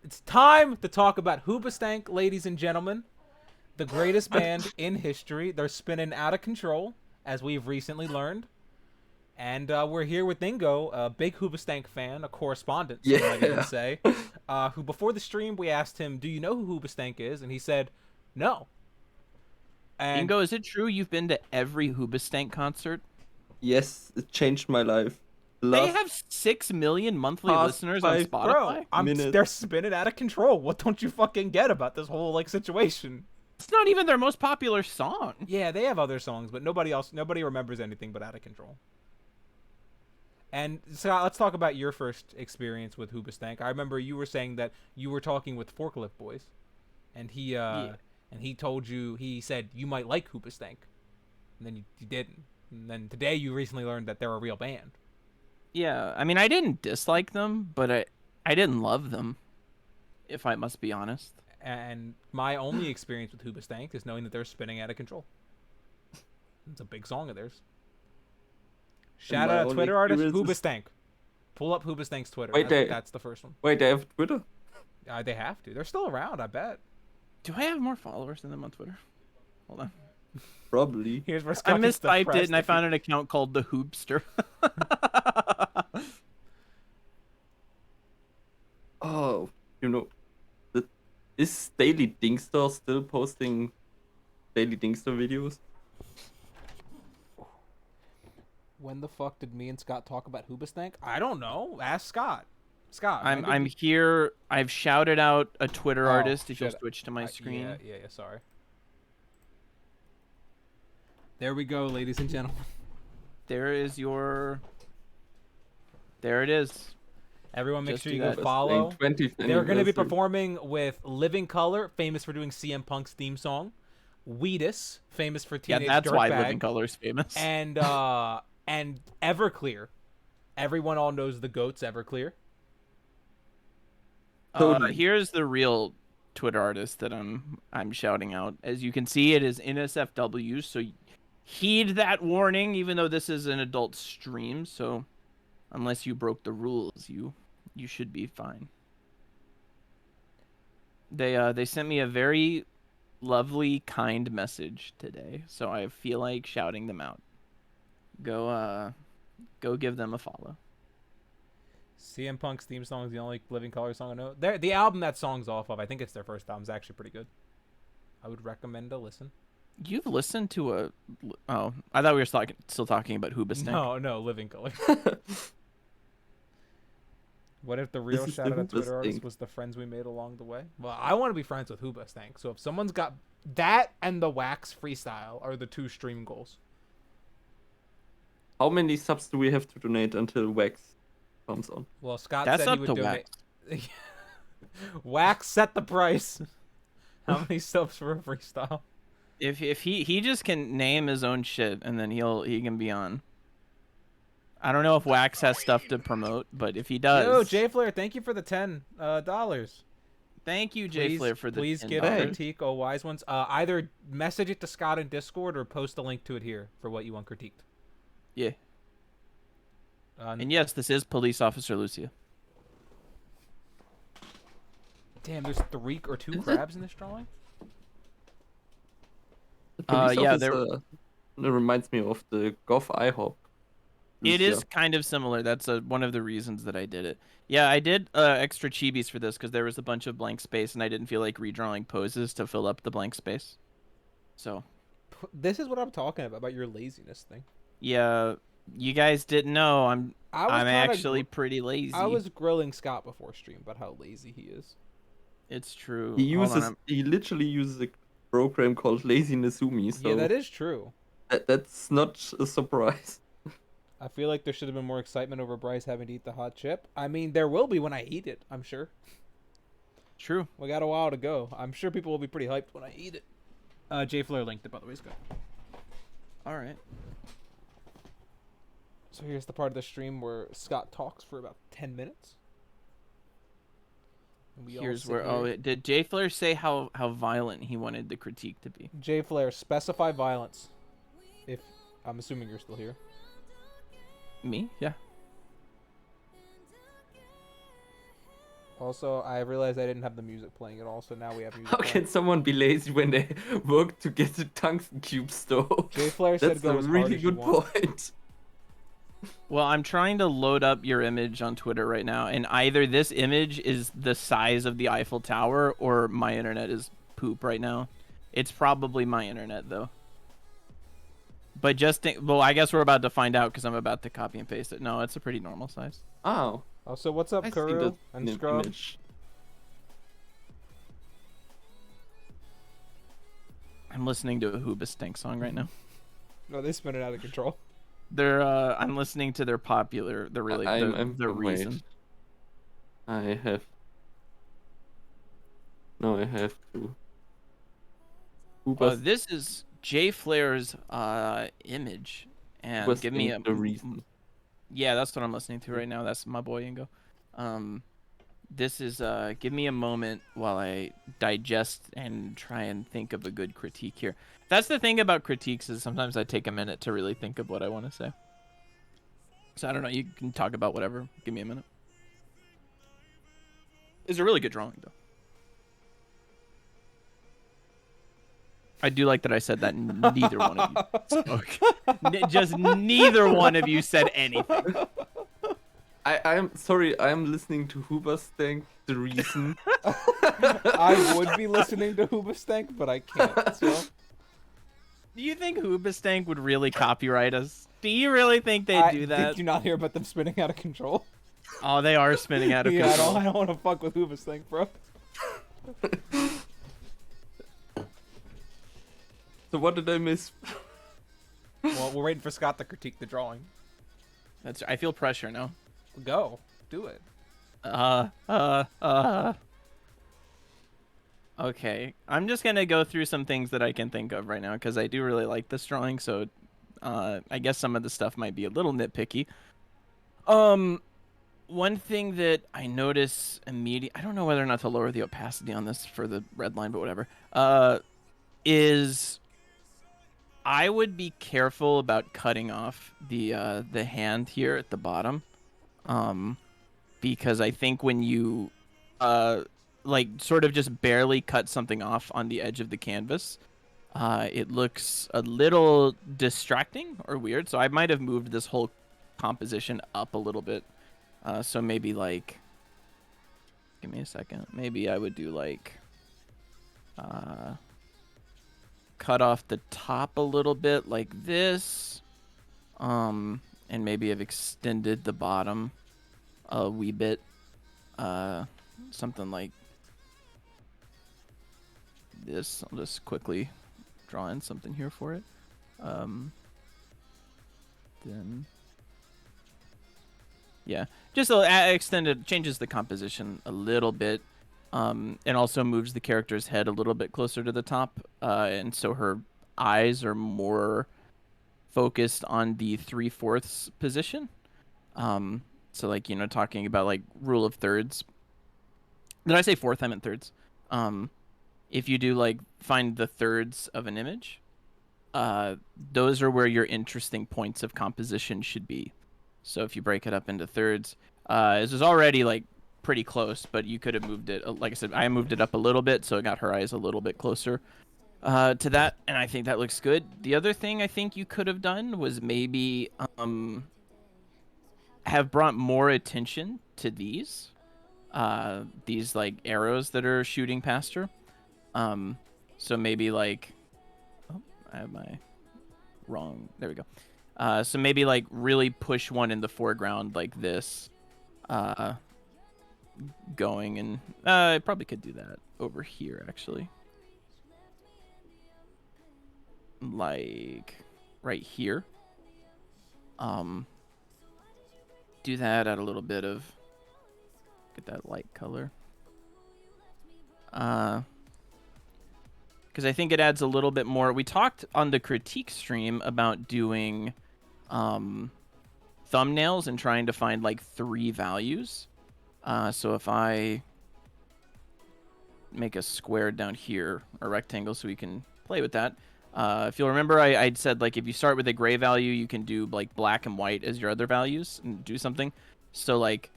It's time to talk about Hoobastank, ladies and gentlemen. The greatest band in history. They're spinning out of control, as we've recently learned. And we're here with Ingo, a big Hoobastank fan, a correspondent, some might even Yeah. say, who before the stream we asked him, do you know who Hoobastank is? And he said, no. And Ingo, is it true you've been to every Hoobastank concert? Yes, it changed my life. The They last have 6 million monthly past listeners on 5 Spotify. bro, minutes. they're spinning out of control. What don't you fucking get about this whole situation? It's not even their most popular song. Yeah, they have other songs, but nobody remembers anything but Out of Control. And Scott, let's talk about your first experience with Hoobastank. I remember you were saying that you were talking with Forklift Boys, and he told you, he said you might like Hoobastank, and then you didn't. And then today you recently learned that they're a real band. Yeah, I mean, I didn't dislike them, but I didn't love them, if I must be honest. And my only experience with Hoobastank is knowing that they're spinning out of control. It's a big song of theirs. Shout my out only Twitter artist experience is- Hoobastank. Pull up Hoobastank's Twitter. Wait, That's the first one. Wait, they have Twitter? They have to. They're still around, I bet. Do I have more followers than them on Twitter? Hold on. Probably. Here's where I Scott gets mistyped it depressed and I if found an account called The Hoopster. Oh, the, is Daily Dinkster still posting Daily Dinkster videos? When the fuck did me and Scott talk about Hoobastank? I don't know. Ask Scott. Scott. when did I'm we- here. I've shouted out a Twitter Oh, artist. If you'll shit. switch to my screen. Yeah, sorry. There we go, ladies and gentlemen. There is your. There it is. Everyone make Just sure do you that. go follow. 20th They're going to be anniversary. performing with Living Color, famous for doing CM Punk's theme song. Weedus, famous for Yeah, Teenage that's why Dirtbag. Living Color's famous. And Everclear. Everyone all knows the goats Everclear. Totally. Here's the real Twitter artist that I'm shouting out. As you can see, it is NSFW. So heed that warning, even though this is an adult stream. So unless you broke the rules, you should be fine. They sent me a very lovely, kind message today, so I feel like shouting them out. Go give them a follow. CM Punk's theme song is the only Living Color song I know. The album that song's off of, I think it's their first album, is actually pretty good. I would recommend a listen. You've listened to a... Oh, I thought we were still talking about Hoobastank. No, Living Color. What if the real This is shout out the of Twitter artist Hoobastank. was the friends we made along the way? Well, I want to be friends with Hoobastank, so if someone's got that and the Wax freestyle are the two stream goals. How many subs do we have to donate until Wax comes on? Well, Scott That's said he up would to donate. Wax. Wax set the price. How many subs for a freestyle? If he just can name his own shit and then he can be on. I don't know if Wax has stuff to promote, but if he does, Yo, J Flair, thank you for the $10. thank you, J Flair, for the please $10. give a critique, oh wise ones. Either message it to Scott in Discord or post a link to it here for what you want critiqued. Yeah. And yes, this is Police Officer Lucia. Damn, there's 3 or 2 Is it? crabs in this drawing. The police Yeah, officer, it reminds me of the Goth IHOP. It Lucia. is kind of similar. That's one of the reasons that I did it. Yeah, I did extra chibis for this because there was a bunch of blank space and I didn't feel like redrawing poses to fill up the blank space. So, This is what I'm talking about your laziness thing. yeah, you guys didn't know I'm kinda actually pretty lazy. I was grilling Scott before stream about how lazy he is. It's true. He Hold on, uses. He literally uses a program called Lazy Nezumi. So Yeah, that is true. that's not a surprise. I feel like there should have been more excitement over Bryce having to eat the hot chip. I mean, there will be when I eat it, I'm sure. True. We got a while to go. I'm sure people will be pretty hyped when I eat it. J Flair linked it, by the way. Scott. All right. So here's the part of the stream where Scott talks for about 10 minutes. And we all Here's sit where. here. Oh, did J Flair say how violent he wanted the critique to be? J Flair, specify violence. If I'm assuming you're still here. Me? Yeah. Also, I realized I didn't have the music playing at all, so now we have music How playing. can someone be lazy when they work to get the tungsten cubes though? Jay Flair said That's go a as hard really as you good want. point. Well, I'm trying to load up your image on Twitter right now, and either this image is the size of the Eiffel Tower or my internet is poop right now. It's probably my internet, though. But well, I guess we're about to find out because I'm about to copy and paste it. No, it's a pretty normal size. Oh, Also, what's up, I think Kuru that's and an Scrub? image. I'm listening to a Hoobastank song right now. No, they spin it out of control. I'm listening to their popular, the Wait. reason. I have. No, I have to. This is Jay Flair's image, and give me the reason. Yeah, that's what I'm listening to right now. That's my boy Ingo. This is give me a moment while I digest and try and think of a good critique here. That's the thing about critiques is sometimes I take a minute to really think of what I want to say. So I don't know. You can talk about whatever. Give me a minute. It's a really good drawing, though. I do like that I said that neither one of you spoke. Just neither one of you said anything. I'm sorry, I'm listening to Hoobastank, the reason. I would be listening to Hoobastank, but I can't. So. Do you think Hoobastank would really copyright us? Do you really think they'd do that? Did you not hear about them spinning out of control? Oh, they are spinning out of Yeah, control. I don't want to fuck with Hoobastank, bro. So what did I miss? Well, we're waiting for Scott to critique the drawing. I feel pressure now. Go. Do it. Okay. I'm just gonna go through some things that I can think of right now because I do really like this drawing. So, I guess some of the stuff might be a little nitpicky. One thing that I notice immediately, I don't know whether or not to lower the opacity on this for the red line, but whatever. Is I would be careful about cutting off the hand here at the bottom. Because I think when you like sort of just barely cut something off on the edge of the canvas, it looks a little distracting or weird. So I might have moved this whole composition up a little bit. So maybe like, give me a second. Maybe I would do like, cut off the top a little bit like this. And maybe have extended the bottom a wee bit. Something like this. I'll just quickly draw in something here for it. Then, yeah, just extended, changes the composition a little bit, and also moves the character's head a little bit closer to the top, and so her eyes are more focused on the 3/4 position. So like, you know, talking about like rule of thirds. Did I say fourth? I meant thirds. If you do like find the thirds of an image, those are where your interesting points of composition should be. So if you break it up into thirds, this is already like pretty close, but you could have moved it. Like I said, I moved it up a little bit, so it got her eyes a little bit closer to that, and I think that looks good. The other thing I think you could have done was maybe have brought more attention to these like arrows that are shooting past her. So maybe like, oh, I have my wrong, there we go. So maybe like really push one in the foreground like this, going, and I probably could do that over here actually. Like right here. Do that, add a little bit of, get that light color. Because I think it adds a little bit more. We talked on the critique stream about doing thumbnails and trying to find like 3 values. So if I make a square down here, or rectangle, so we can play with that. If you'll remember, I'd said like if you start with a gray value, you can do like black and white as your other values and do something. So like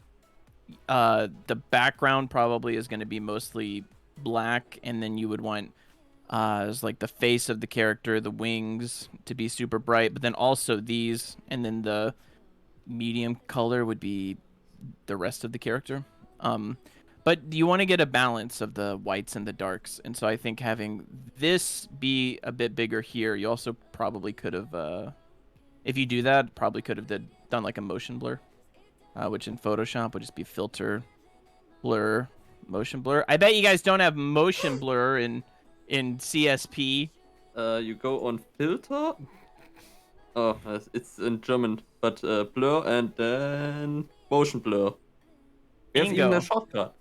the background probably is going to be mostly black, and then you would want is like the face of the character, the wings to be super bright, but then also these, and then the medium color would be the rest of the character. Um, but you want to get a balance of the whites and the darks, and so I think having this be a bit bigger here, you also probably could have, if you do that, probably could have done like a motion blur, which in Photoshop would just be filter, blur, motion blur. I bet you guys don't have motion blur in CSP. You go on filter. Oh, it's in German, but blur and then motion blur. We have even a Bingo. shortcut.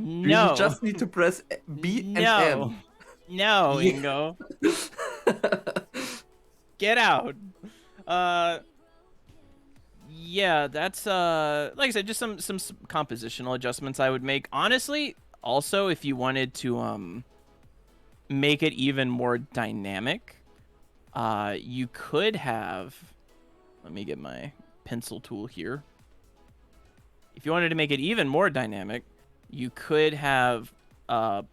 You No. just need to press B and No. M. No, Yeah. Ingo. Get out. Yeah, that's like I said, just some compositional adjustments I would make. Honestly, also if you wanted to make it even more dynamic, you could have, let me get my pencil tool here. If you wanted to make it even more dynamic, you could have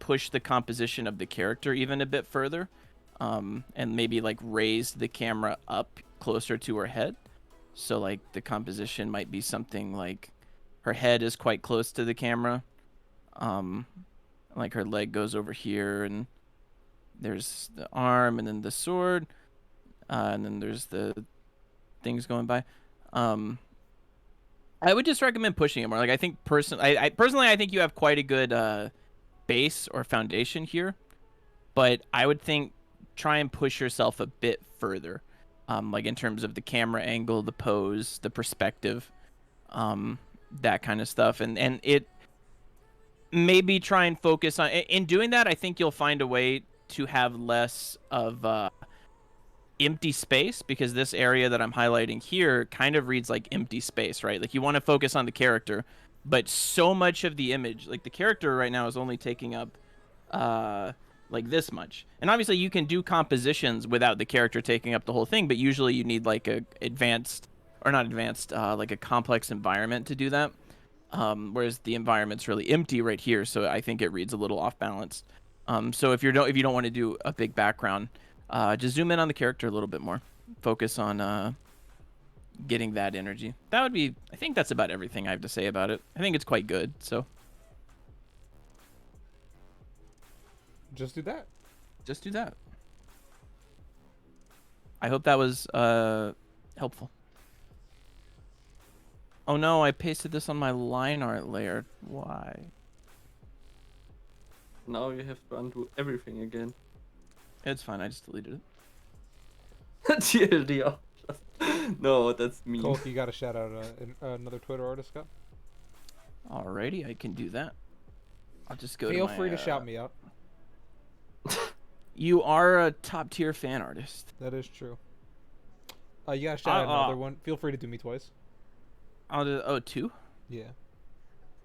pushed the composition of the character even a bit further, and maybe like raised the camera up closer to her head. So like the composition might be something like her head is quite close to the camera, like her leg goes over here, and there's the arm, and then the sword, and then there's the things going by. I would just recommend pushing it more. Like I think I personally I think you have quite a good base or foundation here, but I would think try and push yourself a bit further, like in terms of the camera angle, the pose, the perspective, that kind of stuff, and it maybe try and focus on. In doing that, I think you'll find a way to have less of empty space, because this area that I'm highlighting here kind of reads like empty space, right? Like you want to focus on the character, but so much of the image, like the character right now is only taking up like this much. And obviously you can do compositions without the character taking up the whole thing, but usually you need like a advanced, or not advanced, like a complex environment to do that. Whereas the environment's really empty right here, so I think it reads a little off balance. So if you don't want to do a big background, just zoom in on the character a little bit more. Focus on getting that energy. That would be, I think that's about everything I have to say about it. I think it's quite good, so Just do that. just do that. I hope that was helpful. Oh no, I pasted this on my line art layer. Why? Now you have to undo everything again. It's fine, I just deleted it. TLDR. No, that's me. Cole, you got to shout out another Twitter artist, Scott. Alrighty, I can do that. I'll just go Feel to my, free to shout me out. You are a top tier fan artist. That is true. You got to shout out another one. Feel free to do me twice. I'll do, two? Yeah.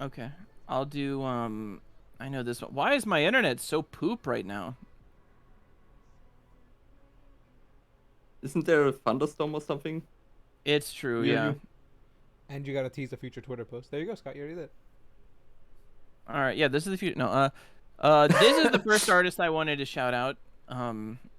Okay. I'll do, I know this one. Why is my internet so poop right now? Isn't there a thunderstorm or something? It's true, Yeah, yeah. you- And you got to tease a future Twitter post. There you go, Scott. You already did. Alright, yeah, this is the future. No, this is the first artist I wanted to shout out.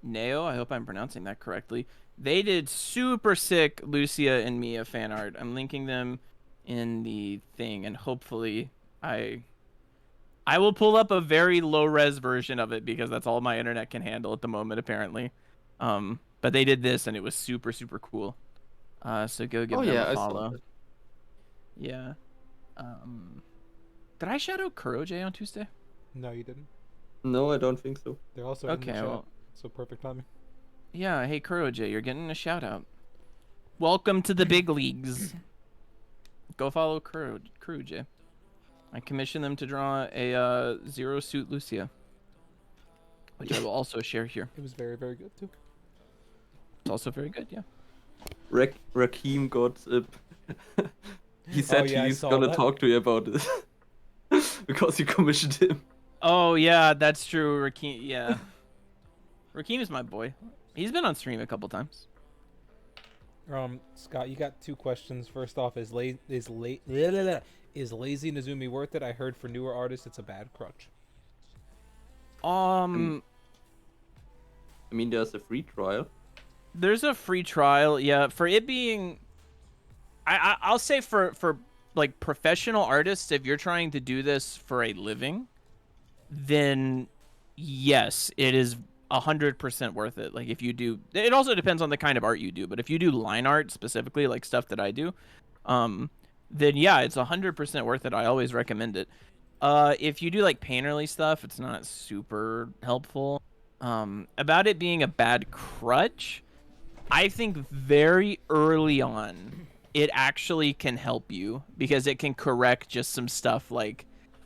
Neo, I hope I'm pronouncing that correctly. They did super sick Lucia and Mia fan art. I'm linking them in the thing, and hopefully I will pull up a very low res version of it, because that's all my internet can handle at the moment, apparently. But they did this, and it was super, super cool. So go give Oh them yeah, a I saw follow. that. Yeah. Did I shout out Kuroje on Tuesday? No, you didn't. No, I don't think so. They're also in the Okay, chat. well, So perfect timing. yeah. Hey, Kuroje, you're getting a shout out. Welcome to the big leagues. Go follow Kuroje. I commissioned them to draw a Zero Suit Lucia, which I will also share here. It was very, very good, too. It's also very good, yeah. Rakim got he said yeah, I he's saw gonna that. talk to you about it because you commissioned him. Oh yeah, that's true. Rakim, yeah. Rakim is my boy. He's been on stream a couple times. Scott, you got two questions. First off, is Is Lazy Nezumi worth it? I heard for newer artists it's a bad crutch. I mean, there's a free trial. There's a free trial, yeah. For it being, I'll say for like professional artists, if you're trying to do this for a living, then yes, it is 100% worth it. Like if you do, it also depends on the kind of art you do. But if you do line art specifically, like stuff that I do, then yeah, it's 100% worth it. I always recommend it. If you do like painterly stuff, it's not super helpful. About it being a bad crutch, I think very early on, it actually can help you because it can correct just some stuff like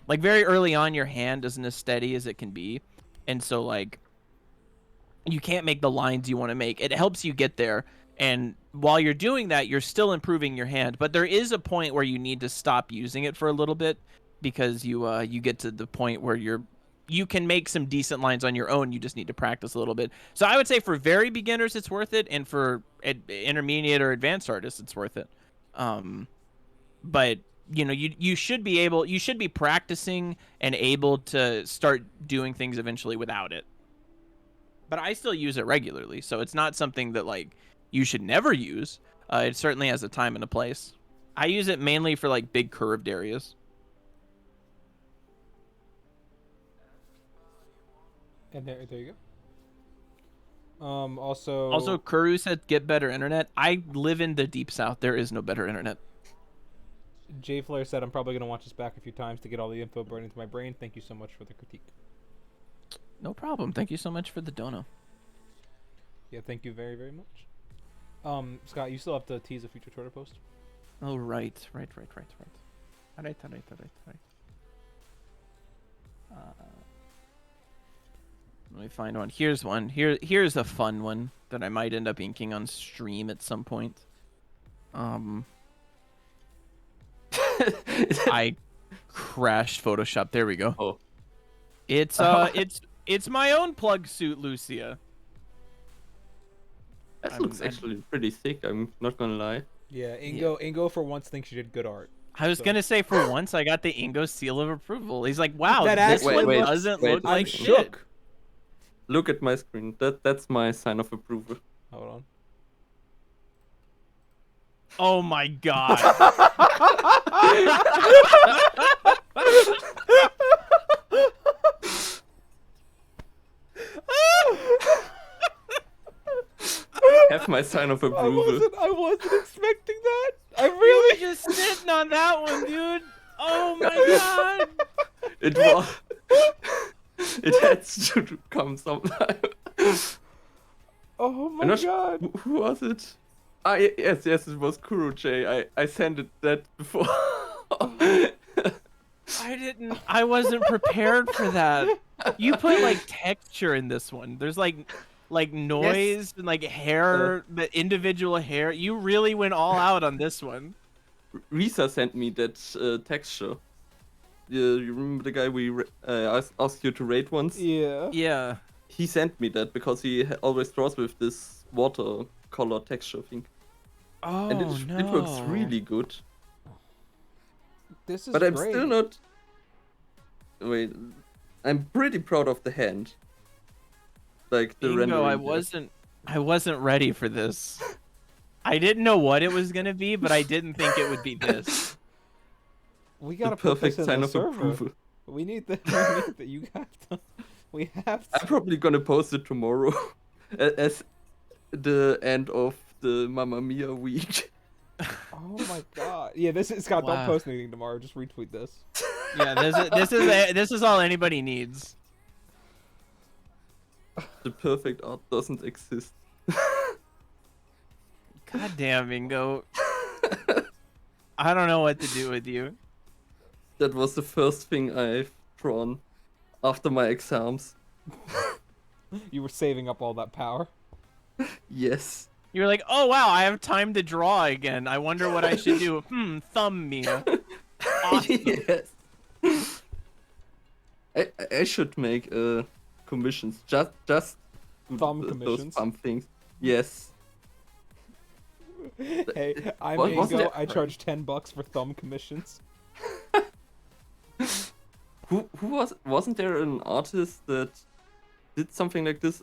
very early on your hand isn't as steady as it can be. And so like you can't make the lines you want to make. It helps you get there. And while you're doing that, you're still improving your hand. But there is a point where you need to stop using it for a little bit because you get to the point where you can make some decent lines on your own. You just need to practice a little bit. So I would say for very beginners, it's worth it. And for intermediate or advanced artists, it's worth it. But you know, you should be practicing and able to start doing things eventually without it. But I still use it regularly, so it's not something that like you should never use. It certainly has a time and a place. I use it mainly for like big curved areas. And there you go. Also, Kuru said get better internet. I live in the deep south. There is no better internet. J Flair said I'm probably gonna watch this back a few times to get all the info burned into my brain. Thank you so much for the critique. No problem. Thank you so much for the dono. Yeah, thank you very, very much. Scott, you still have to tease a future Twitter post. Oh, right. Alright. Let me find one. Here's one. Here's a fun one that I might end up inking on stream at some point. I crashed Photoshop. There we go. Oh. It's my own plug suit, Lucia. That looks actually pretty thick, I'm not gonna lie. Yeah, Ingo for once thinks you did good art. I was gonna say for once I got the Ingo seal of approval. He's like, wow, That this actually one looks- doesn't wait, look I'm like shook. shit. Look at my screen. That's my sign of approval. Hold on. Oh my god. Have my sign of approval. I wasn't expecting that. I You really were just sitting on that one, dude. Oh my god. It was. It had to come sometime. Oh my I'm not god. Who was it? Yes, it was Kuro J. I sent it that before. I wasn't prepared for that. You put like texture in this one. There's like noise and like hair, the individual hair. You really went all out on this one. Risa sent me that texture. You remember the guy we asked you to rate once? Yeah. Yeah. He sent me that because he always draws with this watercolor texture thing. Oh And no. it looks really good. This is But I'm great. still not... Wait, I'm pretty proud of the hand. Like the Ingo, rendering. I wasn't ready for this. I didn't know what it was gonna be, but I didn't think it would be this. We The gotta put this perfect in sign the of server. approval. We need that. You have to. We have to. I'm probably gonna post it tomorrow as the end of the Mamma Mia week. Oh my god. Yeah, this is Scott. Wow. Don't post anything tomorrow. Just retweet this. Yeah, this is all anybody needs. The perfect art doesn't exist. God damn, Ingo. I don't know what to do with you. That was the first thing I've drawn after my exams. You were saving up all that power. Yes. You're like, oh wow, I have time to draw again. I wonder what I should do. Thumb me. Awesome. Yes. I should make commissions. Just Thumb those commissions? thumb things. Yes. Hey, I'm Wasn't Ingo. it- I charge $10 for thumb commissions. wasn't there an artist that did something like this?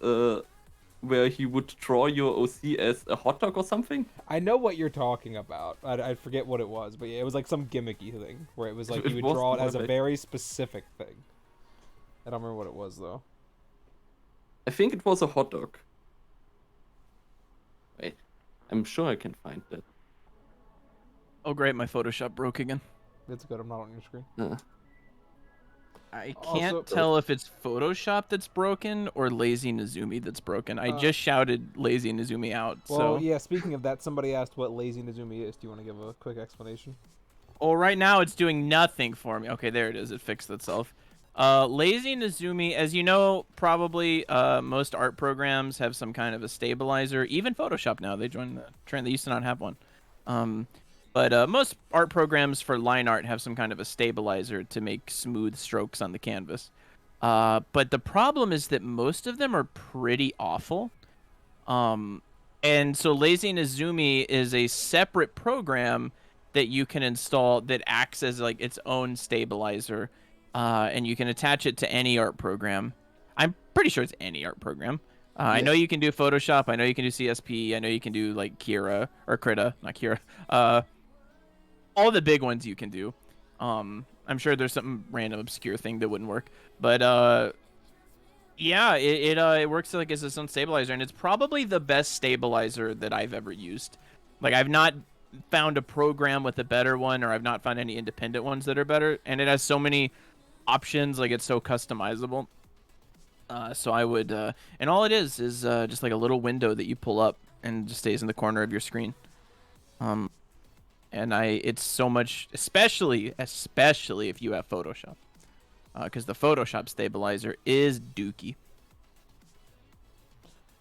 Where he would draw your OC as a hot dog or something? I know what you're talking about. I forget what it was, but yeah, it was like some gimmicky thing where it was like you would draw it as a very specific thing. I don't remember what it was though. I think it was a hot dog. Wait, I'm sure I can find that. Oh great, my Photoshop broke again. It's good. I'm not on your screen. I can't tell if it's Photoshop that's broken or Lazy Nezumi that's broken. I just shouted Lazy Nezumi out. Well, yeah, speaking of that, somebody asked what Lazy Nezumi is. Do you want to give a quick explanation? Well, right now it's doing nothing for me. Okay, there it is. It fixed itself. Lazy Nezumi, as you know, probably most art programs have some kind of a stabilizer. Even Photoshop now, they joined the trend. They used to not have one. But most art programs for line art have some kind of a stabilizer to make smooth strokes on the canvas. But the problem is that most of them are pretty awful. And so Lazy Nezumi is a separate program that you can install that acts as like its own stabilizer. And you can attach it to any art program. I'm pretty sure it's any art program. Yes. I know you can do Photoshop. I know you can do CSP. I know you can do like Kira or Krita, not Kira. All the big ones you can do. I'm sure there's some random obscure thing that wouldn't work, but yeah, it works like as its own stabilizer, and it's probably the best stabilizer that I've ever used. Like I've not found a program with a better one, or I've not found any independent ones that are better, and it has so many options. Like it's so customizable. So I would, and all it is just like a little window that you pull up and just stays in the corner of your screen. And it's so much, especially if you have Photoshop, because the Photoshop stabilizer is dookie.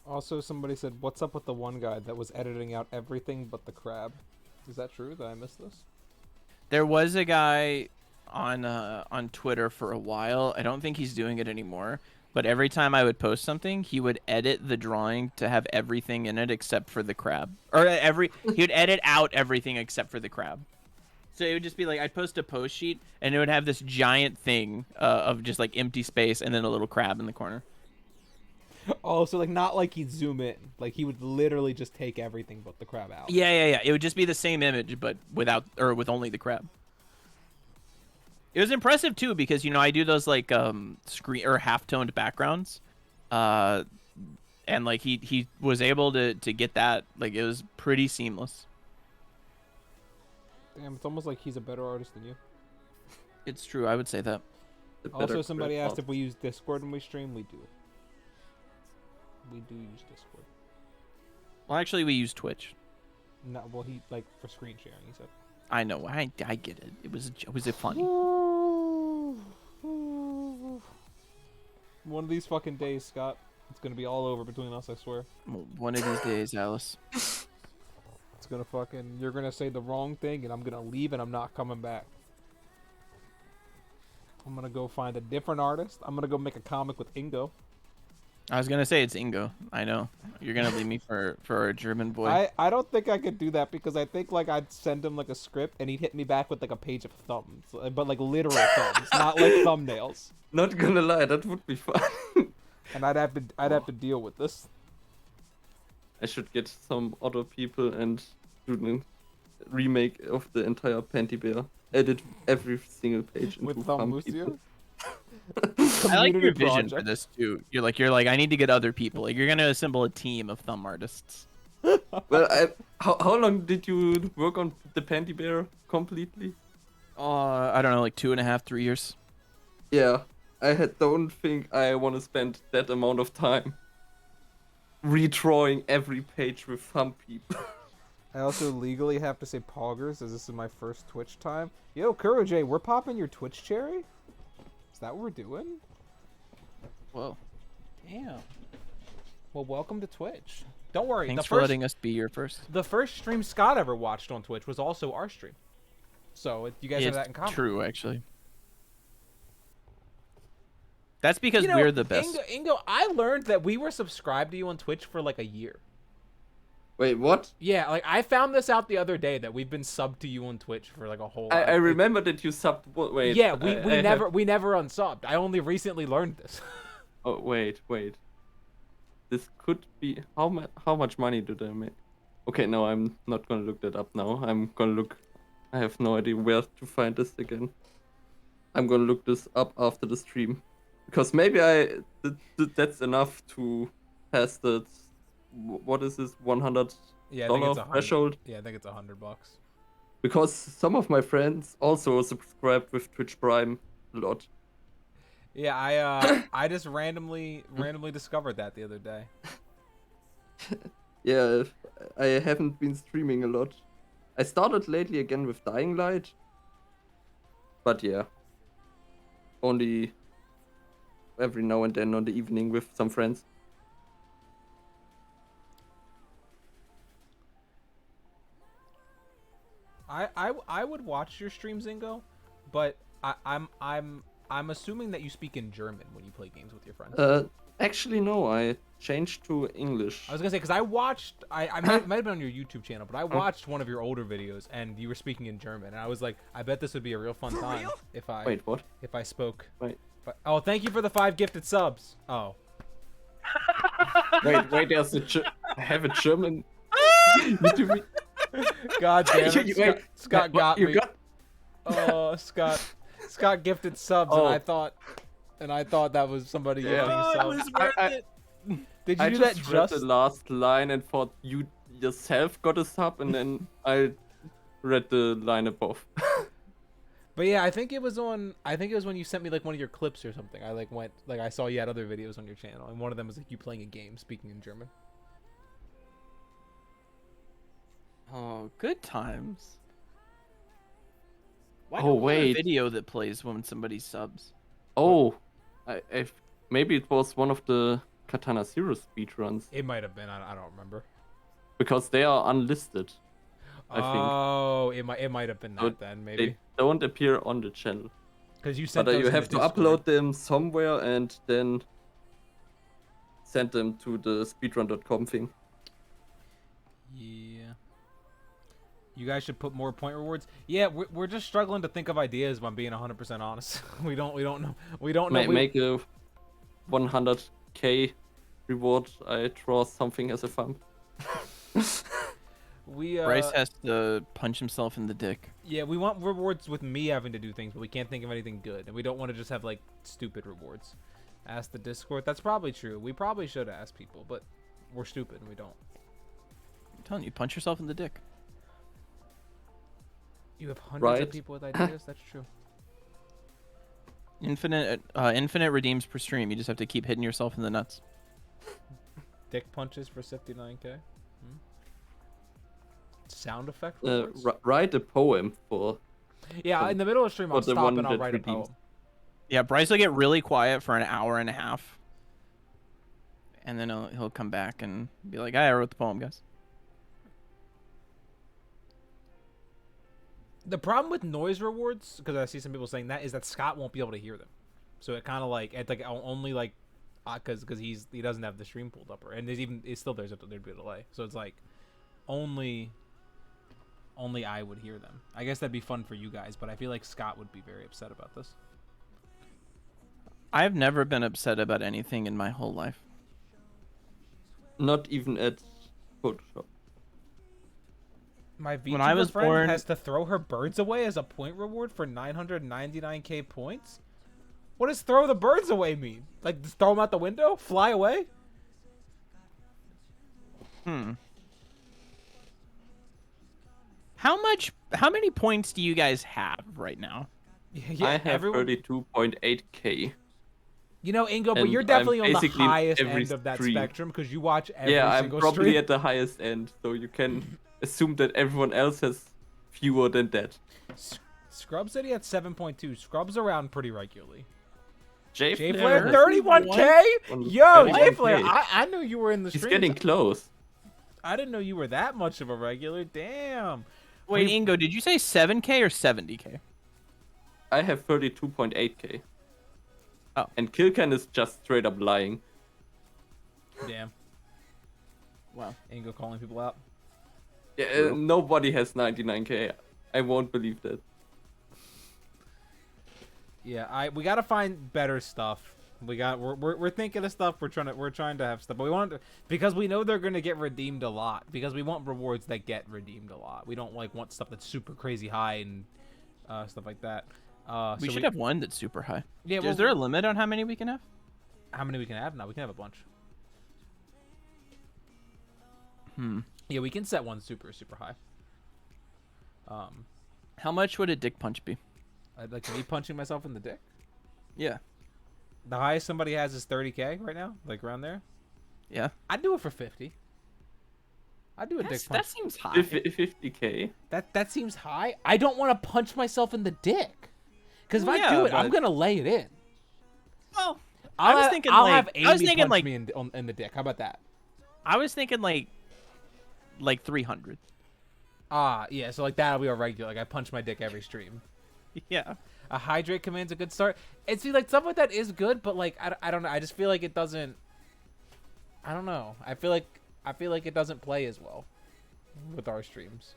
Also, somebody said, "What's up with the one guy that was editing out everything but the crab?" Is that true? Did I miss this? There was a guy on Twitter for a while. I don't think he's doing it anymore. But every time I would post something, he would edit the drawing to have everything in it except for the crab. Or he would edit out everything except for the crab. So it would just be like, I'd post a post sheet, and it would have this giant thing of just like empty space and then a little crab in the corner. Oh, so like not like he'd zoom in. Like he would literally just take everything but the crab out. Yeah. It would just be the same image, but with only the crab. It was impressive too because I do those like screen or half-toned backgrounds, and like he was able to get that. Like it was pretty seamless. Damn, it's almost like he's a better artist than you. It's true, I would say that. Also, somebody asked if we use Discord when we stream. We do. We do use Discord. Well, actually, we use Twitch. No, well, he like for screen sharing. He said. I know. I get it. Was it funny? One of these fucking days, Scott. It's gonna be all over between us, I swear. One of these days, Alice. It's gonna fucking... You're gonna say the wrong thing, and I'm gonna leave, and I'm not coming back. I'm gonna go find a different artist. I'm gonna go make a comic with Ingo. I was gonna say it's Ingo. I know. You're gonna leave me for a German boy. I don't think I could do that because I think like I'd send him like a script and he'd hit me back with like a page of thumbs, but like literal thumbs, not like thumbnails. Not gonna lie, that would be fun. And I'd have to deal with this. I should get some other people and do a remake of the entire Panty Bear. Edit every single page into with thumb people. I like your vision for this too. You're like I need to get other people. Like you're gonna assemble a team of thumb artists. Well, how long did you work on the Panty Bear completely? I don't know, like 2.5, 3 years. Yeah, don't think I want to spend that amount of time redrawing every page with thumb people. I also legally have to say poggers as this is my first Twitch time. Yo, Kuroj, we're popping your Twitch cherry? Is that what we're doing? Whoa. Damn. Well, welcome to Twitch. Don't worry. Thanks for letting us be your first. The first stream Scott ever watched on Twitch was also our stream. So you guys have that in common. True, actually. That's because we're the best. Ingo, I learned that we were subscribed to you on Twitch for like a year. Wait, what? Yeah, like I found this out the other day that we've been subbed to you on Twitch for like a whole. I remember that you subbed. Wait. Yeah, we I never have... we never unsubbed. I only recently learned this. Oh wait. This could be how much money do they make? Okay, no, I'm not gonna look that up now. I'm gonna look. I have no idea where to find this again. I'm gonna look this up after the stream, because maybe that's enough to pass the what is this $100 Yeah, I think it's threshold? Yeah, I think it's $100. Because some of my friends also subscribed with Twitch Prime a lot. Yeah, I just randomly discovered that the other day. Yeah, I haven't been streaming a lot. I started lately again with Dying Light. But yeah. Only every now and then on the evening with some friends. I would watch your streams, Ingo, but I'm assuming that you speak in German when you play games with your friends. Actually no, I changed to English. I was gonna say, because I watched, I might have been on your YouTube channel, but I watched one of your older videos and you were speaking in German, and I was like, I bet this would be a real fun time if I Wait, what? if I spoke. Wait. Oh, thank you for the 5 gifted subs. Oh. Wait, there's I have a German YouTube. God damn it, Wait, Scott got you me. got... Oh, Scott gifted subs, Oh. and I thought that was somebody gifting Oh, it subs. was worth it. Did you I do that just read just? the last line and thought you yourself got a sub, and then I read the line above. But yeah, I think it was when you sent me like one of your clips or something. I saw you had other videos on your channel, and one of them was like you playing a game speaking in German. Oh, good times. Why Oh, don't we have a wait. video that plays when somebody subs? Oh, maybe it was one of the Katana Zero speedruns, It might have been. I don't remember. because they are unlisted. I think Oh, it might have been that So then maybe they don't appear on the channel. because you sent But those you in have the to Discord. upload them somewhere and then send them to the speedrun.com thing. Yeah. You guys should put more point rewards. Yeah, we're just struggling to think of ideas. If I'm being 100% honest. We don't know. Make a 100k reward. I draw something as a thumb. Bryce has to punch himself in the dick. Yeah, we want rewards with me having to do things, but we can't think of anything good, and we don't want to just have like stupid rewards. Ask the Discord. That's probably true. We probably should ask people, but we're stupid and we don't. I'm telling you, punch yourself in the dick. You have hundreds of Right. people with ideas. That's true. Infinite redeems per stream. You just have to keep hitting yourself in the nuts. Dick punches for 59k. Sound effect rewards? Write a poem for. Yeah, in the middle of the stream, I'll for the stop one and I'll that write a redeems. poem. Yeah, Bryce will get really quiet for an hour and a half, and then he'll come back and be like, "I wrote the poem, guys." The problem with noise rewards, because I see some people saying that, is that Scott won't be able to hear them. So it kind of like only like because he doesn't have the stream pulled up, and there's still there'd be a delay. So it's like only I would hear them. I guess that'd be fun for you guys, but I feel like Scott would be very upset about this. I've never been upset about anything in my whole life. Not even at Photoshop. My VTuber When I was friend born- has to throw her birds away as a point reward for 999k points. What does throw the birds away mean? Like just throw them out the window, fly away? How many points do you guys have right now? Yeah, I have everyone. 32.8k. You know, Ingo, but and you're I'm definitely on the basically in highest every end of that stream. spectrum because you watch every Yeah, I'm single probably stream. at the highest end, so you can assume that everyone else has fewer than that. Scrub said he had 7.2. Scrub's around pretty regularly. J J Flare, Flare, 31k? Yo, J 31K. Flare, I knew you were in the he's stream. getting close. I didn't know you were that much of a regular. Damn. Wait, Ingo, did you say 7k or 70k? I have 32.8k. Oh. And Kilcan is just straight up lying. Damn. Wow. Ingo calling people out. Yeah, True. nobody has 99k. I won't believe that. Yeah, we gotta find better stuff. We're thinking of stuff. We're trying to have stuff, but we want to, because we know they're gonna get redeemed a lot. Because we want rewards that get redeemed a lot. We don't like want stuff that's super crazy high and stuff like that. We So should have one that's super high. Yeah. Well, Is there a limit on how many we can have? how many we can have now? We can have a bunch. Hmm. Yeah, we can set one super high. How much would a dick punch be? I'd like me punching myself in the dick. Yeah. The highest somebody has is 30k right now, like around there. Yeah. I'd do it for 50. I'd do a dick punch. That seems high. 50k. That seems high. I don't want to punch myself in the dick, because if I Yeah, do it, I'm but- gonna lay it in. Well, I'll was have, thinking I'll like- have I Amy was thinking punch like- me in the dick. How about that? I was thinking like 300. Yeah. So like that'll be a regular. Like I punch my dick every stream. Yeah. A hydrate command's a good start. And see, like stuff like that is good, but like I don't know. I just feel like it doesn't. I don't know. I feel like it doesn't play as well with our streams.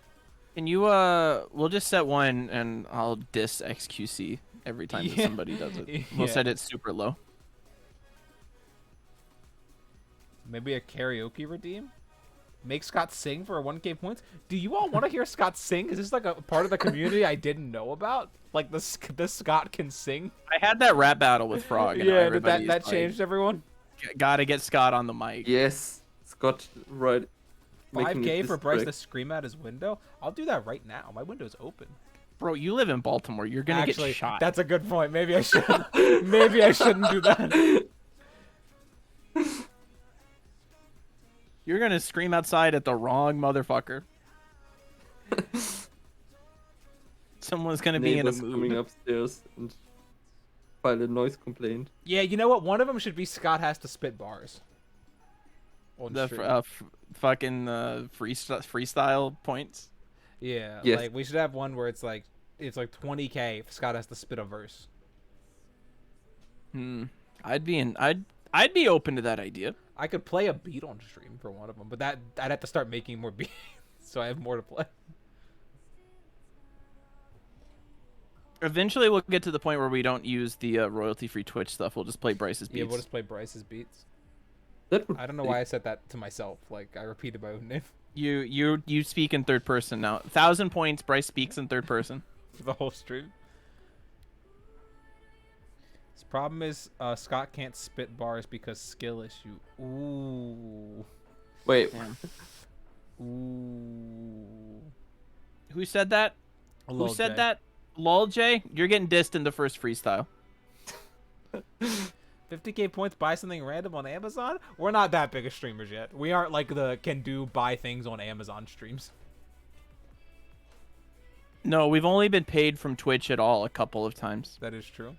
Can you we'll just set one and I'll diss XQC every time that Yeah. somebody does it. We'll Yeah. set it super low. Maybe a karaoke redeem. Make Scott sing for a 1k points. Do you all want to hear Scott sing? Is this like a part of the community I didn't know about? Like the Scott can sing. I had that rap battle with Frog. And Yeah, did everybody's that like, changed everyone. Gotta get Scott on the mic. Yes, Scott, right. making 5k it for Bryce to distract. scream out his window. I'll do that right now. My window's open. Bro, you live in Baltimore. You're gonna Actually, get shot. that's a good point. Maybe I should. Maybe I shouldn't do that. You're gonna scream outside at the wrong motherfucker. Someone's gonna be in a Neighbors coming mood. upstairs and file a noise complaint. Yeah, you know what? One of them should be Scott has to spit bars. On The stream. fucking freestyle points. Yeah, Yes. like we should have one where it's like 20k if Scott has to spit a verse. I'd be open to that idea. I could play a beat on stream for one of them, but I'd have to start making more beats, so I have more to play. Eventually, we'll get to the point where we don't use the royalty-free Twitch stuff. We'll just play Bryce's beats. Yeah, we'll just play Bryce's beats. That would I don't know be- why I said that to myself. Like I repeated my own name You speak in third person now. 1,000 points. Bryce speaks in third person. for the whole stream. His problem is Scott can't spit bars because skill issue. Ooh. Wait, Damn. Ooh. Who said that? Lil Who said J. that? Lol J, you're getting dissed in the first freestyle. 50k points, buy something random on Amazon? We're not that big of streamers yet. We aren't like the can do buy things on Amazon streams. No, we've only been paid from Twitch at all a couple of times. That is true.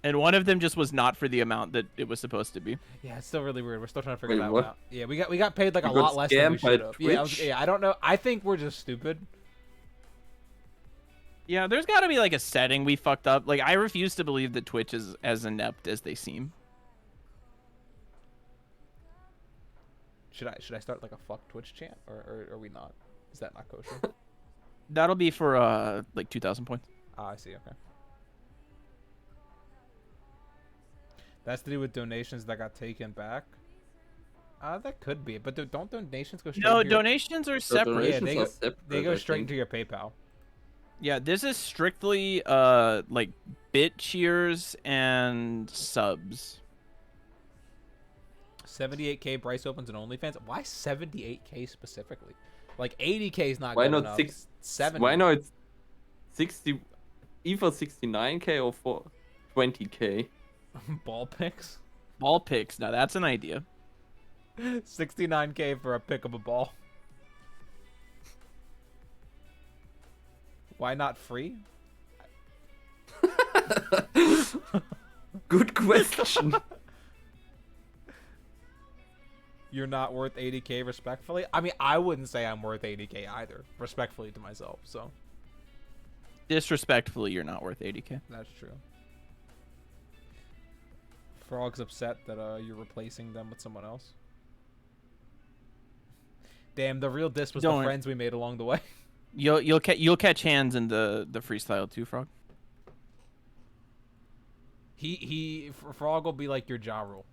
And one of them just was not for the amount that it was supposed to be. Yeah, it's still really weird. We're still trying to figure Wait, that what? one out. Yeah, we got paid like You a got lot less than we scammed by should have. Yeah, Twitch? I don't know. I think we're just stupid. Yeah, there's got to be like a setting we fucked up. Like, I refuse to believe that Twitch is as inept as they seem. Should I start like a fuck Twitch chant or are we not? Is that not kosher? That'll be for like 2,000 points. Ah, I see. Okay. That's to do with donations that got taken back. That could be, but don't donations go straight? No, to your... donations are the separate. Yeah, donations are separate, They go I straight think. into your PayPal. Yeah, this is strictly like bit cheers and subs. 78k Bryce opens an OnlyFans. Why 78k specifically? Like 80k is not Why good not enough. 70? Why not it's 60, either 69k or for 20k? Ball picks? Ball picks. Now that's an idea. 69k for a pick of a ball. Why not free? Good question. You're not worth 80k respectfully? I mean, I wouldn't say I'm worth 80k either, respectfully to myself, so Disrespectfully, you're not worth 80k. that's true. Frog's upset that you're replacing them with someone else. Damn, the real diss was Don't- the friends we made along the way. You'll catch hands in the freestyle too, Frog. Frog will be like your jaw rule.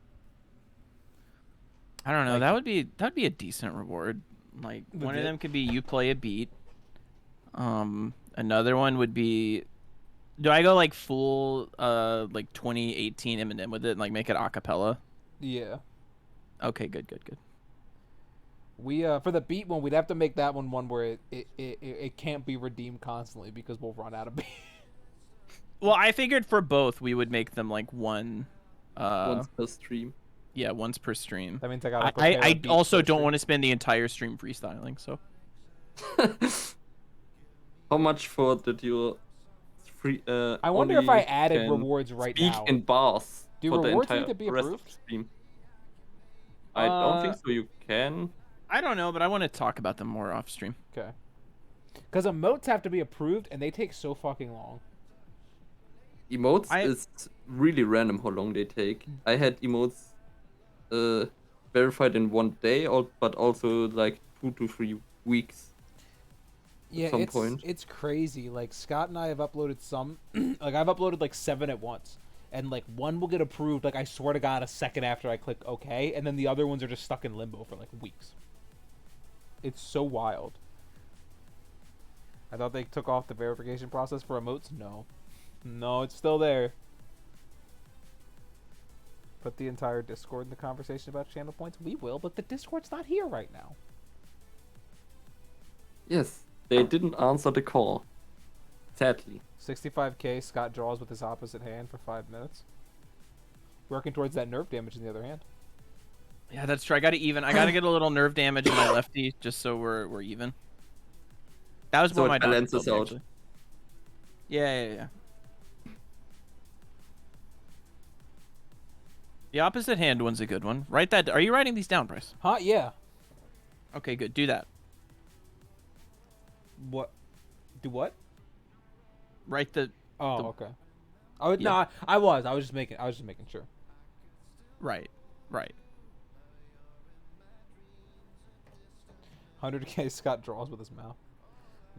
I don't know. Like- That'd be a decent reward. Like The one of dip? them could be you play a beat. Another one would be. Do I go like full like 2018 Eminem with it and like make it a cappella? Yeah. Okay, good. We for the beat one, we'd have to make that one where it can't be redeemed constantly because we'll run out of beat. Well, I figured for both we would make them like one. Once per stream. Yeah, once per stream. That means I gotta prepare a I beat also for don't stream. want to spend the entire stream freestyling. So How much for did you free? I wonder if only I added can rewards right speak now. in bars Do for the rewards need entire to be rest of approved? the stream. I don't think so. You can. I don't know, but I want to talk about them more off stream. Okay. Because emotes have to be approved, and they take so fucking long. Emotes is really random how long they take. I had emotes verified in 1 day, but also like 2 to 3 weeks. Yeah, some point. it's crazy. Like Scott and I have uploaded some, like I've uploaded like 7 at once, and like one will get approved. Like I swear to God, a second after I click OK, and then the other ones are just stuck in limbo for like weeks. It's so wild. I thought they took off the verification process for emotes. No, it's still there. Put the entire Discord in the conversation about channel points. We will, but the Discord's not here right now. Yes, they didn't answer the call. Sadly. 65k, Scott draws with his opposite hand for 5 minutes. Working towards that nerve damage in the other hand. Yeah, that's true. I gotta get a little nerve damage in my lefty just so we're even. That was So what it my doctor balances told me, out. actually. Yeah. The opposite hand one's a good one. Write that. Are you writing these down, Bryce? Huh? Yeah. Okay, good. Do that. What? Do what? Write the. Oh, The- okay. I would, Yeah. No, I was just making sure. Right. 100k, Scott draws with his mouth.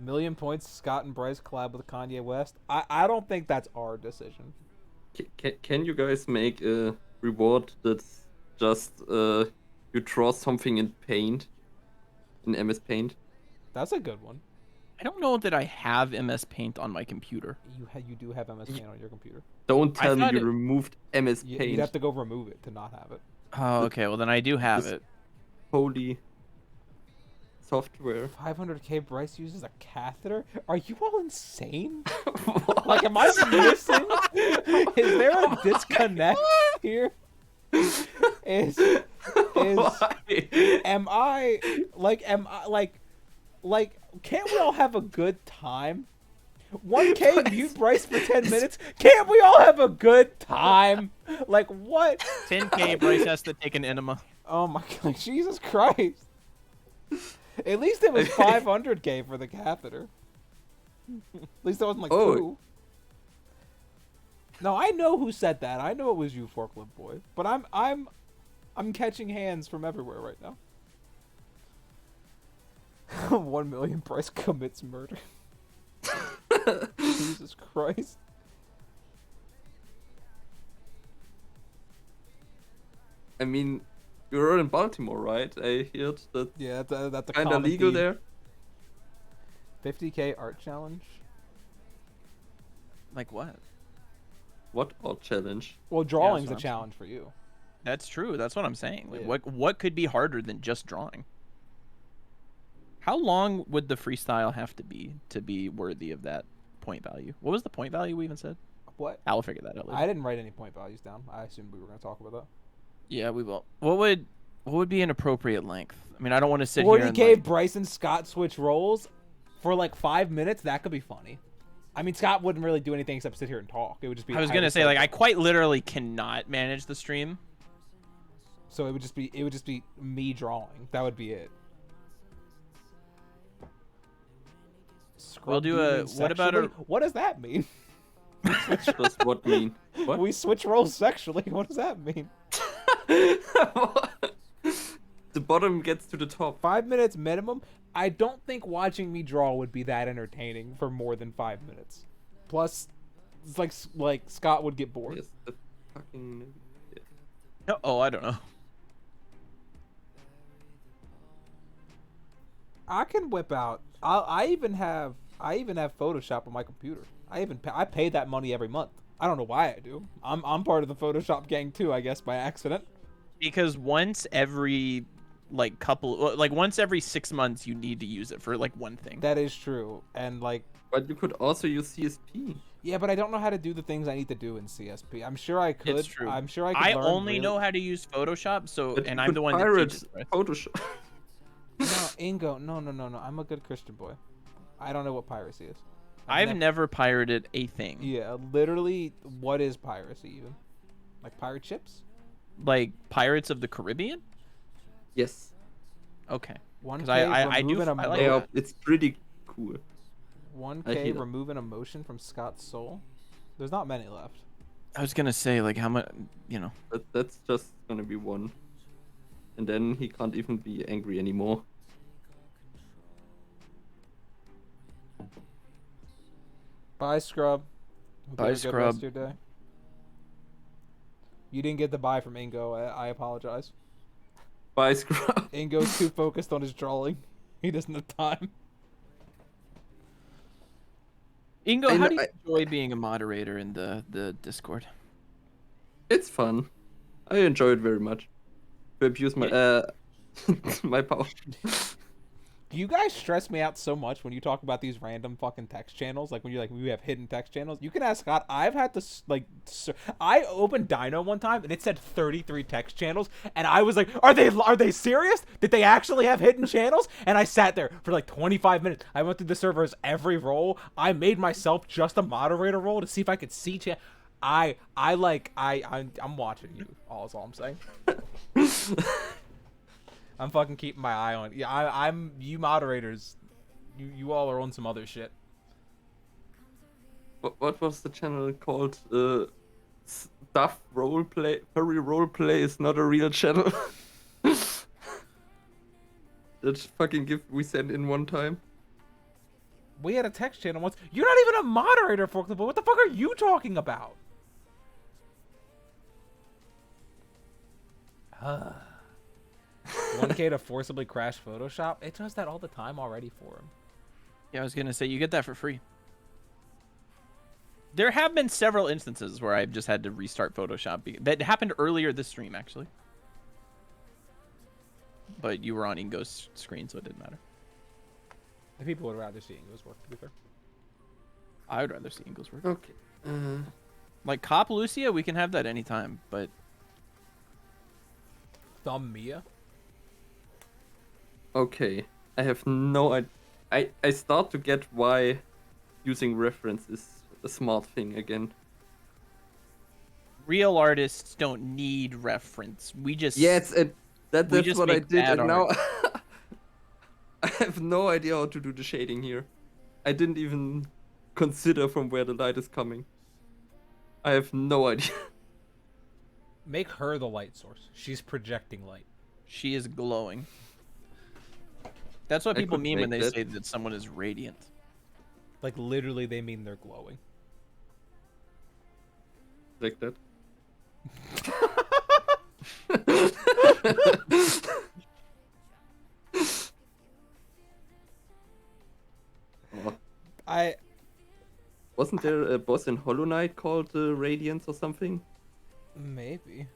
1,000,000 points, Scott and Bryce collab with Kanye West. I don't think that's our decision. Can you guys make a reward that's just you draw something in Paint, in MS Paint? That's a good one. I don't know that I have MS Paint on my computer. You do have MS Paint on your computer. Don't I tell me thought you it- removed MS Paint. You'd have to go remove it to not have it. Oh, okay. Well, then I do have This- it. Holy software. 500k, Bryce uses a catheter? Are you all insane? Like, am I missing? Is there a disconnect here? Am I like can't we all have a good time? 1k mute Bryce for 10 minutes. Can't we all have a good time? Like what? 10k. Bryce has to take an enema. Oh my god, Jesus Christ. At least it was 500k for the catheter. At least it wasn't like Oh. 2. No, I know who said that. I know it was you, Forklift Boy. But I'm catching hands from everywhere right now. 1 million Bryce commits murder. Jesus Christ. I mean, you're in Baltimore, right? I heard that Yeah, that's a kind of common legal theme. there. 50k art challenge. Like what? What odd challenge? Well, drawing's what a I'm saying. challenge for you. That's true. That's what I'm saying. Like, Yeah. what could be harder than just drawing? How long would the freestyle have to be worthy of that point value? What was the point value we even said? What? I'll figure that out later. I didn't write any point values down. I assumed we were going to talk about that. Yeah, we will. What would be an appropriate length? I mean, I don't want to sit here and 40k like, Bryce and Scott switch roles for like 5 minutes. That could be funny. I mean, Scott wouldn't really do anything except sit here and talk. It would just be. I was gonna say like I quite literally cannot manage the stream. So it would just be me drawing. That would be it. We'll do a- what about a- What does that mean? Does what mean? What? We switch roles sexually. What does that mean? the bottom gets to the top. 5 minutes minimum. I don't think watching me draw would be that entertaining for more than 5 minutes. Plus, it's like Scott would get bored. Yes, the fucking. Oh, I don't know. I can whip out. I even have Photoshop on my computer. I pay that money every month. I don't know why I do. I'm part of the Photoshop gang too, I guess by accident. Because once every once every 6 months you need to use it for like one thing. That is true, and like. But you could also use CSP. Yeah, but I don't know how to do the things I need to do in CSP. I'm sure I could. It's true. I'm sure I could. I learn only really... know how to use Photoshop, so But and you I'm could the one that pirate teaches the rest. Photoshop. No, Ingo, no. I'm a good Christian boy. I don't know what piracy is. I've never pirated a thing. Yeah, literally, what is piracy even? Like pirate ships? Like Pirates of the Caribbean? Yes. Okay. 1K I do. removing I like Yeah, that. it's pretty cool. I 1K hear that. removing emotion from Scott's soul. There's not many left. I was gonna say like how much, you know. That's just gonna be one. And then he can't even be angry anymore. Bye, Scrub. Hope you Bye, have a good rest Scrub. of your day. You didn't get the bye from Ingo. I apologize. Bye, Scrub. Ingo's too focused on his drawing. He doesn't have time. Ingo, I how know- do you enjoy being a moderator in the Discord? It's fun. I enjoy it very much. To abuse my my power. You guys stress me out so much when you talk about these random fucking text channels. Like when you're like, we have hidden text channels. You can ask Scott. I've had to I opened Dino one time and it said 33 text channels, and I was like, are they serious? Did they actually have hidden channels? And I sat there for like 25 minutes. I went through the servers every role. I made myself just a moderator role to see if I could see I'm watching you. All is all I'm saying. I'm fucking keeping my eye on. Yeah, I'm you moderators. You all are on some other shit. What was the channel called? Stuff roleplay. Furry roleplay is not a real channel. That fucking gift we sent in one time. We had a text channel once. You're not even a moderator, Forklift. What the fuck are you talking about? 1K to forcibly crash Photoshop. It does that all the time already for him. Yeah, I was gonna say you get that for free. There have been several instances where I've just had to restart Photoshop. That happened earlier this stream, actually. But you were on Ingo's screen, so it didn't matter. The people would rather see Ingo's work, to be fair. I would rather see Ingo's work. Okay. Like Cop Lucia, we can have that anytime, but Thumb Mia. Okay. I have no idea. I start to get why using reference is a smart thing again. real artists don't need reference. We just That's just what I make did, bad and now art. I have no idea how to do the shading here. I didn't even consider from where the light is coming. I have no idea. Make her the light source. She's projecting light. She is glowing. That's what I people could mean when make they that. say that someone is radiant. Like literally, they mean they're glowing. Like that. Oh, wasn't there a boss in Hollow Knight called Radiance or something? Maybe.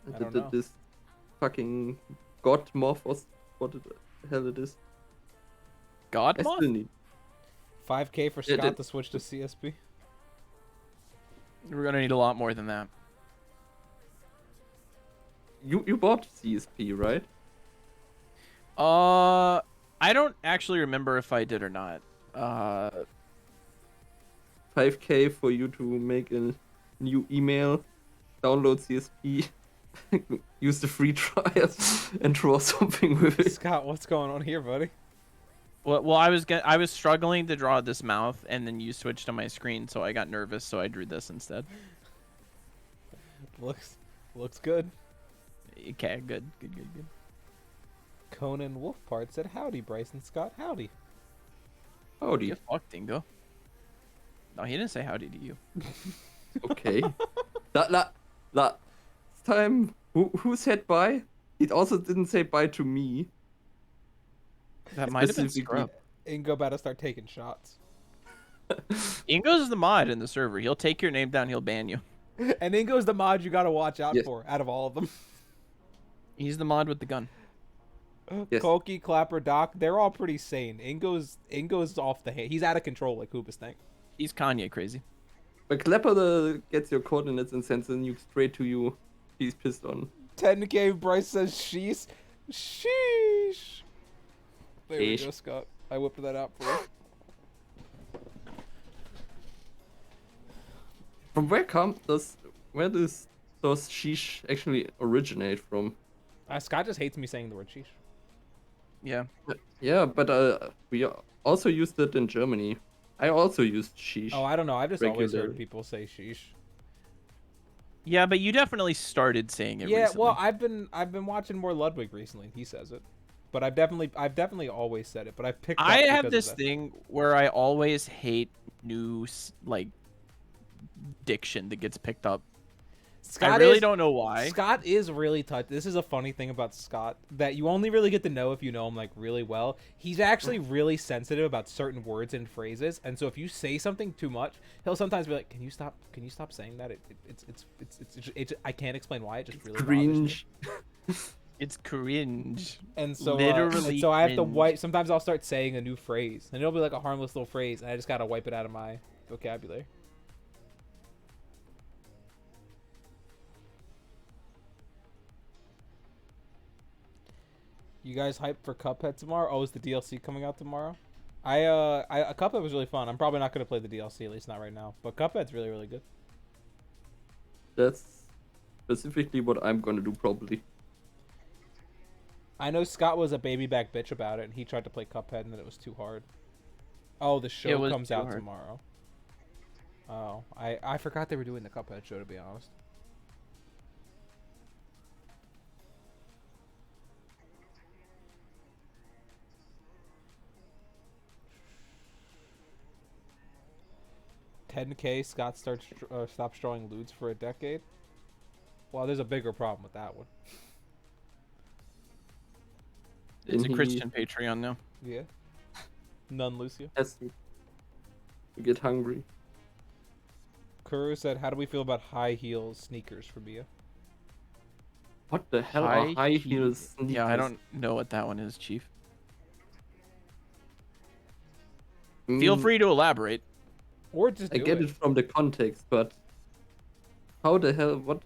I don't know. This fucking god moth or what the hell it is. God I moth? still need. 5K for Yeah, Scott that- to switch to CSP. We're gonna need a lot more than that. You bought CSP, right? I don't actually remember if I did or not. 5K for you to make a new email, download CSP, use the free trials, and draw something with it. Scott, what's going on here, buddy? Well, I was struggling to draw this mouth, and then you switched to my screen, so I got nervous, so I drew this instead. Looks good. Okay, good. Conan Wolfpart said, "Howdy, Bryson Scott. Howdy." Howdy. You fuck, Dingo. No, he didn't say howdy to you. Okay. That time, who said bye? He also didn't say bye to me. That might have been Specifically. Scrub. Ingo about to start taking shots. Ingo's the mod in the server. He'll take your name down. He'll ban you. And Ingo's the mod you gotta watch out Yes. for out of all of them. He's the mod with the gun. Yes. Koki, Clapper, Doc, they're all pretty sane. Ingo's off the he's out of control like Hoobastank. He's Kanye crazy. But Clapper gets your coordinates and sends a nuke straight to you. He's pissed on. 10K Bryce says sheesh. Sheesh. There we Sheesh. go, Scott. I whipped that out for you. From where does those sheesh actually originate from? Scott just hates me saying the word sheesh. Yeah. Yeah, but we also used it in Germany. I also used sheesh. Oh, I don't know. I've just always Regularly. heard people say sheesh. Yeah, but you definitely started saying it Yeah, recently. well, I've been watching more Ludwig recently. He says it, but I've definitely always said it. But I picked. I up have because this of that. thing where I always hate new like diction that gets picked up. Scott I really is, don't know why. Scott is really touched. This is a funny thing about Scott that you only really get to know if you know him like really well. He's actually really sensitive about certain words and phrases, and so if you say something too much, he'll sometimes be like, "Can you stop? Can you stop saying that? It's I can't explain why. It just really bothers me." Cringe. It's cringe. And so Literally so I have to cringe. wipe. Sometimes I'll start saying a new phrase, and it'll be like a harmless little phrase, and I just gotta wipe it out of my vocabulary. You guys hyped for Cuphead tomorrow? Oh, is the DLC coming out tomorrow? Cuphead was really fun. I'm probably not gonna play the DLC, at least not right now. But Cuphead's really, really good. That's specifically what I'm gonna do probably. I know Scott was a baby back bitch about it, and he tried to play Cuphead, and then it was too hard. Oh, the show was comes too out hard. tomorrow. Oh, I forgot they were doing the Cuphead show, to be honest. $10K, Scott stops drawing lewds for a decade. Well, there's a bigger problem with that one. It's a Didn't he- Christian Patreon now. Yeah. None, Lucio. Has to get hungry. Kuru said, "How do we feel about high heels sneakers for Mia?" What the hell are high heel- heels? Yeah, I sneakers? don't know what that one is, Chief. Feel Mm, free to elaborate. Or just I do get it. it from the context, but how the hell? What?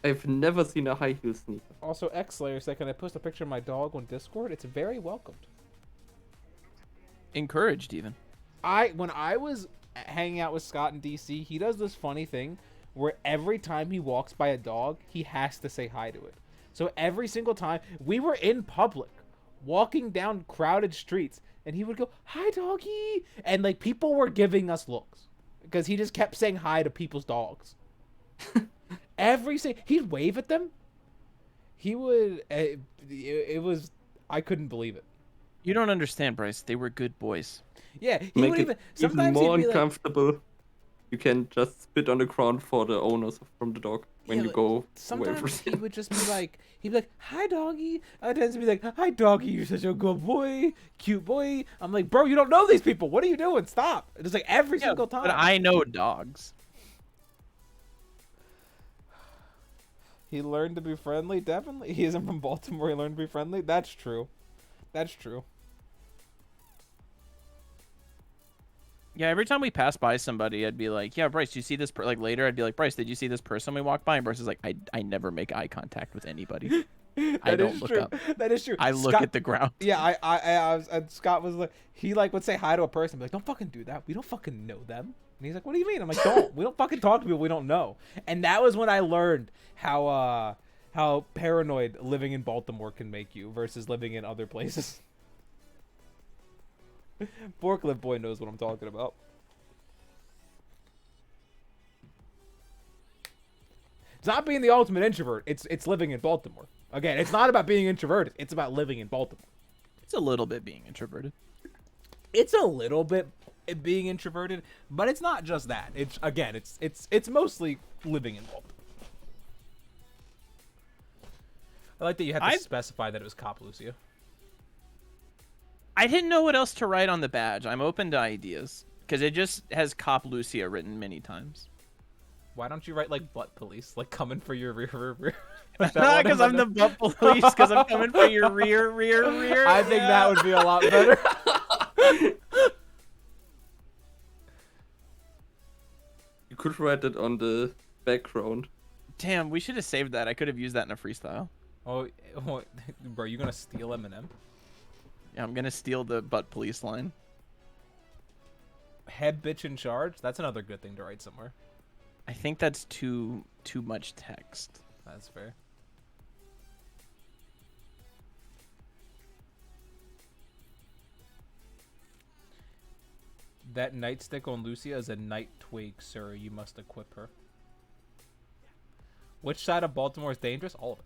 I've never seen a high heel sneaker. Also, X Slayer said, "Can I post a picture of my dog on Discord?" It's very welcomed. Encouraged, even. When I was hanging out with Scott in DC, he does this funny thing where every time he walks by a dog, he has to say hi to it. So every single time we were in public, walking down crowded streets, and he would go, "Hi, doggy," and like people were giving us looks because he just kept saying hi to people's dogs. He'd wave at them. He would. It was. I couldn't believe it. You don't understand, Bryce. They were good boys. Yeah, he Make would it even. even Sometimes more he'd be like, uncomfortable. You can just spit on the ground for the owners from the dog when Yeah, you like, go away sometimes from he would just be like, "Hi, doggy." I'd tend to be like, "Hi, doggy. You're such a good boy, cute boy." I'm like, "Bro, you don't know these people. What are you doing? Stop!" It's like every single time. But I know dogs. He learned to be friendly. Definitely, he isn't from Baltimore. He learned to be friendly. That's true. That's true. Yeah, every time we pass by somebody, I'd be like, "Yeah, Bryce, do you see this?" Like later, I'd be like, "Bryce, did you see this person we walked by?" And Bryce is like, "I never make eye contact with anybody. I That don't is look true. up. That is true. I look Scott- at the ground." Yeah, and Scott was like, he like would say hi to a person, be like, "Don't fucking do that. We don't fucking know them." And he's like, "What do you mean?" I'm like, "Don't. We don't fucking talk to people we don't know." And that was when I learned how paranoid living in Baltimore can make you versus living in other places. Forklift boy knows what I'm talking about. It's not being the ultimate introvert. It's living in Baltimore. Again, it's not about being introverted. It's about living in Baltimore. It's a little bit being introverted. It's a little bit being introverted, but it's not just that. It's mostly living in Baltimore. I like that you had to specify that it was Cop Lucia. I didn't know what else to write on the badge. I'm open to ideas because it just has Cop Lucia written many times. Why don't you write like butt police, like coming for your rear? Not because I'm the butt police, because I'm coming for your rear. I think that would be a lot better. You could write it on the background. Damn, we should have saved that. I could have used that in a freestyle. Oh, bro, you gonna steal Eminem? Yeah, I'm gonna steal the butt police line. Head bitch in charge? That's another good thing to write somewhere. I think that's too much text. That's fair. That nightstick on Lucia is a night twig, sir. You must equip her. Which side of Baltimore is dangerous? All of it.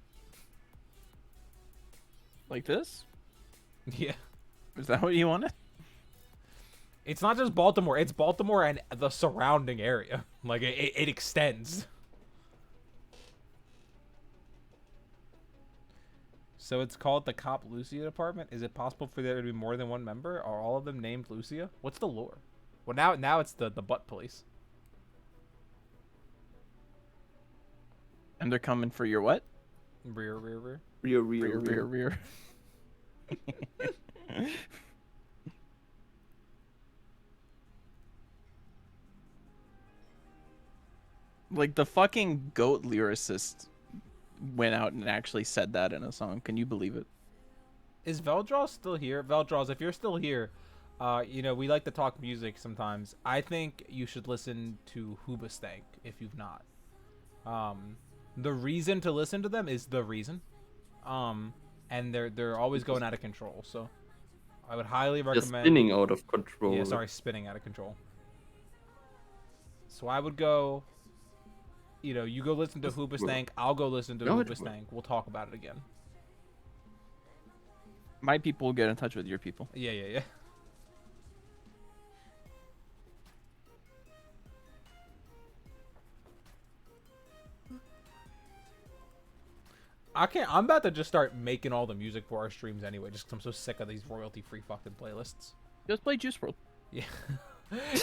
Like this? Yeah. Is that what you wanted? It's not just Baltimore. It's Baltimore and the surrounding area. Like, it extends. So it's called the Cop Lucia Department? Is it possible for there to be more than one member? Are all of them named Lucia? What's the lore? Well, now it's the butt police. And they're coming for your what? Rear. Rear. Like the fucking GOAT lyricist went out and actually said that in a song. Can you believe it? Is Veldraws still here? Veldraws, if you're still here, you know, we like to talk music sometimes. I think you should listen to Hoobastank if you've not. The reason to listen to them is the reason. And they're always going out of control. So I would highly recommend. Just spinning out of control. Yeah, sorry, spinning out of control. So I would go. You know, you go listen to Hoobastank. I'll go listen to Hoobastank. We'll talk about it again. My people will get in touch with your people. Yeah. I'm about to just start making all the music for our streams anyway, just 'cause I'm so sick of these royalty-free fucking playlists. Just play Juice WRLD. Yeah.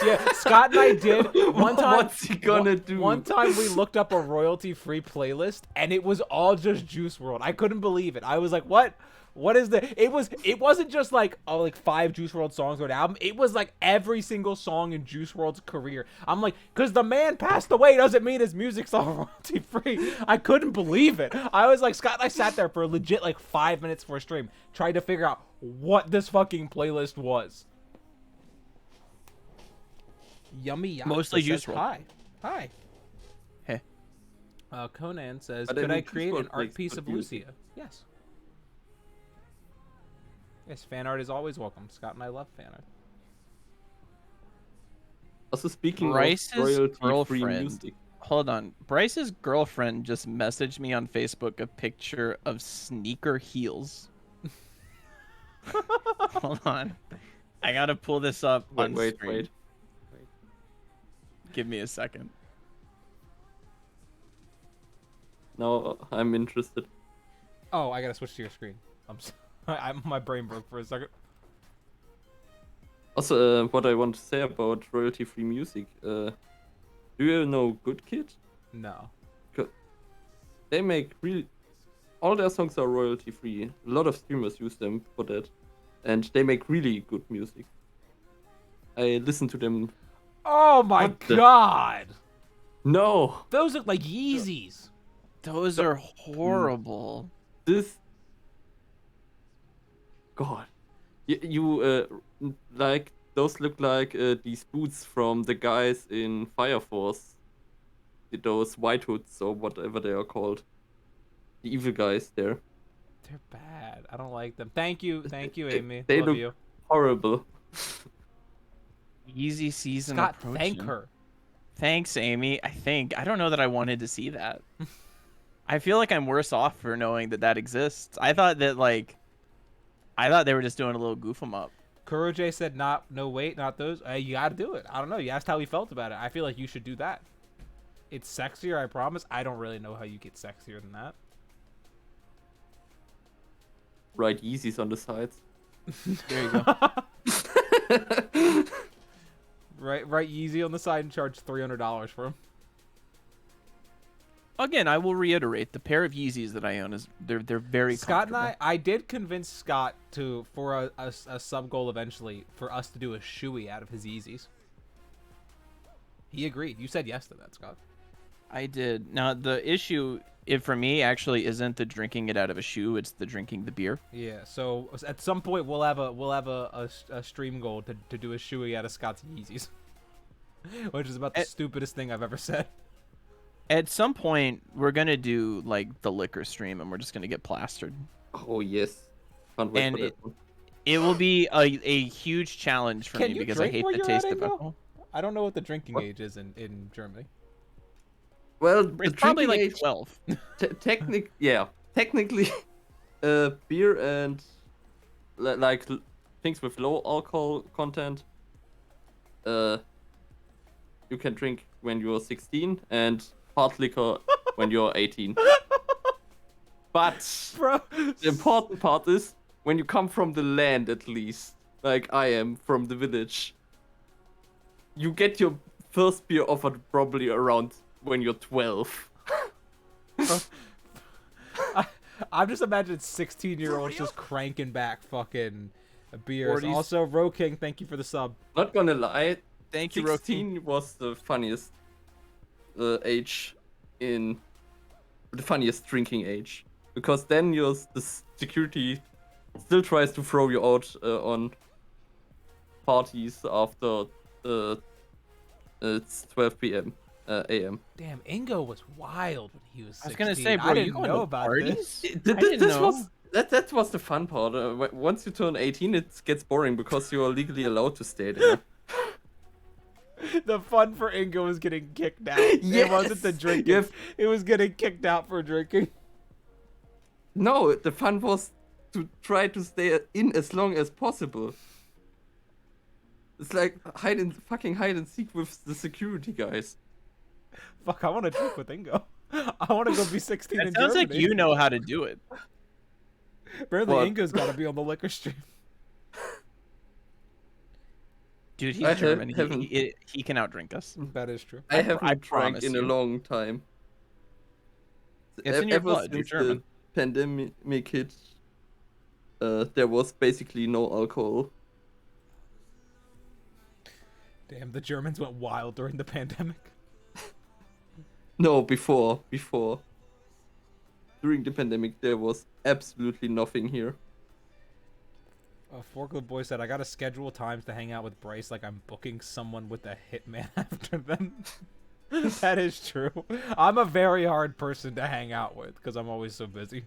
Yeah, Scott and I did one time. What's he gonna do? One time we looked up a royalty-free playlist, and it was all just Juice WRLD. I couldn't believe it. I was like, "What? What is the?" It wasn't just like 5 Juice WRLD songs or an album. It was like every single song in Juice WRLD's career. I'm like, because the man passed away doesn't mean his music's all royalty-free. I couldn't believe it. I was like, Scott and I sat there for legit like 5 minutes for a stream, trying to figure out what this fucking playlist was. Yummy Mostly Juice WRLD. Hi. Hey. Conan says, But could I Juice create an WRLD art makes piece good of music. Lucia? Yes. Yes, fan art is always welcome. Scott and I love fan art. Also, speaking Bryce's of royalty-free girlfriend. music. Hold on. Bryce's girlfriend just messaged me on Facebook a picture of sneaker heels. Hold on. I gotta pull this up on Wait. screen. Give me a second. Now I'm interested. Oh, I gotta switch to your screen. My brain broke for a second. Also, what I want to say about royalty-free music. Do you know Good Kid? No. They make really... All their songs are royalty-free. A lot of streamers use them for that. And they make really good music. I listen to them. Oh my god! No! Those look like Yeezys. Those are horrible. This... God. You like... Those look like these boots from the guys in Fire Force. Those white hoods or whatever they are called. The evil guys there. They're bad. I don't like them. Thank you, Amy. They Love look you. horrible. Easy season Scott, approaching. thank her. Thanks, Amy. I don't know that I wanted to see that. I feel like I'm worse off for knowing that exists. I thought they were just doing a little goof 'em up. Kuroje said, no, wait, not those. You gotta do it. I don't know. You asked how he felt about it. I feel like you should do that. It's sexier, I promise. I don't really know how you get sexier than that. Right, Yeezys on the sides. There you go. Right, Yeezy on the side and charge $300 for him. Again, I will reiterate, the pair of Yeezys that I own is they're very Scott and comfortable. I did convince Scott for a sub goal eventually for us to do a shoey out of his Yeezys. He agreed. You said yes to that, Scott. I did. Now the issue, for me, actually isn't the drinking it out of a shoe; it's the drinking the beer. Yeah. So at some point we'll have a stream goal to do a shoey out of Scott's Yeezys, which is about the stupidest thing I've ever said. At some point, we're gonna do like the liquor stream, and we're just gonna get plastered. Oh yes, can't wait And for that one. It will be a huge challenge for Can me you because I drink hate while the you're taste at of Ingo? alcohol. I don't know what the drinking What? age is in Germany. Well, the It's probably drinking like age, 12. technically, beer and like things with low alcohol content, you can drink when you're 16, and hard liquor when you're 18. But Bro, the important part is when you come from the land, at least, like I am from the village, you get your first beer offered probably around when you're 12. I'm just imagining 16-year-olds just cranking back fucking beers. 40s. Also, Ro King, thank you for the sub. Not gonna lie, Thank you, Roki. 16 was the funniest age in the funniest drinking age, because then the security still tries to throw you out on parties after it's 12 p.m. AM. Damn, Ingo was wild when he was 16. I was gonna say, bro, I you didn't going know to about parties? this. I didn't This know. was that was the fun part. Once you turn 18, it gets boring because you are legally allowed to stay there. The fun for Ingo was getting kicked out. It wasn't the Yes! drinking. You have- It was getting kicked out for drinking. No, the fun was to try to stay in as long as possible. It's like hide and seek with the security guys. Fuck, I want to drink with Ingo. I want to go be 16 It in sounds Germany. like you know how to do it. Apparently, What? Ingo's got to be on the liquor stream. Dude, he's I German. haven't- He can outdrink us. That is true. I haven't drank promise in a you. long time. It's in your Ever blood, you're since German. the pandemic hit, there was basically no alcohol. Damn, the Germans went wild during the pandemic. No, before. During the pandemic, there was absolutely nothing here. Forklift Boy said, I gotta schedule times to hang out with Bryce like I'm booking someone with a hitman after them. That is true. I'm a very hard person to hang out with because I'm always so busy.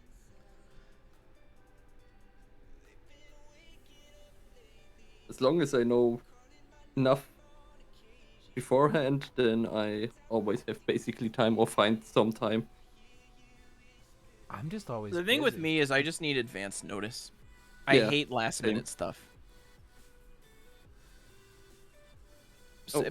As long as I know enough beforehand, then I always have basically time or find some time. I'm just always The thing with busy. me is I just need advance notice. I Yeah, hate last same. minute stuff. Oh.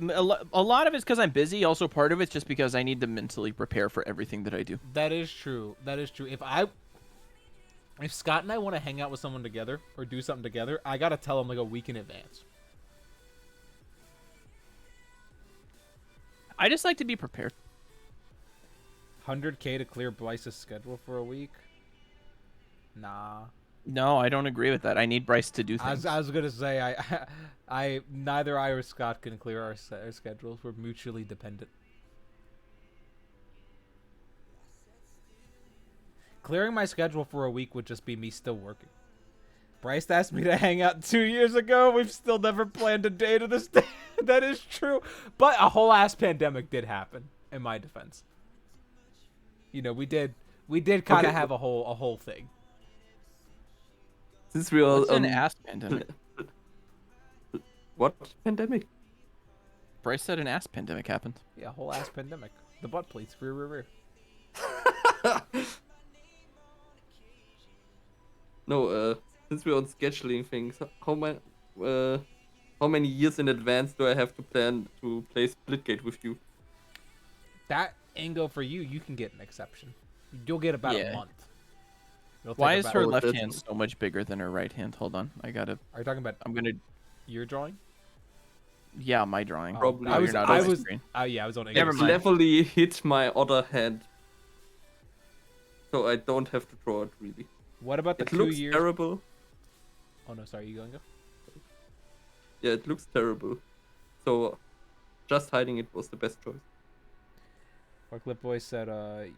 A lot of it's because I'm busy. Also, part of it's just because I need to mentally prepare for everything that I do. That is true. That is true. If Scott and I want to hang out with someone together or do something together, I gotta tell him like a week in advance. I just like to be prepared. 100K to clear Bryce's schedule for a week? Nah. No, I don't agree with that. I need Bryce to do things. I was gonna say I neither I or Scott can clear our schedules. We're mutually dependent. Clearing my schedule for a week would just be me still working. Bryce asked me to hang out 2 years ago. We've still never planned a day to this day. That is true. But a whole ass pandemic did happen, in my defense. You know, we did kind of Okay. have a whole thing. Since we are What's an ass pandemic? what pandemic? Bryce said an ass pandemic happened. Yeah, whole ass pandemic. The butt pleats. Rear. No, since we're on scheduling things, how many years in advance do I have to plan to play Splitgate with you? That Ingo for you, you can get an exception. You'll get about a Yeah. month. It'll take Why is about- her Oh, left that's- hand so much bigger than her right hand? Hold on, Are you talking about I'm gonna. your drawing? Yeah, my drawing. Oh, Probably. I Oh, was. you're not I on my was. screen. Yeah, I was on Ingo. Never It mind. cleverly hit my other hand. So I don't have to draw it really. What about the It 2 looks years? terrible. Oh no, sorry. You going to go? Yeah, it looks terrible. So just hiding it was the best choice. Clip Boy said,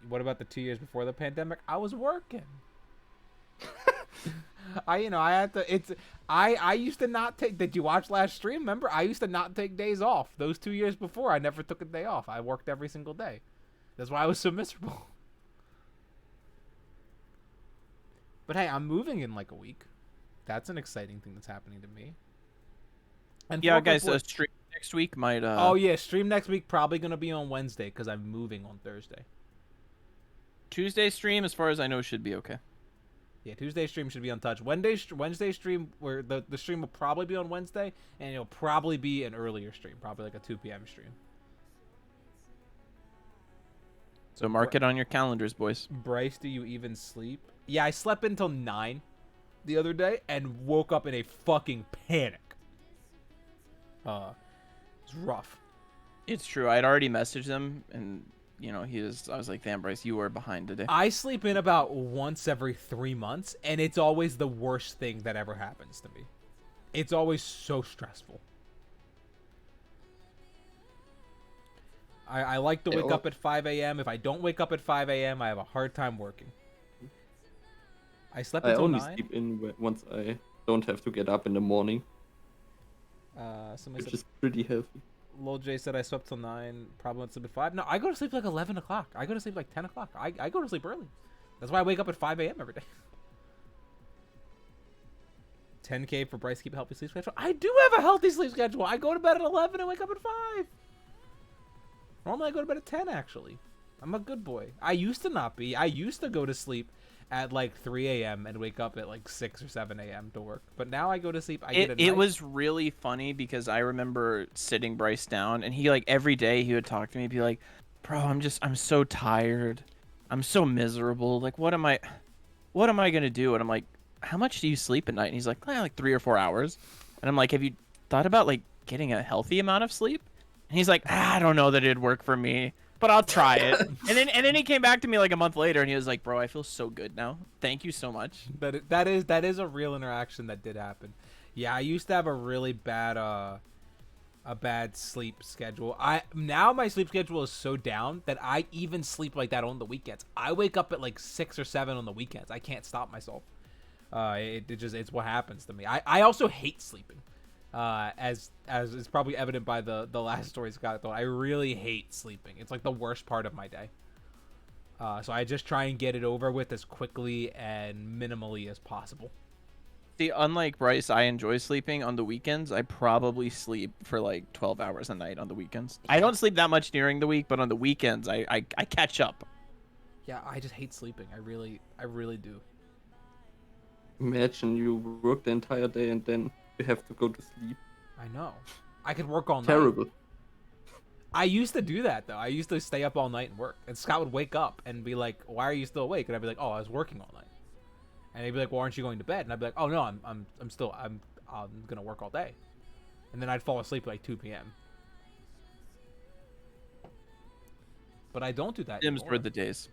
what about the 2 years before the pandemic? I was working. I had to. I used to not take. Did you watch last stream? Remember, I used to not take days off. Those 2 years before, I never took a day off. I worked every single day. That's why I was so miserable. But hey, I'm moving in like a week. That's an exciting thing that's happening to me. And Yeah, Forklift guys, Boy- stream next week might. Oh yeah, stream next week probably gonna be on Wednesday because I'm moving on Thursday. Tuesday stream, as far as I know, should be okay. Yeah, Tuesday stream should be untouched. Wednesday stream where the stream will probably be on Wednesday, and it'll probably be an earlier stream, probably like a 2 p.m. stream. So mark it on your calendars, boys. Bryce, do you even sleep? Yeah, I slept until 9 the other day and woke up in a fucking panic. It's rough. It's true. I'd already messaged him, and I was like, "Damn, Bryce, you were behind today." I sleep in about once every 3 months, and it's always the worst thing that ever happens to me. It's always so stressful. I like to wake up at 5 a.m. If I don't wake up at 5 a.m., I have a hard time working. I slept I until only 9. sleep in once I don't have to get up in the morning, Somebody which said, is pretty healthy. Lil J said I slept till 9, probably went to sleep at 5. No, I go to sleep like 11 o'clock. I go to sleep like 10 o'clock. I go to sleep early. That's why I wake up at 5 a.m. every day. 10K for Bryce to keep a healthy sleep schedule. I do have a healthy sleep schedule. I go to bed at 11 and wake up at 5. Normally I go to bed at 10, actually. I'm a good boy. I used to not be. I used to go to sleep at like 3 a.m. and wake up at like 6 or 7 a.m. to work. But now I go to sleep. It was really funny because I remember sitting Bryce down, and he like every day he would talk to me, be like, "Bro, I'm so tired. I'm so miserable. Like, what am I gonna do?" And I'm like, "How much do you sleep at night?" And he's like, "Like 3 or 4 hours." And I'm like, "Have you thought about like getting a healthy amount of sleep?" And he's like, "I don't know that it'd work for me, but I'll try it." and then he came back to me like a month later, and he was like, "Bro, I feel so good now. Thank you so much." That is a real interaction that did happen. Yeah, I used to have a really bad sleep schedule. Now my sleep schedule is so down that I even sleep like that on the weekends. I wake up at like 6 or 7 on the weekends. I can't stop myself. It's what happens to me. I also hate sleeping. As is probably evident by the last story Scott told. I really hate sleeping. It's like the worst part of my day. So I just try and get it over with as quickly and minimally as possible. See, unlike Bryce, I enjoy sleeping on the weekends. I probably sleep for like 12 hours a night on the weekends. I don't sleep that much during the week, but on the weekends, I catch up. Yeah, I just hate sleeping. I really do. Imagine you work the entire day and then you have to go to sleep. I know. I could work all night. Terrible. I used to do that though. I used to stay up all night and work. And Scott would wake up and be like, "Why are you still awake?" And I'd be like, "Oh, I was working all night." And he'd be like, "Well, aren't you going to bed?" And I'd be like, "Oh no, I'm gonna work all day." And then I'd fall asleep at like 2 p.m. But I don't do that Dims anymore. were the days.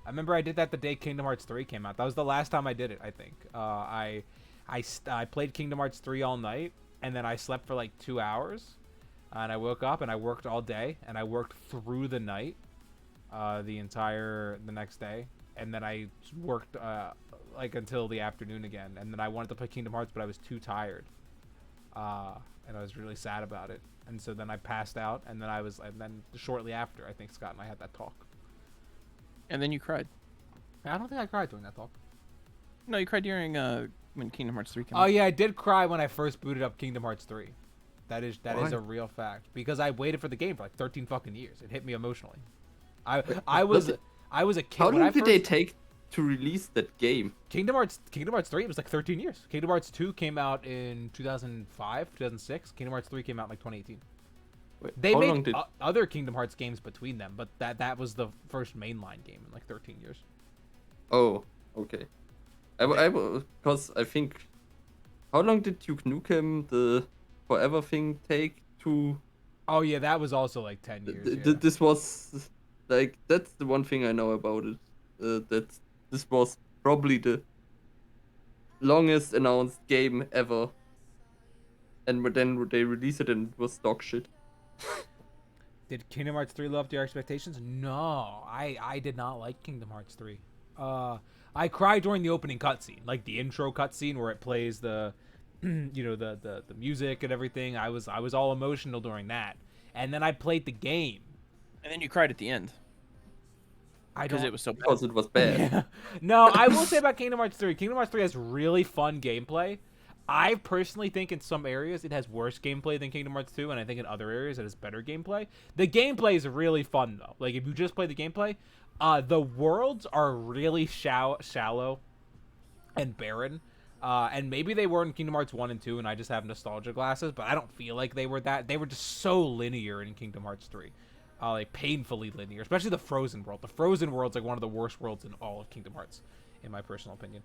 I remember I did that the day Kingdom Hearts 3 came out. That was the last time I did it, I think. I played Kingdom Hearts 3 all night, and then I slept for like 2 hours. And I woke up, and I worked all day, and I worked through the night the next day. And then I worked like until the afternoon again. And then I wanted to play Kingdom Hearts, but I was too tired. And I was really sad about it. And so then I passed out, and then shortly after, I think Scott and I had that talk. And then you cried. I don't think I cried during that talk. No, you cried during when Kingdom Hearts 3 came Oh out. yeah, I did cry when I first booted up Kingdom Hearts 3. That is Why? a real fact because I waited for the game for like 13 fucking years. It hit me emotionally. I was I was a kid How when I long did first they take to release that game? Kingdom Hearts 3 it was like 13 years. Kingdom Hearts 2 came out in 2005, 2006. Kingdom Hearts 3 came out in like 2018. Wait, They how made long did? other Kingdom Hearts games between them, but that was the first mainline game in like 13 years. Oh, okay. Because I think. How long did Duke Nukem the Forever thing take to? Oh yeah, that was also like 10 years. Yeah. This was like that's the one thing I know about it. That this was probably the longest announced game ever, and then they released it and it was dog shit. Did Kingdom Hearts 3 live up to your expectations? No, I did not like Kingdom Hearts 3. I cried during the opening cutscene, like the intro cutscene where it plays the, the music and everything. I was all emotional during that, and then I played the game. And then you cried at the end because it was so bad. Because it was bad. Yeah. No, I will say about Kingdom Hearts 3. Kingdom Hearts 3 has really fun gameplay. I personally think in some areas it has worse gameplay than Kingdom Hearts 2, and I think in other areas it has better gameplay. The gameplay is really fun, though. Like, if you just play the gameplay, the worlds are really shallow and barren. And maybe they were in Kingdom Hearts 1 and 2, and I just have nostalgia glasses, but I don't feel like they were that. They were just so linear in Kingdom Hearts 3. Like, painfully linear, especially the Frozen world. The Frozen world's like one of the worst worlds in all of Kingdom Hearts, in my personal opinion.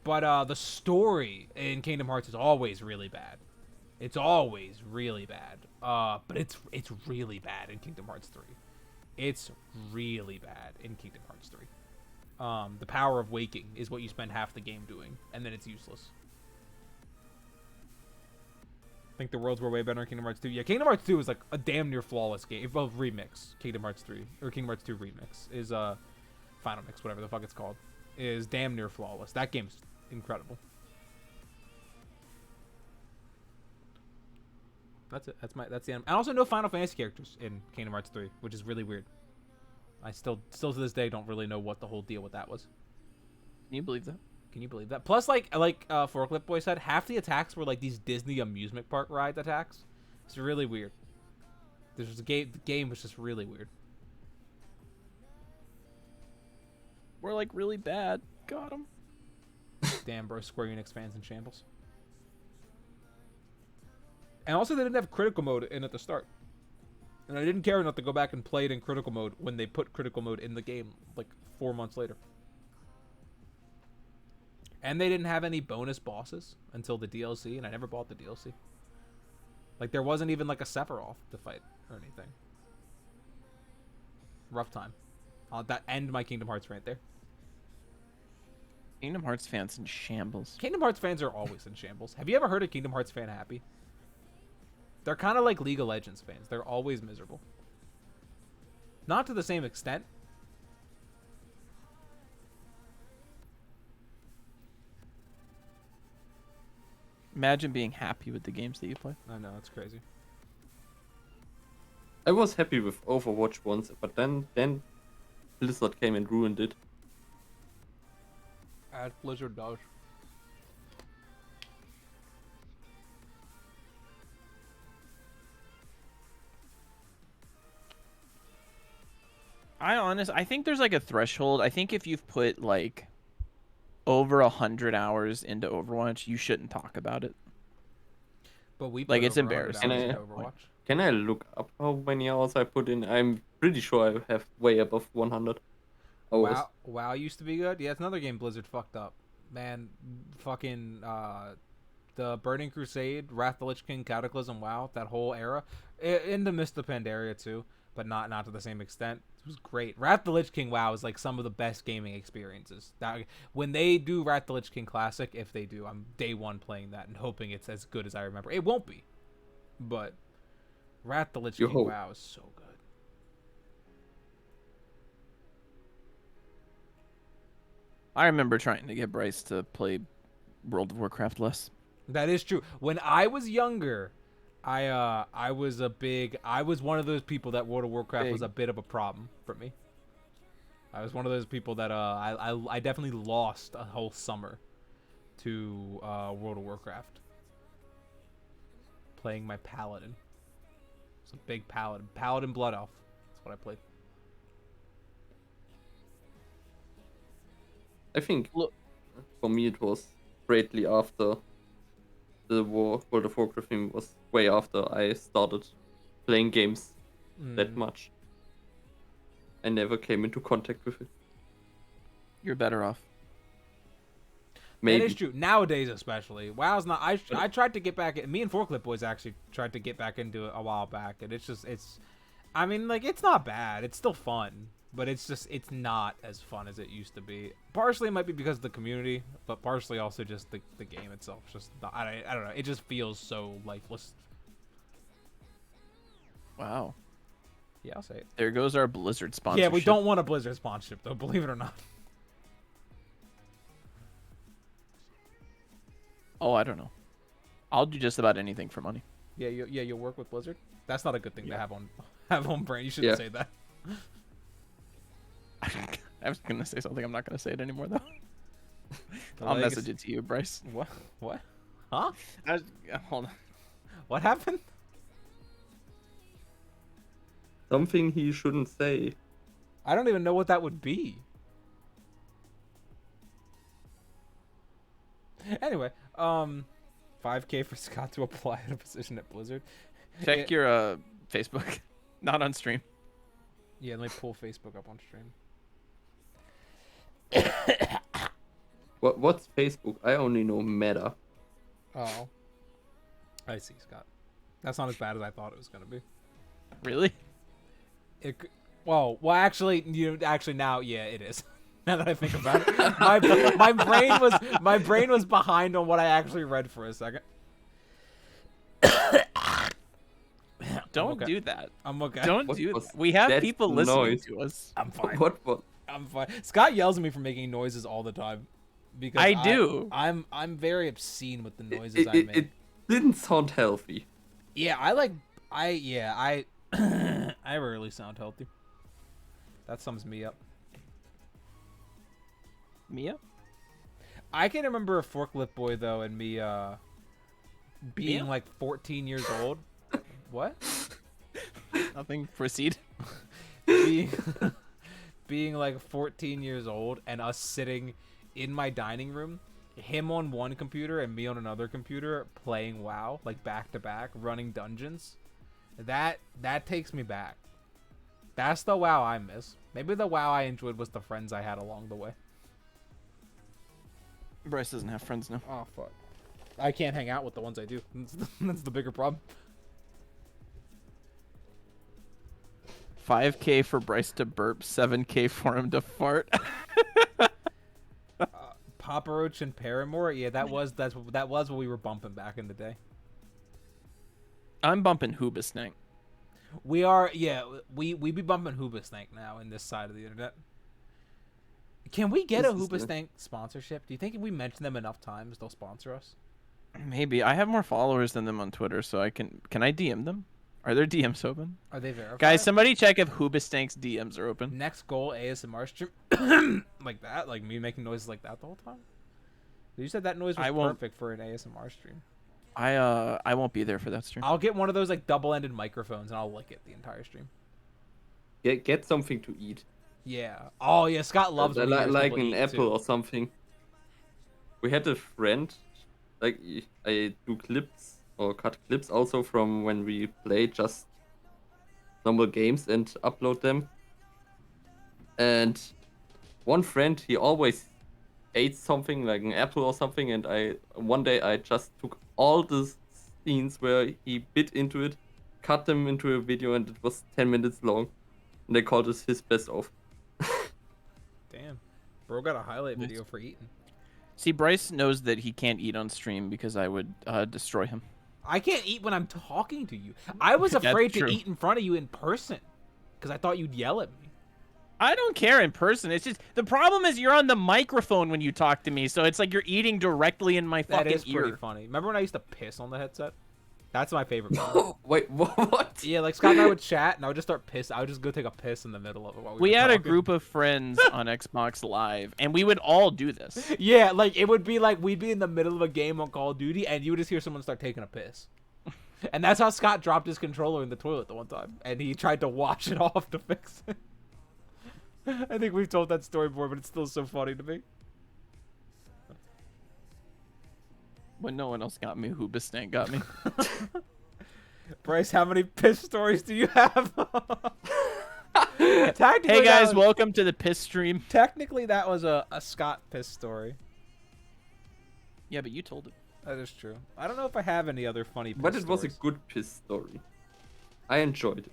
But the story in Kingdom Hearts is always really bad. It's always really bad. But it's really bad in Kingdom Hearts 3. It's really bad in Kingdom Hearts 3. The power of waking is what you spend half the game doing, and then it's useless. I think the worlds were way better in Kingdom Hearts 2. Yeah, Kingdom Hearts 2 is like a damn near flawless game. Well, remix. Kingdom Hearts 3 or Kingdom Hearts 2 remix is Final Mix, whatever the fuck it's called, is damn near flawless. That game's incredible. That's it. That's the end. I also know Final Fantasy characters in Kingdom Hearts 3, which is really weird. I still to this day don't really know what the whole deal with that was. Can you believe that? Can you believe that? Plus, like Forklift Boy said, half the attacks were like these Disney amusement park ride attacks. It's really weird. The game was just really weird. We're like really bad. Got him. Damn, bro, Square Enix fans in shambles. And also, they didn't have critical mode in at the start. And I didn't care enough to go back and play it in critical mode when they put critical mode in the game, like 4 months later. And they didn't have any bonus bosses until the DLC, and I never bought the DLC. Like, there wasn't even, like, a Sephiroth to fight or anything. Rough time. That end my Kingdom Hearts rant there. Kingdom Hearts fans in shambles. Kingdom Hearts fans are always in shambles. Have you ever heard a Kingdom Hearts fan happy? They're kind of like League of Legends fans. They're always miserable. Not to the same extent. Imagine being happy with the games that you play. I know, it's crazy. I was happy with Overwatch once, but then Blizzard came and ruined it. As Blizzard does. I think there's like a threshold. I think if you've put like over 100 hours into Overwatch, you shouldn't talk about it. But we Like, put it's over 100 embarrassing. hours into Overwatch. Can I look up how many hours I put in? I'm pretty sure I have way above 100 hours. WoW used to be good. Yeah, it's another game Blizzard fucked up. Man, fucking the Burning Crusade, Wrath of the Lich King, Cataclysm, WoW, that whole era, in the Mist of Pandaria too, but not to the same extent. It was great. Wrath of the Lich King WoW is like some of the best gaming experiences. When they do Wrath of the Lich King Classic, if they do, I'm day one playing that and hoping it's as good as I remember. It won't be, but Wrath of the Lich King WoW is so good. I remember trying to get Bryce to play World of Warcraft less. That is true. When I was younger, I was one of those people that World of Warcraft was a bit of a problem for me. I was one of those people that I definitely lost a whole summer to World of Warcraft. Playing my paladin. It's a big paladin. Paladin Blood Elf. That's what I played. I think Look, for me it was greatly after the World of Warcraft thing was way after I started playing games that much. I never came into contact with it. you're better off. Maybe. That is true. Nowadays, especially. WoW's not. I tried to get back. Me and Forklift Boys actually tried to get back into it a while back, and it's. I mean, like, it's not bad. It's still fun, but it's not as fun as it used to be. Partially it might be because of the community, but partially also just the game itself. Just I don't know. It just feels so lifeless. Wow. Yeah, I'll say it. There goes our Blizzard sponsorship. Yeah, we don't want a Blizzard sponsorship though. Believe it or not. Oh, I don't know. I'll do just about anything for money. Yeah, you'll work with Blizzard. That's not a good thing to have on brand. You shouldn't say that. I was gonna say something. I'm not gonna say it anymore though. The I'll legacy- message it to you, Bryce. What? Huh? Hold on. What happened? Something he shouldn't say. I don't even know what that would be. Anyway, 5K for Scott to apply at a position at Blizzard. Check your Facebook. Not on stream. Yeah, let me pull Facebook up on stream. What's Facebook? I only know Meta. Oh. I see, Scott. That's not as bad as I thought it was gonna be. Really? Well, actually, now, yeah, it is. Now that I think about it, my brain was behind on what I actually read for a second. Don't do that. I'm okay. Don't What do was that. We have that people listening noise? to us. I'm fine. What? I'm fine. Scott yells at me for making noises all the time because I do. I'm very obscene with the noises I make. It didn't sound healthy. Yeah, I I rarely sound healthy. That sums me up. Mia? I can remember a Forklift Boy though, and me being Mia? like 14 years old. What? Nothing. Proceed. being, being like 14 years old and us sitting in my dining room, him on one computer and me on another computer playing WoW, like back to back, running dungeons. That takes me back. That's the WoW I miss. Maybe the WoW I enjoyed was the friends I had along the way. Bryce doesn't have friends now. Oh fuck. I can't hang out with the ones I do. That's the bigger problem. 5K for Bryce to burp, 7K for him to fart. Papa Roach and Paramore, yeah, that was what we were bumping back in the day. I'm bumping Hoobastank. We are, yeah, we be bumping Hoobastank now in this side of the internet. Can we get a Hoobastank sponsorship? Do you think if we mention them enough times, they'll sponsor us? Maybe. I have more followers than them on Twitter, so I can I DM them? Are their DMs open? Are they verified? Guys, somebody check if Hoobastank's DMs are open. Next goal, ASMR stream. Like that? Like me making noises like that the whole time? You said that noise was perfect for an ASMR stream. I won't be there for that stream. I'll get one of those like double-ended microphones and I'll lick it the entire stream. Get something to eat. Yeah. Oh yeah, Scott loves when he hears like people an eat, apple too. or something. We had a friend, like I do clips or cut clips also from when we play just normal games and upload them. And one friend, he always ate something like an apple or something, and one day I just took all the scenes where he bit into it, cut them into a video, and it was 10 minutes long. And they called it his best of. Damn. Bro got a highlight video for eating. See, Bryce knows that he can't eat on stream because I would destroy him. I can't eat when I'm talking to you. I was afraid to true. eat in front of you in person because I thought you'd yell at me. I don't care in person. It's just the problem is you're on the microphone when you talk to me, so it's like you're eating directly in my That fucking is pretty ear. funny. Remember when I used to piss on the headset? That's my favorite part. Wait, what? Yeah, like Scott and I would chat, and I would just start piss. I would just go take a piss in the middle of it while we We were had a talking. group of friends on Xbox Live, and we would all do this. Yeah, like it would be like we'd be in the middle of a game on Call of Duty, and you would just hear someone start taking a piss. And that's how Scott dropped his controller in the toilet the one time, and he tried to wash it off to fix it. I think we've told that story before, but it's still so funny to me. When no one else got me, Hoobastank got me. Bryce, how many piss stories do you have? Hey guys, welcome to the piss stream. Technically, that was a Scott piss story. Yeah, but you told it. That is true. I don't know if I have any other funny piss But it was a stories. good piss story. I enjoyed it.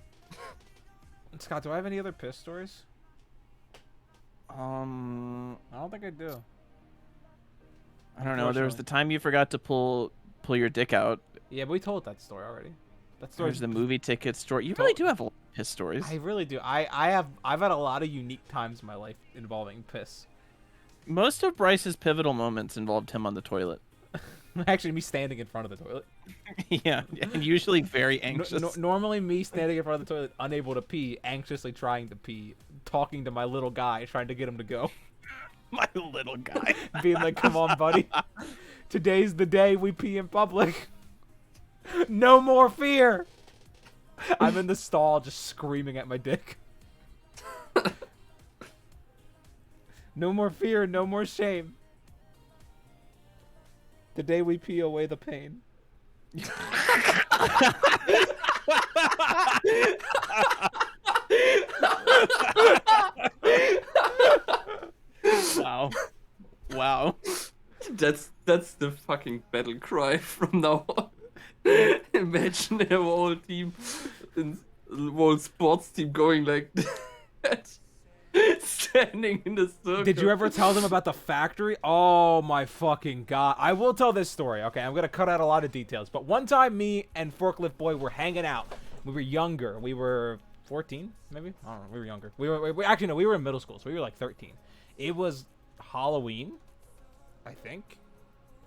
Scott, do I have any other piss stories? I don't think I do. I don't know. There was the time you forgot to pull your dick out. Yeah, but we told that story already. That There's story's the movie ticket story. You really do have a lot of piss stories. I really do. I've had a lot of unique times in my life involving piss. Most of Bryce's pivotal moments involved him on the toilet. Actually, me standing in front of the toilet. Yeah, and usually very anxious. Normally, me standing in front of the toilet, unable to pee, anxiously trying to pee, talking to my little guy, trying to get him to go. My little guy. Being like, come on, buddy. Today's the day we pee in public. No more fear. I'm in the stall just screaming at my dick. No more fear, no more shame. The day we pee away the pain. Wow. Wow. That's the fucking battle cry from now on. Imagine a whole team, a whole sports team going like that, standing in a circle. Did you ever tell them about the factory? Oh my fucking god. I will tell this story, okay? I'm gonna cut out a lot of details. But one time me and Forklift Boy were hanging out. We were younger. We were 14, maybe? I don't know. We were younger. Actually, no, we were in middle school, so we were like 13. It was Halloween, I think.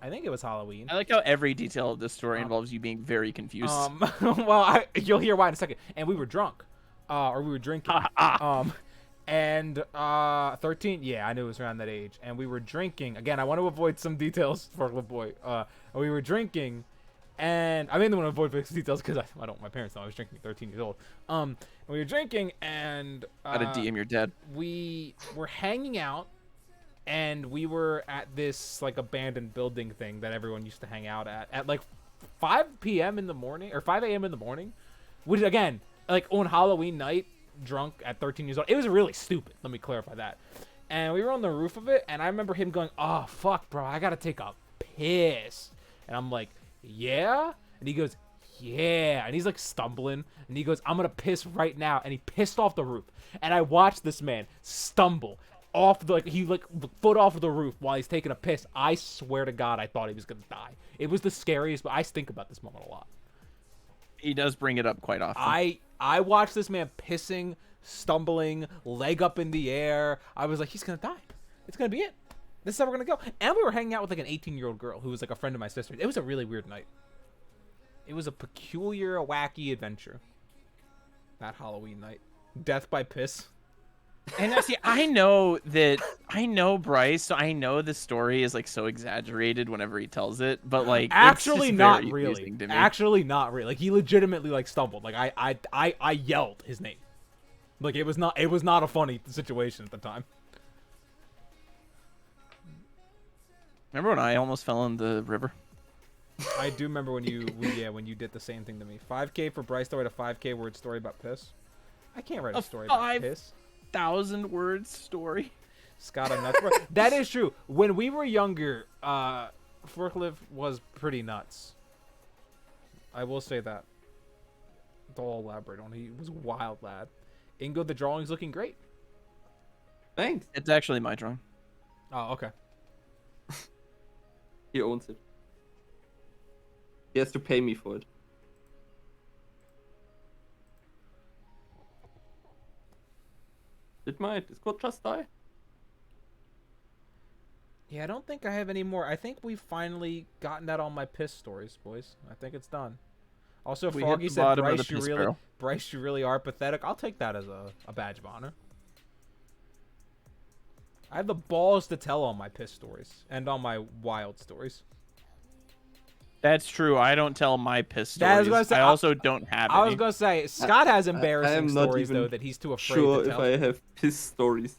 I think it was Halloween. I like how every detail of this story involves you being very confused. Well, you'll hear why in a second. And we were drunk, or we were drinking. And 13, yeah, I knew it was around that age. And we were drinking. Again, I want to avoid some details for the boy. We were drinking, and I mainly want to avoid details because I don't. My parents know I was drinking 13 years old. And we were drinking, and Gotta DM your dad. we were hanging out. And we were at this like abandoned building thing that everyone used to hang out at like 5 p.m. in the morning or 5 a.m. in the morning, which again, like on Halloween night, drunk at 13 years old. It was really stupid. Let me clarify that. And we were on the roof of it, and I remember him going, "Oh fuck, bro, I gotta take a piss." And I'm like, "Yeah?" And he goes, "Yeah." And he's like stumbling, and he goes, "I'm gonna piss right now." And he pissed off the roof, and I watched this man stumble off the foot off of the roof while he's taking a piss. I swear to God, I thought he was gonna die. It was the scariest, but I think about this moment a lot. He does bring it up quite often. I watched this man pissing, stumbling, leg up in the air. I was like, he's gonna die. It's gonna be it. This is how we're gonna go. And we were hanging out with like an 18-year-old girl who was like a friend of my sister's. It was a really weird night. It was a peculiar, wacky adventure. That Halloween night. Death by piss. And see, I know Bryce, so I know the story is like so exaggerated whenever he tells it, but like actually it's just not very really. amusing to me. Actually not really. Like he legitimately like stumbled. Like I yelled his name. Like it was not a funny situation at the time. Remember when I almost fell in the river? I do remember when you did the same thing to me. 5K for Bryce to write a 5K word story about piss. I can't write a story about piss. 1,000-word story. Scott, I'm nuts. That is true. When we were younger, Forklift was pretty nuts. I will say that. I'll elaborate on it. He was a wild lad. Ingo, the drawing's looking great. Thanks. It's actually my drawing. Oh, okay. He owns it. He has to pay me for it. Did my Discord just die? Yeah, I don't think I have any more. I think we've finally gotten out all my piss stories, boys. I think it's done. Also, We Foggy hit the said, bottom of Bryce, the you piss really, barrel. Bryce, you really are pathetic. I'll take that as a badge of honor. I have the balls to tell all my piss stories and all my wild stories. That's true. I don't tell my piss That I was stories. gonna say, I also don't have I any. was gonna say Scott has I embarrassing am not stories even though that he's too afraid Sure, to if tell. I have piss stories.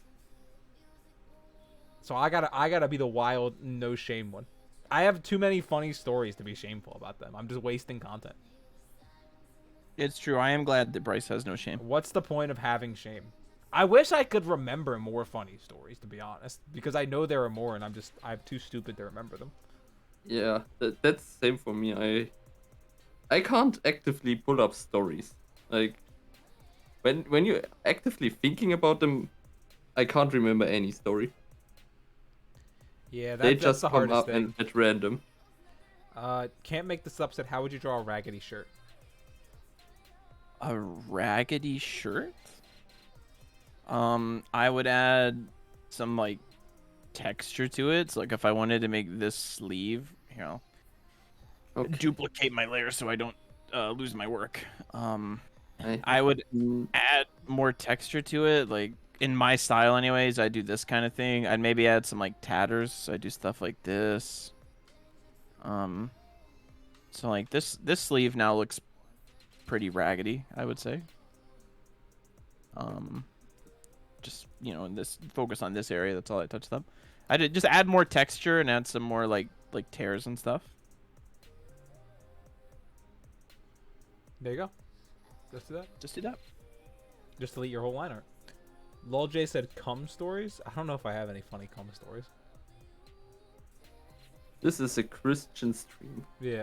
So I gotta be the wild, no shame one. I have too many funny stories to be shameful about them. I'm just wasting content. It's true. I am glad that Bryce has no shame. What's the point of having shame? I wish I could remember more funny stories, to be honest, because I know there are more, and I'm too stupid to remember them. Yeah, that's the same for me. I can't actively pull up stories. Like when you're actively thinking about them, I can't remember any story. Yeah, They that's just the come hardest up thing. and at random. Can't make the subset. How would you draw a raggedy shirt? A raggedy shirt? I would add some like texture to it. So like if I wanted to make this sleeve, Okay. duplicate my layer so I don't lose my work. I have would mm, add more texture to it, like in my style anyways. I do this kind of thing. I'd maybe add some like tatters. I do stuff like this. So like this sleeve now looks pretty raggedy, I would say. Just in this focus on this area. That's all I touched up. I did just add more texture and add some more like tears and stuff. There you go. Just do that. Just do that. Just delete your whole line art. Lol J said cum stories. I don't know if I have any funny cum stories. This is a Christian stream. Yeah.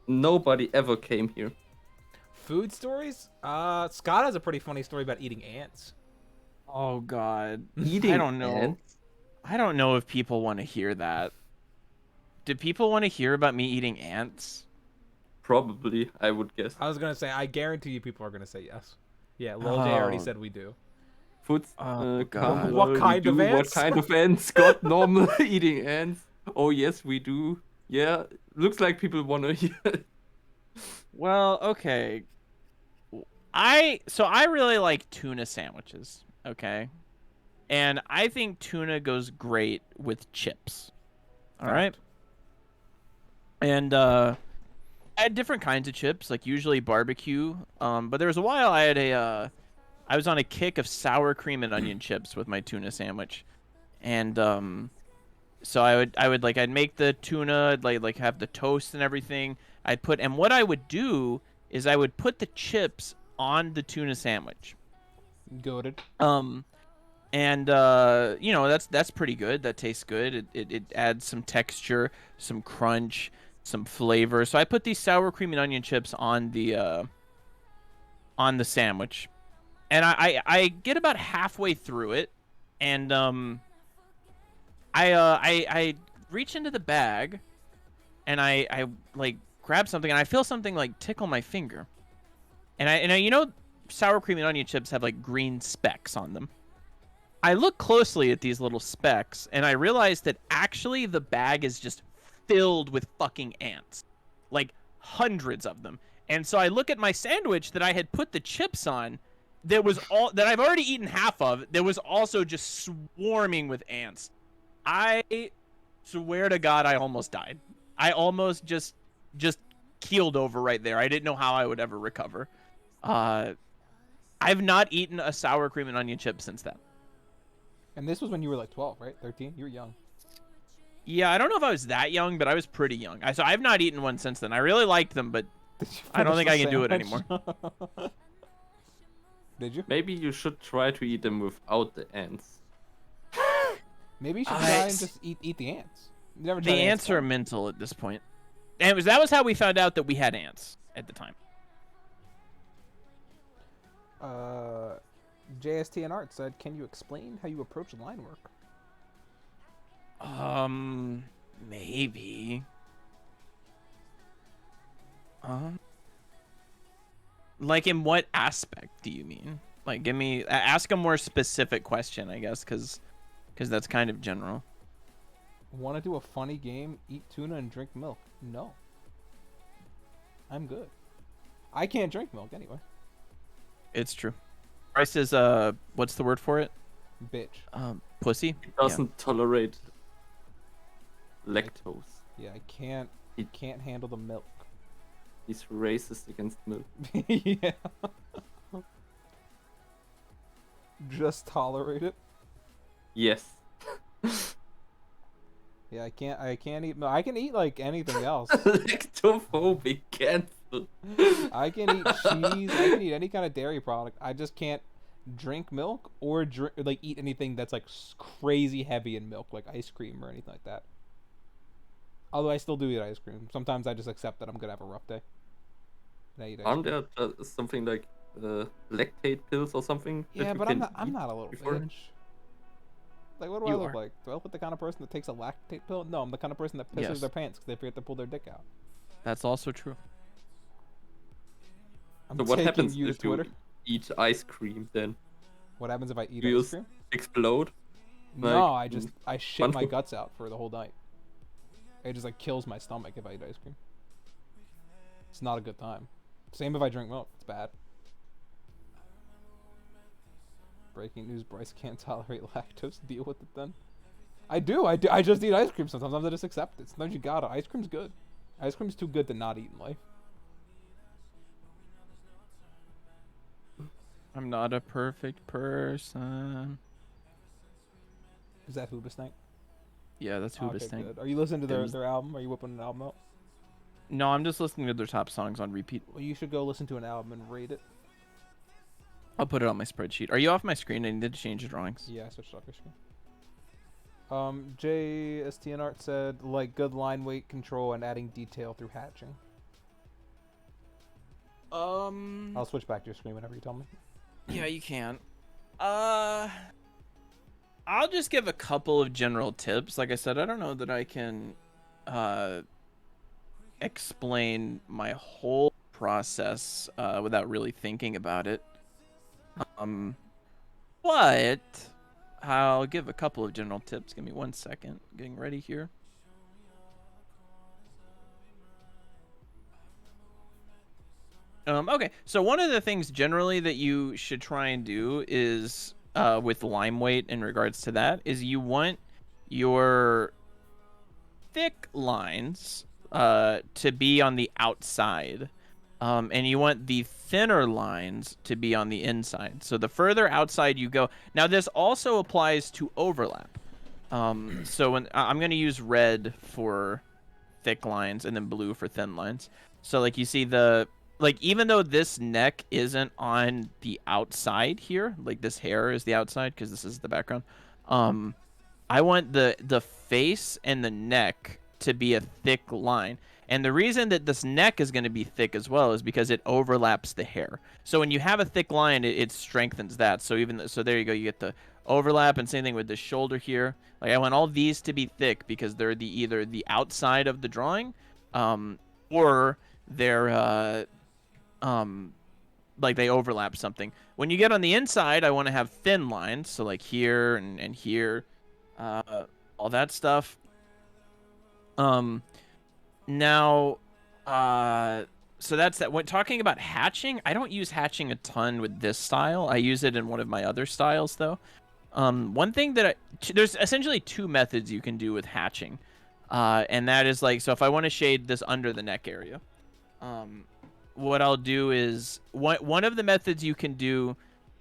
Nobody ever came here. Food stories? Scott has a pretty funny story about eating ants. Oh God. Eating I don't know. ants? I don't know if people want to hear that. Do people want to hear about me eating ants? Probably, I would guess. I was gonna say, I guarantee you people are gonna say yes. Yeah, Lol J already Oh. said we do. Food. Oh, come God. What on, kind we of do. What ants? kind of ants? Scott, normal eating ants. Oh yes, we do. Yeah, looks like people want to hear. Well, okay. So I really like tuna sandwiches, okay? And I think tuna goes great with chips. All right? And I had different kinds of chips, like usually barbecue. But there was a while I was on a kick of sour cream and onion chips with my tuna sandwich. And so I'd make the tuna, I'd like have the toast and everything. And what I would do is I would put the chips on the tuna sandwich. Goated. And that's pretty good. That tastes good. It adds some texture, some crunch, some flavor. So I put these sour cream and onion chips on the sandwich, and I get about halfway through it, and I reach into the bag, and I like grab something, and I feel something like tickle my finger, and I sour cream and onion chips have like green specks on them. I look closely at these little specks, and I realize that actually the bag is just filled with fucking ants. Like, hundreds of them. And so I look at my sandwich that I had put the chips on, that I've already eaten half of, that was also just swarming with ants. I swear to God, I almost died. I almost just keeled over right there. I didn't know how I would ever recover. I've not eaten a sour cream and onion chip since then. And this was when you were like 12, right? 13? You were young. Yeah, I don't know if I was that young, but I was pretty young. So I've not eaten one since then. I really liked them, but I don't think I can do it anymore. Did you? Maybe you should try to eat them without the ants. Maybe you should try and just eat the ants. You never tried The ants are mental at this point. And that was how we found out that we had ants at the time. JST and Art said, "Can you explain how you approach line work?" Maybe. Like in what aspect do you mean? Like, ask a more specific question, I guess, because that's kind of general. Want to do a funny game? Eat tuna and drink milk? No. I'm good. I can't drink milk anyway. It's true. Bryce is what's the word for it? Bitch. Pussy. It doesn't tolerate lactose. Yeah, I can't handle the milk. He's racist against milk. Yeah. Just tolerate it. Yes. Yeah, I can't eat milk. I can eat like anything else. Lactophobic cancel. I can eat cheese. I can eat any kind of dairy product. I just can't drink milk or like eat anything that's like crazy heavy in milk, like ice cream or anything like that. Although I still do eat ice cream. Sometimes I just accept that I'm gonna have a rough day. And I eat ice Aren't cream. there something like lactate pills or something that Yeah, you but can I'm eat not a little before? bitch. Like, what do I You look are. like? Do I look like the kind of person that takes a lactate pill? No, I'm the kind of person that pisses Yes. their pants because they forget to pull their dick out. That's also true. I'm So what taking happens you to if Twitter. you eat ice cream then? What happens if I eat Do you ice cream? explode? No, Like I shit my SpongeBob? guts out for the whole night. It just like kills my stomach if I eat ice cream. It's not a good time. Same if I drink milk. It's bad. Breaking news: Bryce can't tolerate lactose. Deal with it then. I do. I just eat ice cream sometimes. I just accept it. Sometimes you gotta. Ice cream's good. Ice cream's too good to not eat in life. I'm not a perfect person. Is that Hoobastank? Yeah, that's Okay, Hoobastank. good. Are you listening to There's- their album? Are you whipping an album out? No, I'm just listening to their top songs on repeat. Well, you should go listen to an album and rate it. I'll put it on my spreadsheet. Are you off my screen? I need to change the drawings. Yeah, I switched off your screen. JSTN Art said, like good line weight control and adding detail through hatching. I'll switch back to your screen whenever you tell me. Yeah, you can. I'll just give a couple of general tips. Like I said, I don't know that I can explain my whole process without really thinking about it. But I'll give a couple of general tips. Give me 1 second. Getting ready here. Okay, so one of the things generally that you should try and do is with lime weight in regards to that is you want your thick lines to be on the outside, and you want the thinner lines to be on the inside. So the further outside you go, now this also applies to overlap. So when I'm going to use red for thick lines and then blue for thin lines. So like you see even though this neck isn't on the outside here, like this hair is the outside because this is the background. I want the face and the neck to be a thick line. And the reason that this neck is going to be thick as well is because it overlaps the hair. So when you have a thick line, it strengthens that. So so there you go, you get the overlap, and same thing with the shoulder here. Like I want all these to be thick because they're either the outside of the drawing, or they're like they overlap something. When you get on the inside, I want to have thin lines, so like here and here, all that stuff. Now, so that's that. When talking about hatching, I don't use hatching a ton with this style. I use it in one of my other styles, though. One thing that there's essentially two methods you can do with hatching, and that is like, so if I want to shade this under the neck area, what I'll do is one of the methods you can do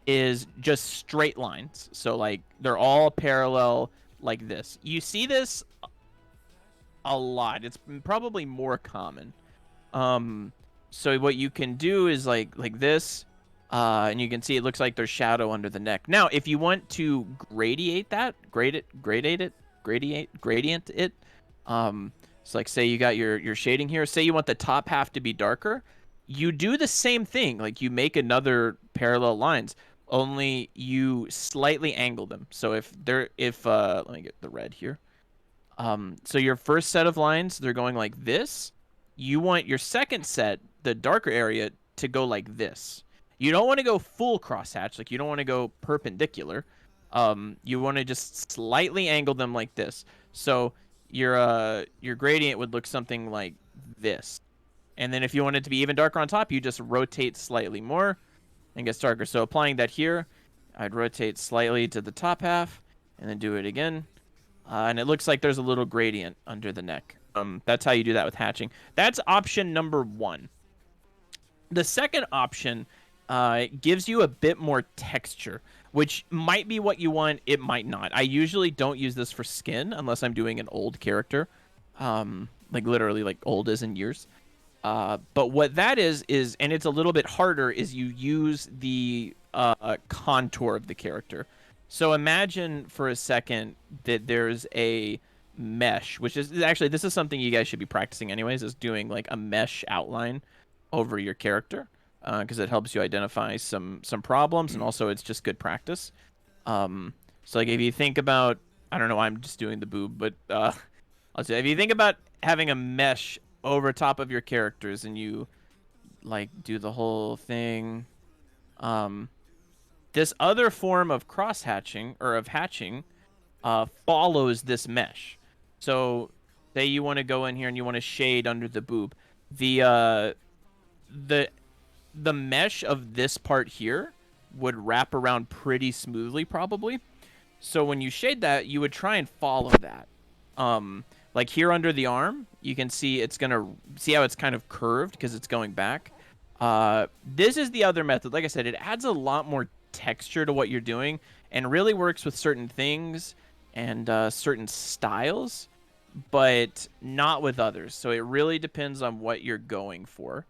is just straight lines. So like they're all parallel like this. You see this a lot. It's probably more common. So what you can do is like this, and you can see it looks like there's shadow under the neck. Now, if you want to gradient it. So like say you got your shading here. Say you want the top half to be darker. You do the same thing. Like you make another parallel lines, only you slightly angle them. So if let me get the red here. So your first set of lines, they're going like this. You want your second set, the darker area, to go like this. You don't want to go full crosshatch, like you don't want to go perpendicular. You want to just slightly angle them like this. So your gradient would look something like this. And then if you want it to be even darker on top, you just rotate slightly more and gets darker. So applying that here, I'd rotate slightly to the top half and then do it again. And it looks like there's a little gradient under the neck. That's how you do that with hatching. That's option number 1. The second option gives you a bit more texture. which might be what you want. It might not. I usually don't use this for skin unless I'm doing an old character, like literally like old as in years. But what that is, and it's a little bit harder, is you use the contour of the character. So imagine for a second that there's a mesh, which is actually, this is something you guys should be practicing anyways, is doing like a mesh outline over your character, because it helps you identify some problems, and also it's just good practice. So like if you think about, I don't know why I'm just doing the boob, but I'll say if you think about having a mesh over top of your characters and you like do the whole thing, this other form of cross hatching or of hatching follows this mesh. So say you want to go in here and you want to shade under the boob, the the mesh of this part here would wrap around pretty smoothly probably. So when you shade that, you would try and follow that. Like here under the arm, you can see it's gonna see how it's kind of curved because it's going back. This is the other method. Like I said, it adds a lot more texture to what you're doing and really works with certain things and certain styles, but not with others. So it really depends on what you're going for.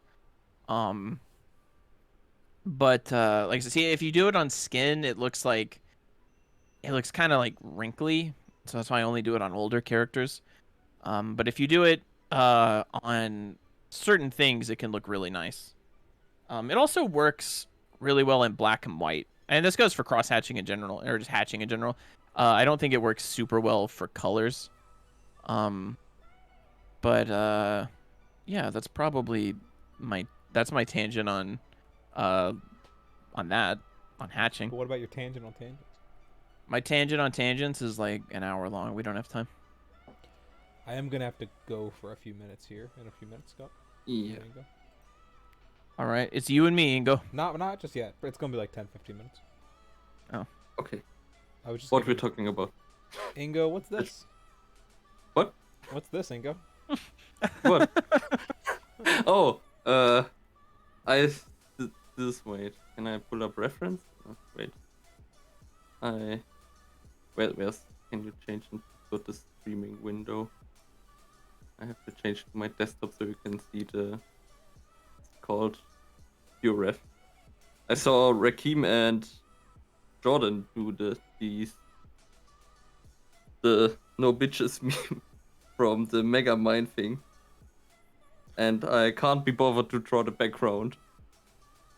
But like I said, see, if you do it on skin, it looks kind of like wrinkly. So that's why I only do it on older characters. But if you do it on certain things, it can look really nice. It also works really well in black and white. And this goes for cross hatching in general, or just hatching in general. I don't think it works super well for colors. But yeah, that's probably my tangent on hatching. But what about your tangent on tangents? My tangent on tangents is like an hour long. We don't have time. I am gonna have to go for a few minutes here. In a few minutes, Scott. Yeah. Ingo. All right, it's you and me, Ingo. Not just yet, but it's gonna be like 10, 15 minutes. Oh. Okay. I was just. What we're talking about? Ingo, what's this? What? What's this, Ingo? What? Oh, this wait. Can I pull up reference? Oh, wait. Where's? Can you change and put the streaming window? I have to change to my desktop so you can see the. It's called PureRef. I saw Rakim and Jordan do the no bitches meme from the Mega Mind thing, and I can't be bothered to draw the background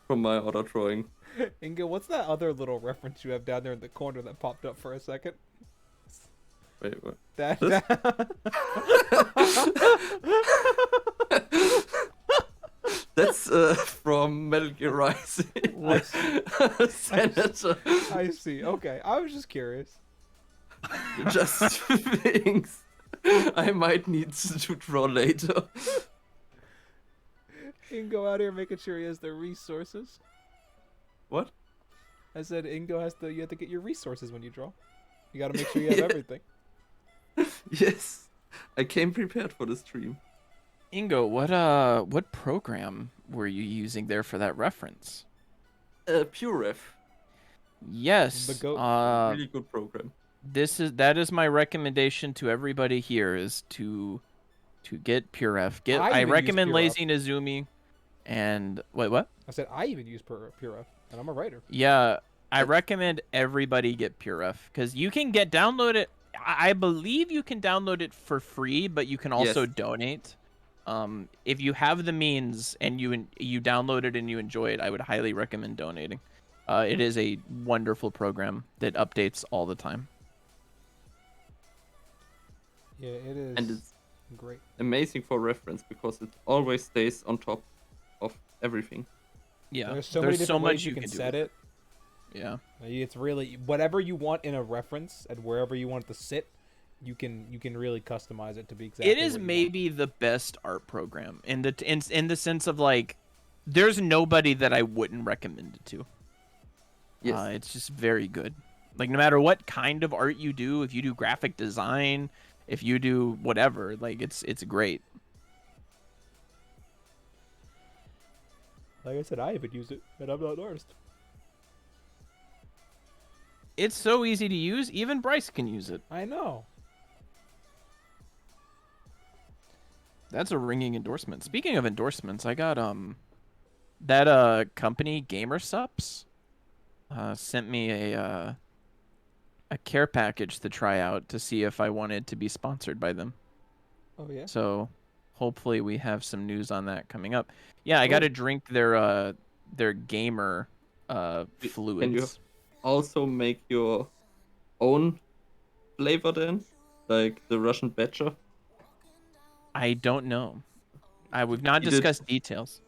from my other drawing. Ingo, what's that other little reference you have down there in the corner that popped up for a second? Wait, what? That. That's from Metal Gear Rising. Senator. I see. Okay, I was just curious. Just things I might need to draw later. Ingo out here making sure he has the resources. What? I said Ingo you have to get your resources when you draw. You gotta make sure you have Yeah. everything. Yes, I came prepared for the stream. Ingo, what program were you using there for that reference? PureRef, Yes. The goat. really good program. That is my recommendation to everybody here is to get PureRef. I I even use recommend PureRef. Lazy Nezumi and wait, what? I said I even use PureRef, and I'm a writer. Yeah, I recommend everybody get PureRef because you can download it. I believe you can download it for free, but you can also Yes. donate. If you have the means and you download it and you enjoy it, I would highly recommend donating. It is a wonderful program that updates all the time. Yeah, it is. And it's great. amazing for reference because it always stays on top of everything. Yeah, There's so many different much ways you can do set with it. Yeah. It's really whatever you want in a reference and wherever you want it to sit, you can really customize it to be exactly. It is what you maybe the best art program in the sense of like, there's nobody that I wouldn't recommend it to. Yes. It's just very good. Like no matter what kind of art you do, if you do graphic design, if you do whatever, like it's great. Want. Like I said, I even use it, and I'm not an artist. It's so easy to use. Even Bryce can use it. I know. That's a ringing endorsement. Speaking of endorsements, I got that company GamerSups sent me a care package to try out to see if I wanted to be sponsored by them. Oh yeah. So hopefully we have some news on that coming up. Yeah, I Cool. got to drink their gamer Can you fluids. also make your own flavor then? Like the Russian Badger? I don't know. We've not He did. discussed details.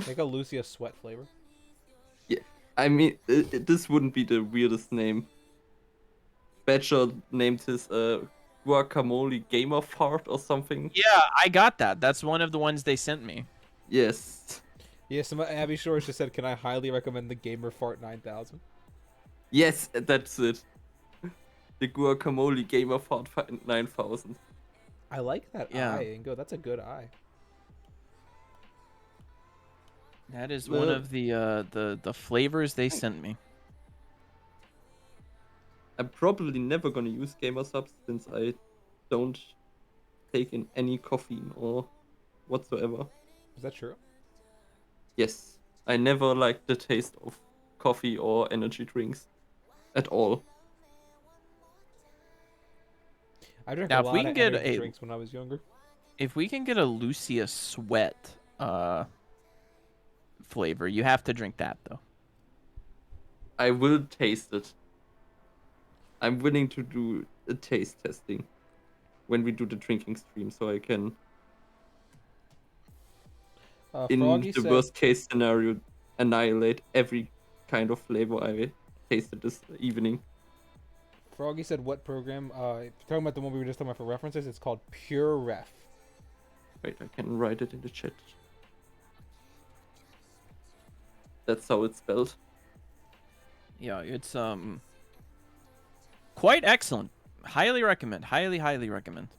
Make a Lucia sweat flavor. Yeah, I mean, this wouldn't be the weirdest name. Badger named his guacamole gamer fart or something. Yeah, I got that. That's one of the ones they sent me. Yes. Yeah, some Abby Shores just said, "Can I highly recommend the Gamer Fart 9000?" Yes, that's it. The guacamole gamer fart 9000. I like that Yeah. eye, Ingo. That's a good eye. That is one Well- of the flavors they sent me. I'm probably never gonna use gamer subs since I don't take in any caffeine or whatsoever. Is that true? Yes, I never liked the taste of coffee or energy drinks at all. I drank Now, a if lot we of can get energy a- drinks when I was younger. If we can get a Lucia Sweat flavor, you have to drink that though. I will taste it. I'm willing to do a taste testing when we do the drinking stream, so I can, in Froggy the said, worst case scenario, annihilate every kind of flavor I tasted this evening. Froggy said, what program? Talking about the one we were just talking about for references, it's called Pure Ref. Wait, I can write it in the chat. That's how it's spelled. Yeah, it's quite excellent. Highly recommend. Highly recommend.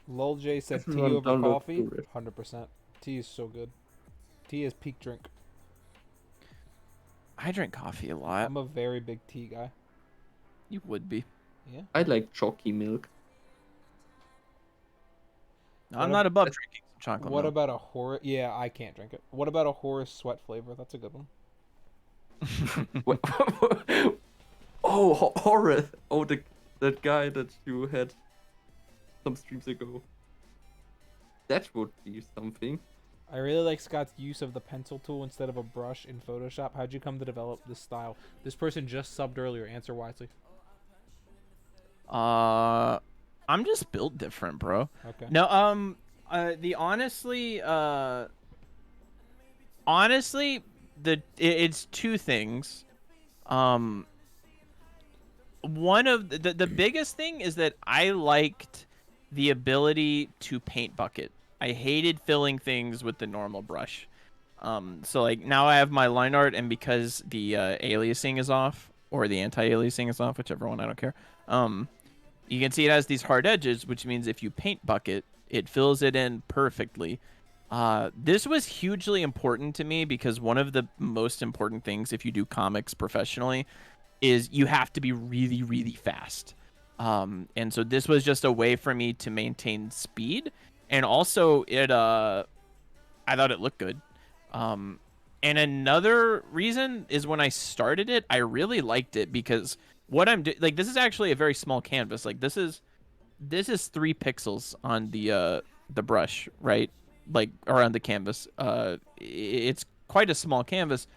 Lol J said, tea Everyone over download coffee? Pure Ref. 100%. Tea is so good. Tea is peak drink. I drink coffee a lot. I'm a very big tea guy. You would be. Yeah. I like chalky milk. I'm not above drinking some chocolate What milk. about a Horace? Yeah, I can't drink it. What about a Horace sweat flavor? That's a good one. Oh, Horace! Oh, that guy that you had some streams ago. That would be something. I really like Scott's use of the pencil tool instead of a brush in Photoshop. How'd you come to develop this style? This person just subbed earlier. Answer wisely. I'm just built different, bro. Okay. No, honestly, it's two things. One of the biggest thing is that I liked the ability to paint bucket. I hated filling things with the normal brush. So like now I have my line art, and because the aliasing is off, or the anti-aliasing is off, whichever one, I don't care. You can see it has these hard edges, which means if you paint bucket, it fills it in perfectly. This was hugely important to me because one of the most important things if you do comics professionally is you have to be really, really fast. And so this was just a way for me to maintain speed. And also I thought it looked good. And another reason is when I started it, I really liked it because what I'm doing, like, this is actually a very small canvas. Like this is 3 pixels on the brush, right? Like around the canvas. It's quite a small canvas.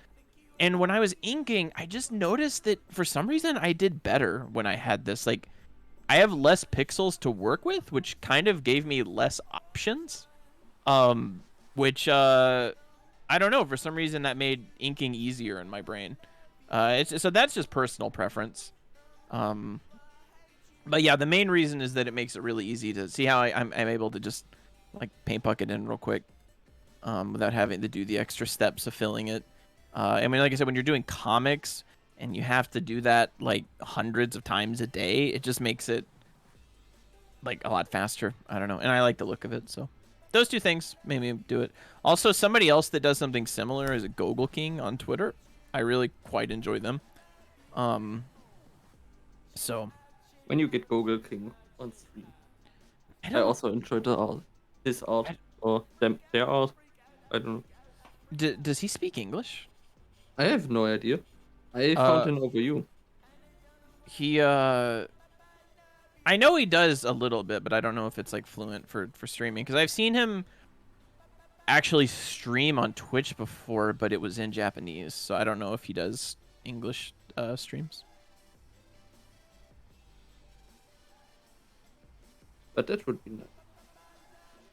And when I was inking, I just noticed that for some reason I did better when I had this. Like, I have less pixels to work with, which kind of gave me less options. Which I don't know, for some reason that made inking easier in my brain. So that's just personal preference. But yeah, the main reason is that it makes it really easy to see how I'm able to just like paint bucket in real quick, without having to do the extra steps of filling it. I mean, like I said, when you're doing comics and you have to do that like hundreds of times a day, it just makes it like a lot faster. I don't know, and I like the look of it, so those two things made me do it. Also, somebody else that does something similar is a Gogol King on Twitter. I really quite enjoy them. So When you get Google King on stream, I I don't know. also enjoyed the art, his art, I- or their art. I don't know. Does he speak English? I have no idea. I found him over you. He I know he does a little bit, but I don't know if it's like fluent for streaming because I've seen him actually stream on Twitch before, but it was in Japanese, so I don't know if he does English streams. But that would be nice.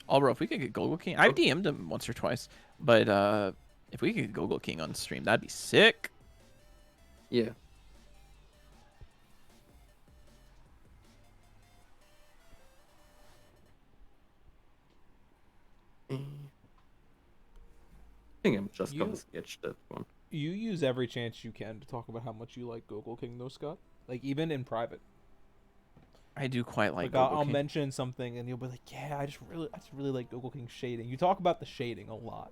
Bro, if we could get Google King, I've DM'd him once or twice, but if we could get Google King on stream, that'd be sick. Yeah. I think I'm just gonna sketch that one. You use every chance you can to talk about how much you like Google King, though, Scott. Like, even in private. I do quite like I'll King. mention something and you'll be like, yeah, I just really like Google King shading. You talk about the shading a lot.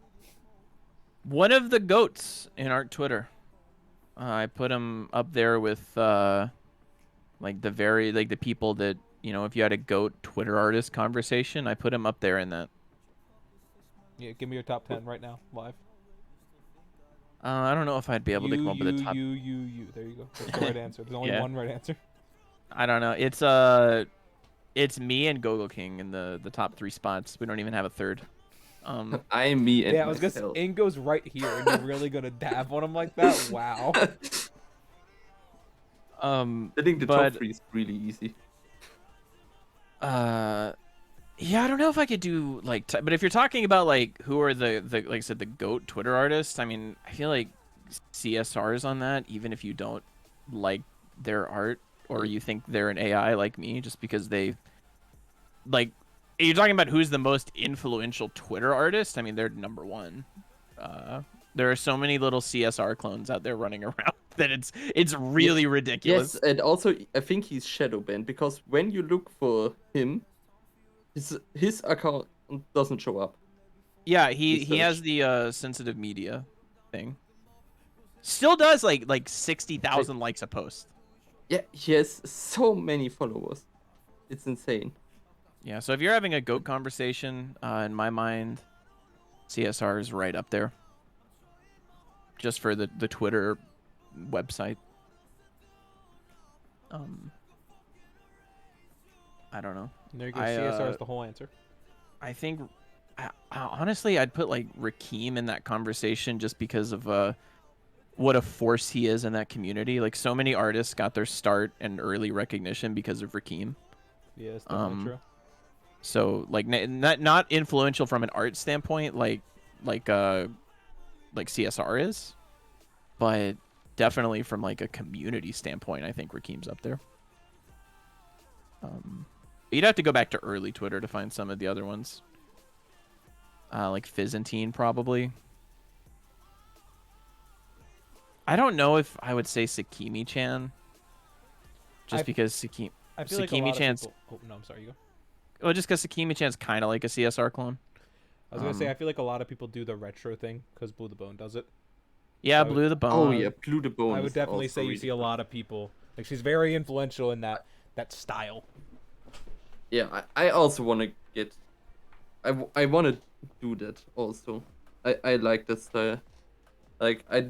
One of the goats in our Twitter. I put him up there with like the people that, you know, if you had a goat Twitter artist conversation, I put him up there in that. Yeah, give me your top 10 right now, live. I don't know if I'd be able to come up with a top. You. There you go. That's the right answer. There's only one right answer. I don't know. It's me and Gogo King in the top 3 spots. We don't even have a third. I'm me and yeah, I was gonna say, Ingo's right here, and you're really gonna dab on him like that? Wow. Getting the top 3 is really easy. Yeah, I don't know if I could do like, but if you're talking about like who are the like I said, the GOAT Twitter artists, I mean, I feel like CSRs on that, even if you don't like their art or you think they're an AI like me, just because they like, you're talking about who's the most influential Twitter artist. I mean, they're number 1. There are so many little CSR clones out there running around that it's really ridiculous. Yes, and also I think he's shadow banned because when you look for him, his account doesn't show up. Yeah, he has the sensitive media thing. Still does like 60,000 likes a post. Yeah, he has so many followers. It's insane. Yeah, so if you're having a goat conversation, in my mind, CSR is right up there. Just for the Twitter website. I don't know. There you go. CSR is the whole answer. I think, honestly, I'd put like Rakeem in that conversation just because of what a force he is in that community. Like, so many artists got their start and early recognition because of Rakeem. Yeah, it's definitely true. So like not influential from an art standpoint, like CSR is, but definitely from like a community standpoint, I think Rakeem's up there. You'd have to go back to early Twitter to find some of the other ones. Like Fizzantine, probably. I don't know if I would say Sakimi-chan. Just because Sakimi-chan's... Oh, no, I'm sorry, you go. Well, just because Sakimi-chan's kind of like a CSR clone. I was going to say, I feel like a lot of people do the retro thing because Blue the Bone does it. Yeah, Blue the Bone. Oh, yeah, Blue the Bone. I would definitely say you see a lot of people. Like, she's very influential in that style. Yeah, I also want to get... I want to do that also. I like that style. Like, I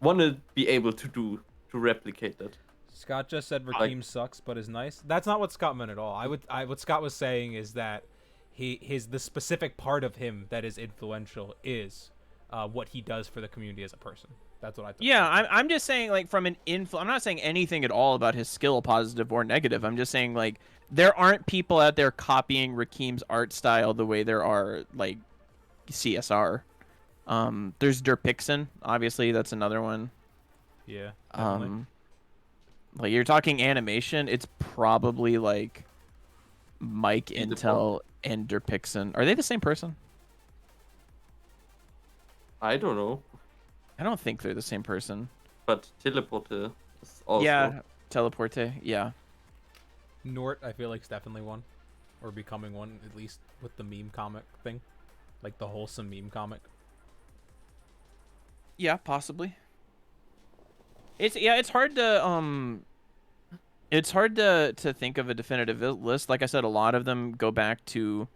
want to be able to replicate that. Scott just said Rakeem sucks, but is nice. That's not what Scott meant at all. What Scott was saying is that the specific part of him that is influential is what he does for the community as a person. That's what I thought. Yeah, I'm just saying, like, from an I'm not saying anything at all about his skill, positive or negative. I'm just saying, like, there aren't people out there copying Rakeem's art style the way there are, like, CSR. There's Derpixen, obviously, that's another one. Yeah, definitely. Like, you're talking animation, it's probably, like, Mike Intel and Derpixen. Are they the same person? I don't know. I don't think they're the same person. But Teleporter is also... Yeah, Teleporte, yeah. Nort, I feel like, is definitely one. Or becoming one, at least, with the meme comic thing. Like, the wholesome meme comic. Yeah, possibly. It's hard to think of a definitive list. Like I said, a lot of them go back to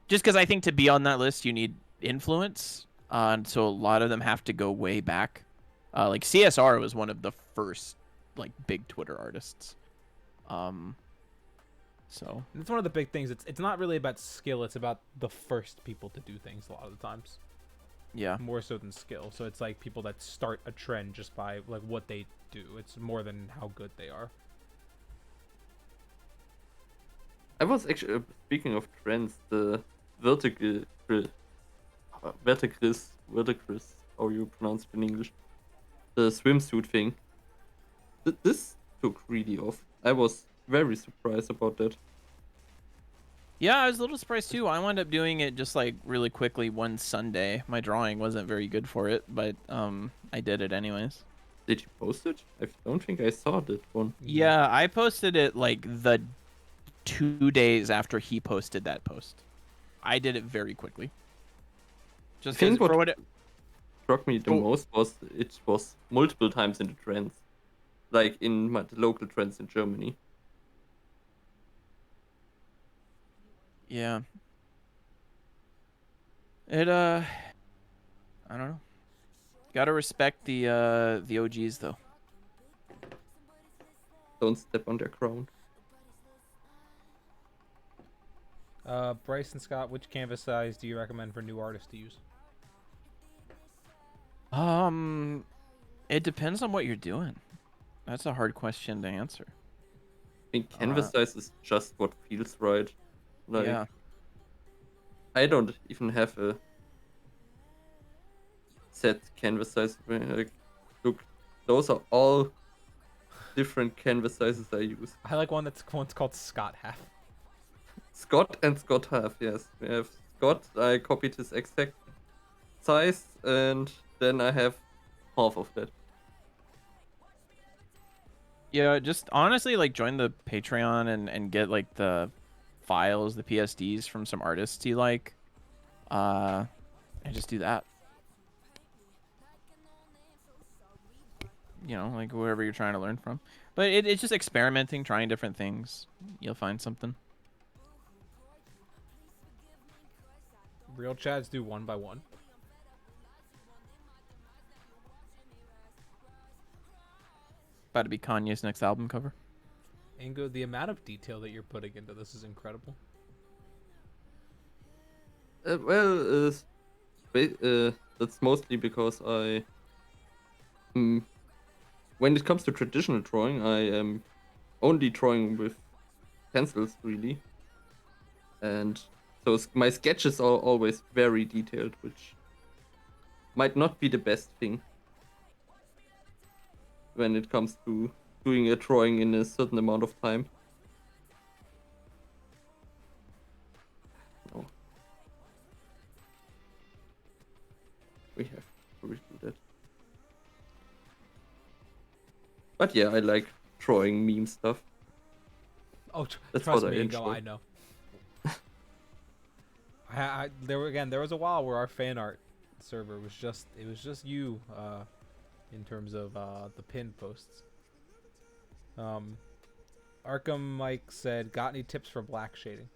just because I think to be on that list you need influence, and so a lot of them have to go way back. Like CSR was one of the first like big Twitter artists. So It's one of the big things. It's not really about skill. It's about the first people to do things a lot of the times. yeah, More so than skill. So it's like people that start a trend just by like what they do. It's more than how good they are. I was actually speaking of trends, the vertical, verticris, how you pronounce it in English, the swimsuit thing. This took really off. I was very surprised about that. yeah, I was a little surprised too. I wound up doing it just like really quickly one Sunday. My drawing wasn't very good for it, but I did it anyways. Did you post it? I don't think I saw that one. Yeah, I posted it like the 2 days after he posted that post. I did it very quickly. Just I think because for what what struck me the most was it was multiple times in the trends, like in the local trends in Germany. yeah. It I don't know. Gotta respect the OGs though. Don't step on their crown. Bryson Scott, which canvas size do you recommend for new artists to use? It depends on what you're doing. That's a hard question to answer. I think canvas size is just what feels right. Like, Yeah. I don't even have a set canvas size. Like, look, those are all different canvas sizes I use. I like one's called Scott Half. Scott and Scott have, yes. We have Scott, I copied his exact size, and then I have half of that. Yeah, just honestly like join the Patreon and get like the files, the PSDs from some artists you like. And just do that. You know, like whoever you're trying to learn from. But it's just experimenting, trying different things. You'll find something. Real Chads do one by one. About to be Kanye's next album cover. Ingo, the amount of detail that you're putting into this is incredible. That's mostly because when it comes to traditional drawing, I am only drawing with pencils, really. And so my sketches are always very detailed, which might not be the best thing when it comes to doing a drawing in a certain amount of time. No. We have to redo that. But yeah, I like drawing meme stuff. Oh, That's trust what I me, Ingo, enjoy. I know. There was a while where our fan art server was just you in terms of the pinned posts. Arkham Mike said, "Got any tips for black shading?"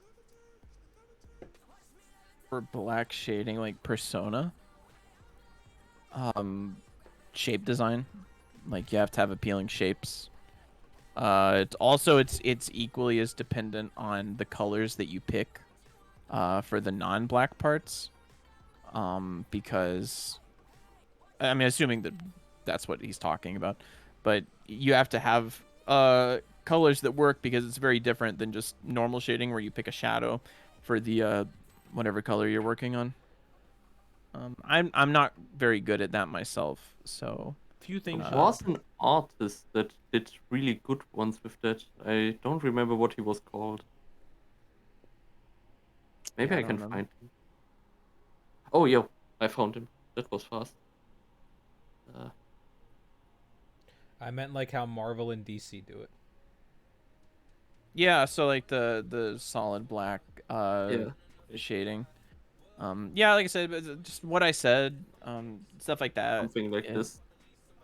For black shading, like persona. Shape design. Like you have to have appealing shapes. It's equally as dependent on the colors that you pick for the non-black parts. Because I mean, assuming that that's what he's talking about, but you have to have colors that work because it's very different than just normal shading where you pick a shadow for the whatever color you're working on. I'm not very good at that myself, so Few things. There was an artist that did really good ones with that. I don't remember what he was called. Maybe yeah, I don't can remember. find him. Oh, yeah, I found him. That was fast. I meant like how Marvel and DC do it. Yeah, so like the solid black Yeah. shading. Yeah, like I said, just what I said, stuff like that. Something like Yeah. this.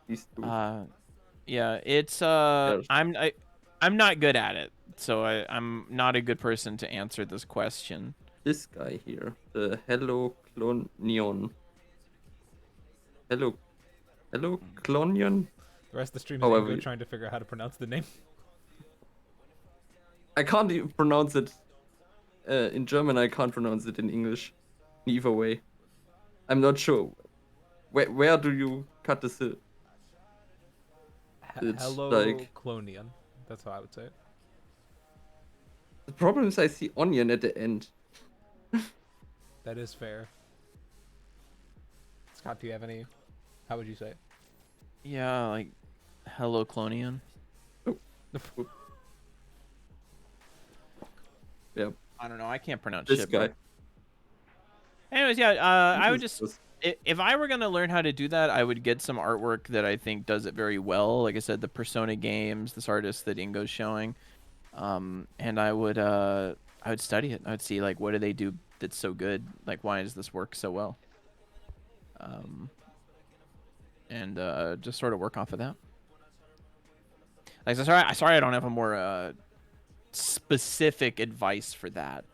These two. Yeah, it's Yeah. I'm not good at it, so I'm not a good person to answer this question. This guy here, the Hello Clonion. Hello, Hello Clonion. The rest of the stream is However, Ingo trying to figure out how to pronounce the name. I can't even pronounce it in German. I can't pronounce it in English. Either way, I'm not sure. Where do you cut this? It's Hello, like Clonian. That's how I would say it. the problem is I see onion at the end. That is fair. Scott, do you have any? How would you say it? Yeah, like hello Clonian. Yeah, I don't know. I can't pronounce this shit. guy. Bro. Anyways, yeah, I would This just was- if I were gonna learn how to do that, I would get some artwork that I think does it very well. Like I said, the Persona games, this artist that Ingo's showing, and I would study it. I would see like what do they do that's so good. Like why does this work so well? And just sort of work off of that. Like sorry I don't have a more specific advice for that.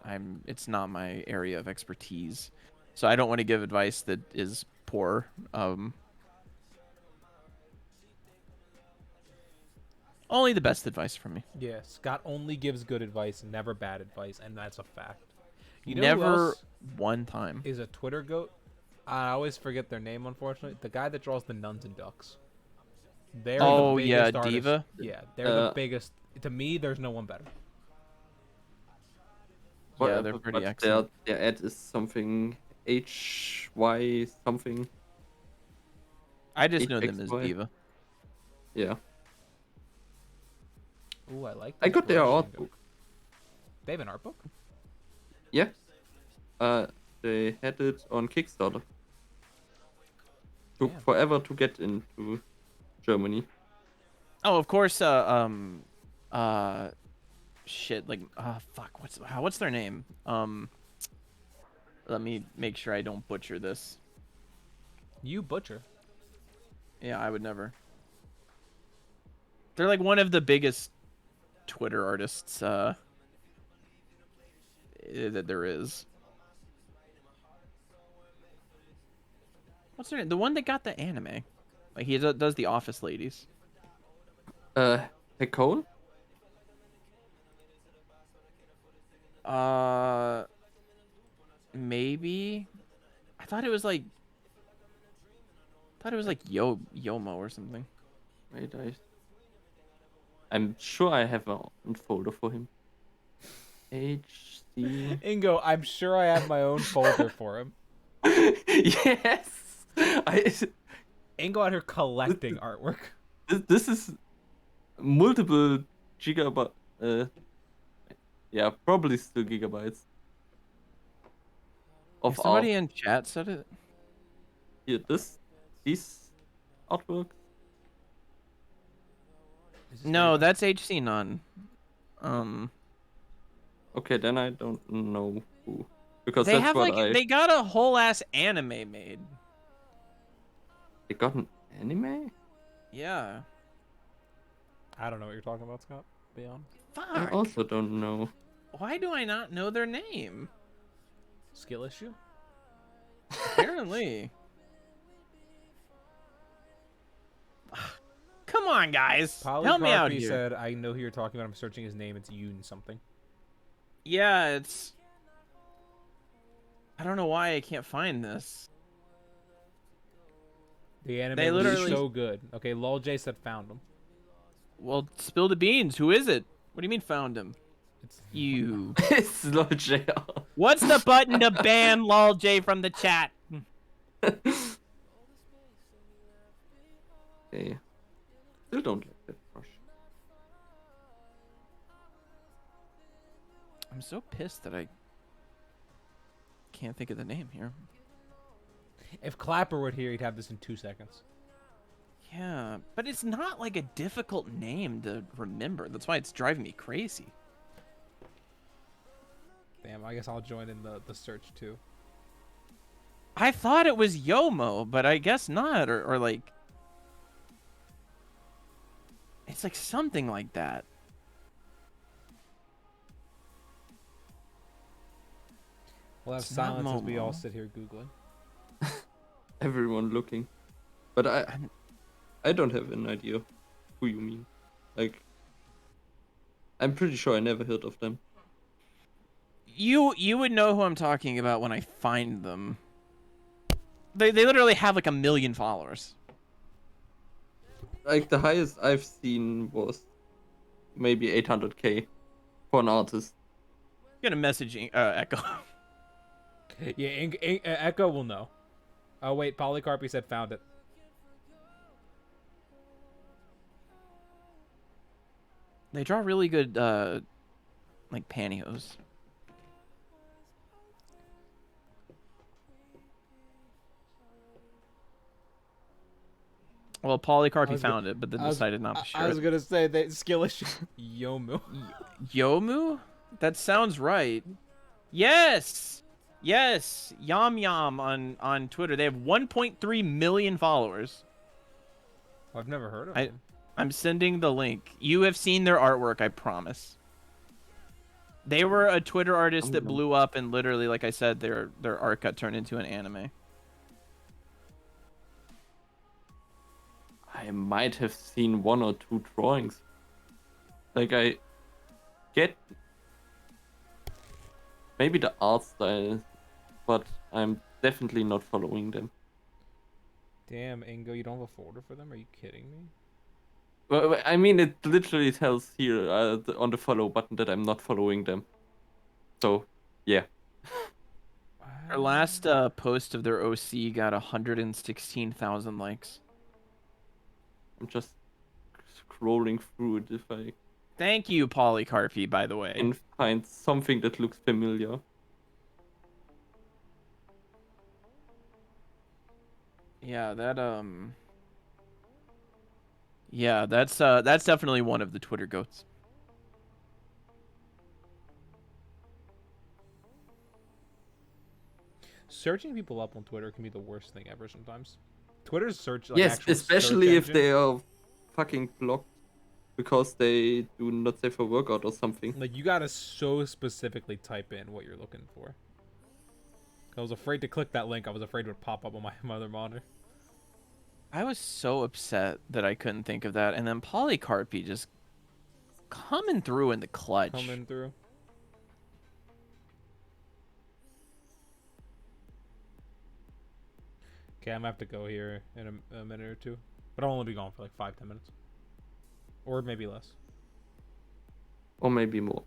It's not my area of expertise. So I don't want to give advice that is poor. Only the best advice from me. Yeah, Scott only gives good advice, never bad advice, and that's a fact. You know who Never else one time. is a Twitter goat? I always forget their name, unfortunately. The guy that draws the nuns and ducks. They're Oh, the yeah, biggest artist. Diva? Yeah, they're the biggest. To me, there's no one better. Yeah, they're pretty but excellent. Their ad is something HY something. I just know them as HXY. Diva. Yeah, Ooh, I like. I this got their brush, art Ingo. book. They have an art book. Yeah, they had it on Kickstarter. Took Damn. forever to get into Germany. Oh, of course. Shit. Like, fuck. What's their name? Let me make sure I don't butcher this. You butcher. Yeah, I would never. They're like one of the biggest Twitter artists that there is. What's their name? The one that got the anime. Like he does the Office Ladies. Hecole? Maybe. I thought it was like Yomo or something. Wait, I'm sure I have a folder for him. HC. Ingo, I'm sure I have my own folder for him. Yes. Ingo out here collecting artwork. This is multiple gigabyte. Yeah, probably still gigabytes. Of If somebody art. in chat said it. Here, these artworks. Is this No, Ingo? that's HC None. Okay, then I don't know who, because They that's have what like they got a whole ass anime made. They got an anime. Yeah. I don't know what you're talking about, Scott. Be honest. I Fuck. also don't know. Why do I not know their name? Skill issue. Apparently. Come on, guys. Help me out Polycarpy here. said, "I know who you're talking about. I'm searching his name. It's Yoon something." Yeah, it's. I don't know why I can't find this. The anime They was literally- so good. Okay, Lol J said found him. Well, spill the beans. Who is it? What do you mean found him? It's You. It's Lord JR. What's the button to ban Lol J from the chat? Okay. Still don't like that brush. I'm so pissed that I can't think of the name here. If Clapper were here, he'd have this in 2 seconds. Yeah, but it's not like a difficult name to remember. That's why it's driving me crazy. Damn, I guess I'll join in the search too. I thought it was Yomo, but I guess not, or like. It's like something like that. We'll have It's not silence as we all Momo. sit here googling. Everyone looking. But I don't have an idea who you mean. Like, I'm pretty sure I never heard of them. You would know who I'm talking about when I find them. They literally have like 1 million followers. Like, the highest I've seen was maybe 800k for an artist. Get a messaging Echo. Yeah, Echo will know. Oh wait, Polycarpy said found it. They draw really good like pantyhose. Well, Polycarpy found it, but then decided not to share I was it. gonna say that skill issue. Yomu. Yomu? That sounds right. Yes! Yes! Yum Yum on Twitter. They have 1.3 million followers. I've never heard of him. I'm sending the link. You have seen their artwork, I promise. They were a Twitter artist that blew up, and literally, like I said, their art got turned into an anime. I might have seen 1 or 2 drawings. Like, I get maybe the art style, but I'm definitely not following them. Damn, Ingo, you don't have a folder for them? Are you kidding me? Well, I mean, it literally tells here on the follow button that I'm not following them. So, yeah. Their last post of their OC got 116,000 likes. I'm just scrolling through it if I Thank you, Polycarpy, by the way. can find something that looks familiar. Yeah, that's definitely one of the Twitter goats. Searching people up on Twitter can be the worst thing ever sometimes. Twitter's search, like, Yes, actual especially search if engine, they are fucking blocked because they do not safe for workout or something. like, you gotta so specifically type in what you're looking for. I was afraid to click that link. I was afraid it would pop up on my other monitor. I was so upset that I couldn't think of that, and then Polycarpy just coming through in the clutch. Coming through. Okay, I'm gonna have to go here in a minute or two, but I'll only be gone for like 5-10 minutes, or maybe less. Or maybe more.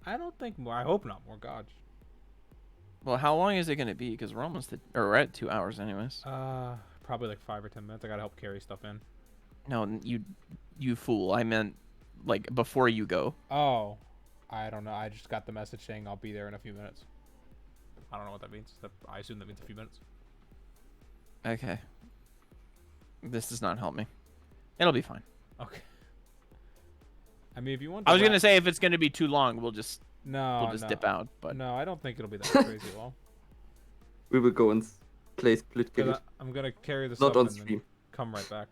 I don't think more. I hope not more. God. Well, how long is it gonna be? Because we're almost we're at 2 hours, anyways. Probably like 5 or 10 minutes. I gotta help carry stuff in. No, you fool. I meant like before you go. Oh, I don't know. I just got the message saying I'll be there in a few minutes. I don't know what that means. I assume that means a few minutes. Okay. This does not help me. It'll be fine. Okay. I mean, if you want. I was gonna say if it's gonna be too long, we'll just no, dip out. But no, I don't think it'll be that crazy long. We will go and play Splitgate. I'm gonna carry this Not up on and then stream. come right back.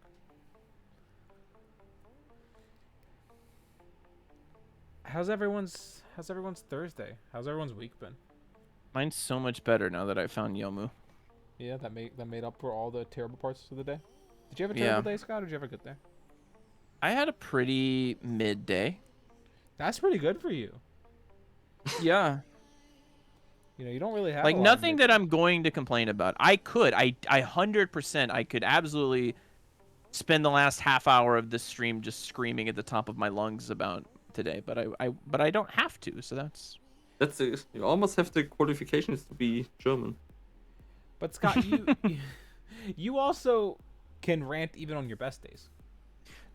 How's everyone's Thursday? How's everyone's week been? mine's so much better now that I found Yomu. Yeah, that made up for all the terrible parts of the day. Did you have a terrible day, Scott, or did you have a good day? I had a pretty midday. That's pretty good for you. Yeah. You know, you don't really have Like a lot of nothing that I'm going to complain about. I 100% I could absolutely spend the last half hour of this stream just screaming at the top of my lungs about today, but I don't have to, so that's it. You almost have the qualifications to be German. But Scott, you also can rant even on your best days.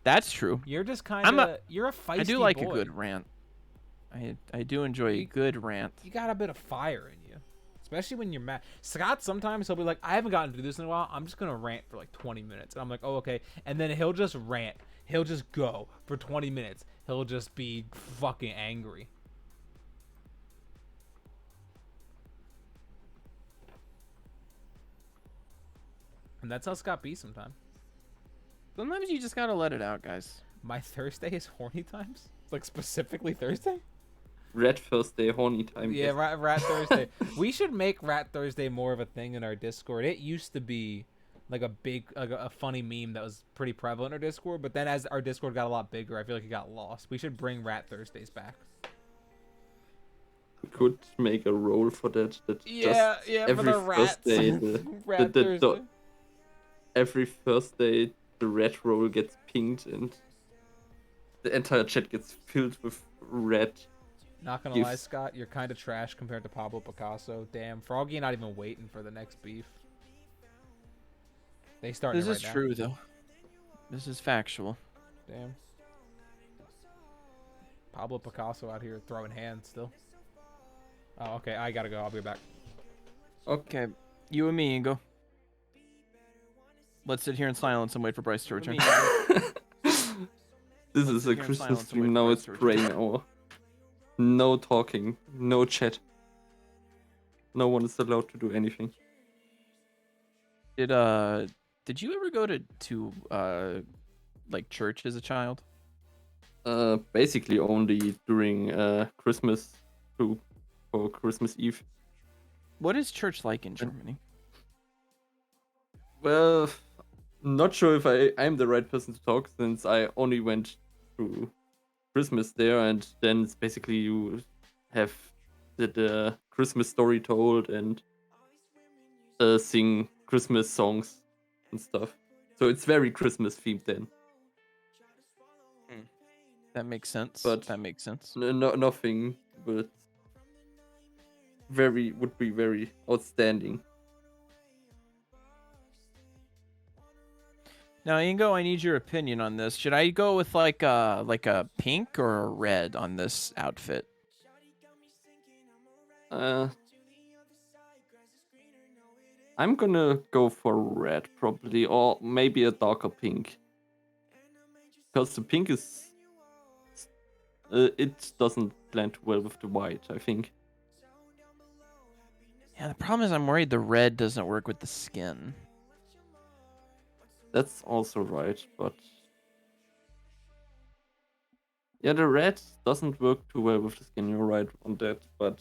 That's true. You're just kind of you're a feisty I do like boy. a good rant. I do enjoy a good rant. You got a bit of fire in you, especially when you're mad. Scott sometimes he'll be like, I haven't gotten to do this in a while. I'm just gonna rant for like 20 minutes, and I'm like, oh okay. And then he'll just rant. He'll just go for 20 minutes. He'll just be fucking angry. And that's how Scott be sometimes. Sometimes you just gotta let it out, guys. My Thursday is horny times? Like specifically Thursday? Red Thursday, horny time. Yeah, Yes. Rat Thursday. We should make Rat Thursday more of a thing in our Discord. It used to be like a big, like a funny meme that was pretty prevalent in our Discord, but then as our Discord got a lot bigger, I feel like it got lost. We should bring Rat Thursdays back. We could make a role for that. Yeah, Just yeah, for every the rats. Thursday, Rat Thursday. every Thursday, the red roll gets pinged and the entire chat gets filled with red. Not gonna lie, Scott, you're kind of trash compared to Pablo Picasso. Damn, Froggy not even waiting for the next beef. They starting This it right is now. true, though. This is factual. Damn. Pablo Picasso out here throwing hands still. Oh, okay, I gotta go. I'll be back. Okay, you and me, Ingo. Let's sit here in silence and wait for Bryce to return. This is a Christmas stream, now it's praying hour. No talking, no chat. No one is allowed to do anything. Did you ever go to like church as a child? Basically only during Christmas for Christmas Eve. What is church like in Germany? Well, not sure if I'm the right person to talk, since I only went to Christmas there, and then it's basically you have the Christmas story told and sing Christmas songs and stuff. So it's very Christmas themed then. That makes sense. But that makes sense. Nothing, but would be very outstanding. Now, Ingo, I need your opinion on this. Should I go with like a pink or a red on this outfit? I'm gonna go for red probably, or maybe a darker pink. Because the pink is it doesn't blend well with the white, I think. Yeah, the problem is I'm worried the red doesn't work with the skin. That's also right, but yeah, the red doesn't work too well with the skin. You're right on that, but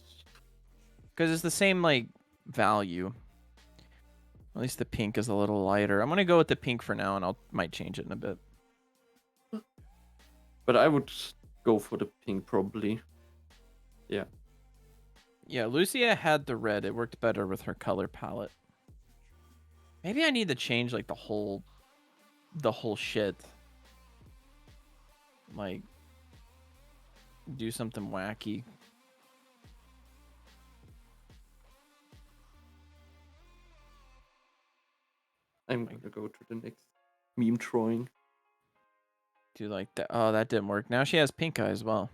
because it's the same like value. At least the pink is a little lighter. I'm gonna go with the pink for now, and might change it in a bit. But I would go for the pink probably. Yeah. Yeah, Lucia had the red. It worked better with her color palette. Maybe I need to change like the whole shit. Like do something wacky. I'm gonna go to the next meme drawing. Do like that. Oh, that didn't work. Now she has pink eye as well.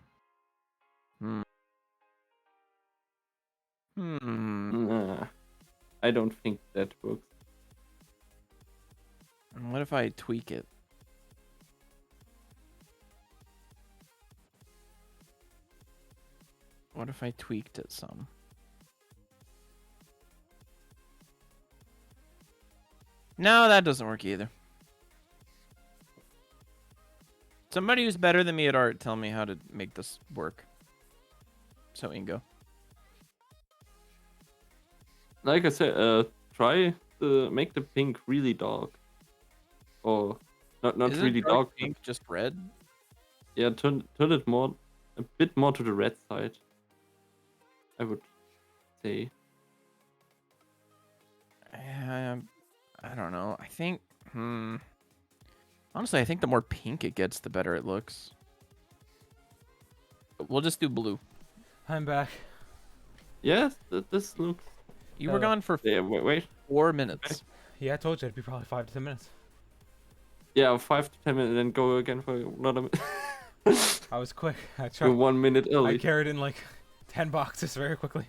Nah, I don't think that works. What if I tweak it? What if I tweaked it some? No, that doesn't work either. Somebody who's better than me at art, tell me how to make this work. So, Ingo. Like I said, try to make the pink really dark. Or not Isn't really dark. Pink, just red. Yeah, turn it a bit more to the red side. I would say. I don't know. I think. Honestly, I think the more pink it gets, the better it looks. We'll just do blue. I'm back. Yes, this looks. You were gone for Yeah, wait. 4 minutes. Yeah, I told you it'd be probably 5 to 10 minutes. Yeah, 5 to 10 minutes, and then go again for another minute. I was quick. I You're tried. 1 minute I early. carried in like 10 boxes very quickly.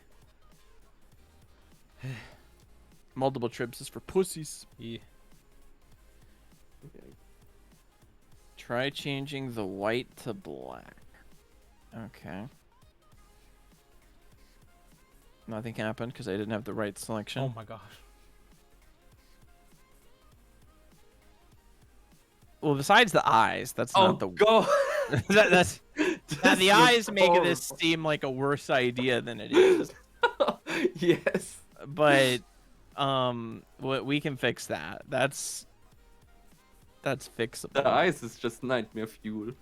Multiple trips is for pussies. Yeah. Try changing the white to black. Okay. Nothing happened because I didn't have the right selection. Oh my gosh. Well, besides the eyes, that's Oh not the. god. That's now the This eyes looks make this horrible. seem like a worse idea than it is. Yes. But we can fix that. That's fixable. The eyes is just nightmare fuel.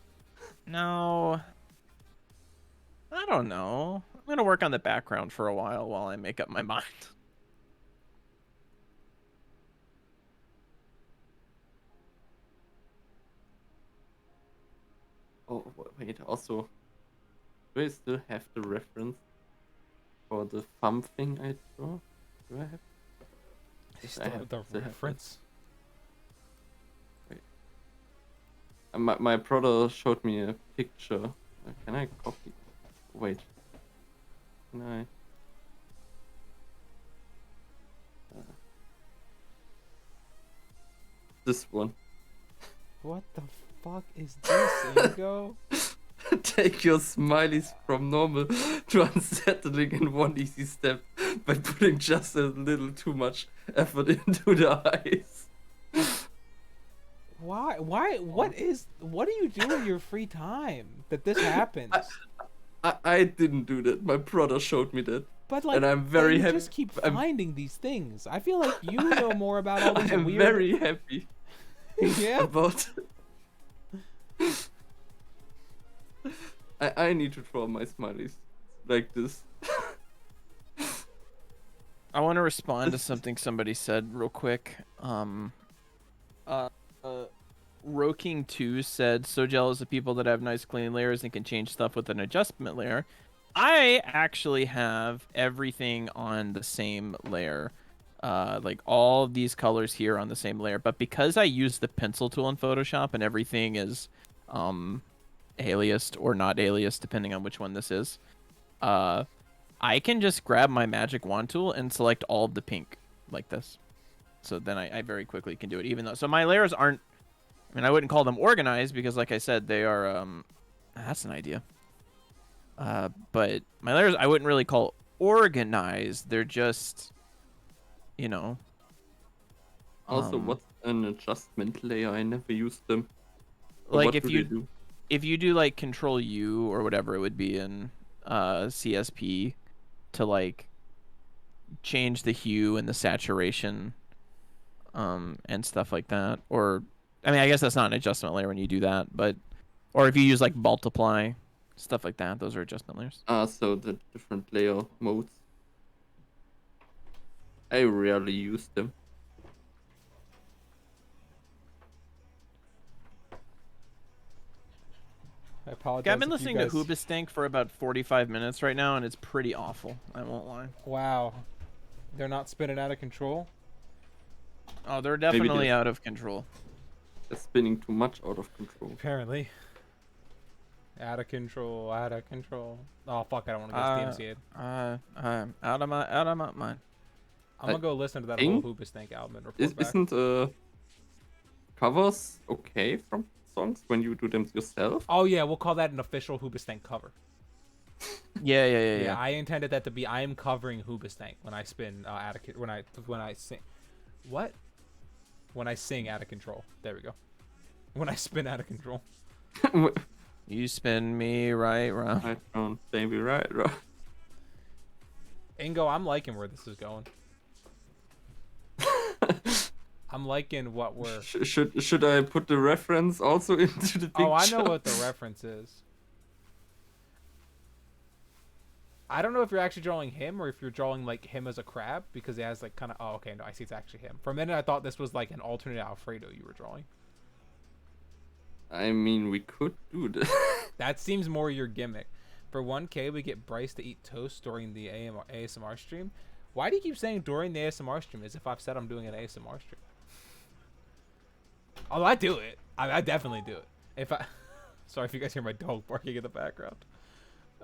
No, I don't know. I'm gonna work on the background for a while I make up my mind. Oh wait, also, do I still have the reference for the thumb thing I draw? Do I have? You Yes, still I have the still have it. reference. My brother showed me a picture. Can I copy? Wait. Can I? This one. What the fuck is this, Ingo? Take your smileys from normal to unsettling in one easy step by putting just a little too much effort into the eyes. Why? What do you do in your free time that this happens? I didn't do that. My brother showed me that. But like, and I'm very you happy. just keep I'm- finding these things. I feel like you know more about all these I'm weird. very happy Yeah. about. I need to draw my smileys like this. I want to respond to something somebody said real quick. Roking2 said, "So jealous of people that have nice clean layers and can change stuff with an adjustment layer." I actually have everything on the same layer. Like all of these colors here on the same layer. But because I use the pencil tool in Photoshop and everything is aliased or not aliased, depending on which one this is, I can just grab my magic wand tool and select all of the pink like this. So then I very quickly can do it, even though... So my layers aren't... I mean, I wouldn't call them organized because, like I said, they are... That's an idea. But my layers I wouldn't really call organized. They're just, you know... Also, what's an adjustment layer? I never used them. Or Like what if do you they do? if you do like Control U or whatever it would be in CSP to like change the hue and the saturation and stuff like that, or I mean I guess that's not an adjustment layer when you do that, but or if you use like multiply, stuff like that, those are adjustment layers. So the different layer modes. I rarely use them. I apologize. Okay, I've been if you listening guys... to Hoobastank for about 45 minutes right now, and it's pretty awful. I won't lie. Wow, they're not spinning out of control. Oh, they're definitely they're- out of control. They're spinning too much out of control. Apparently. Out of control. Out of control. Oh fuck! I don't want to get DMCA'd. Out of my mind. I'm gonna go listen to that Ing? whole Hoobastank album and report back. Isn't covers okay from songs when you do them yourself? Oh yeah, we'll call that an official Hoobastank cover. Yeah. Yeah, I intended that to be. I am covering Hoobastank when I spin out of when I sing. What? When I sing out of control. There we go. When I spin out of control. You spin me right round. I don't, baby, right. Ingo, I'm liking where this is going. I'm liking what we're. Should I put the reference also into the picture? Oh, I know what the reference is. I don't know if you're actually drawing him or if you're drawing like him as a crab because he has like kind of. Oh, okay, no, I see it's actually him. For a minute, I thought this was like an alternate Alfredo you were drawing. I mean, we could do this. That seems more your gimmick. For 1K, we get Bryce to eat toast during the ASMR stream. Why do you keep saying during the ASMR stream as if I've said I'm doing an ASMR stream? Oh, I do it. I definitely do it. If I, sorry if you guys hear my dog barking in the background.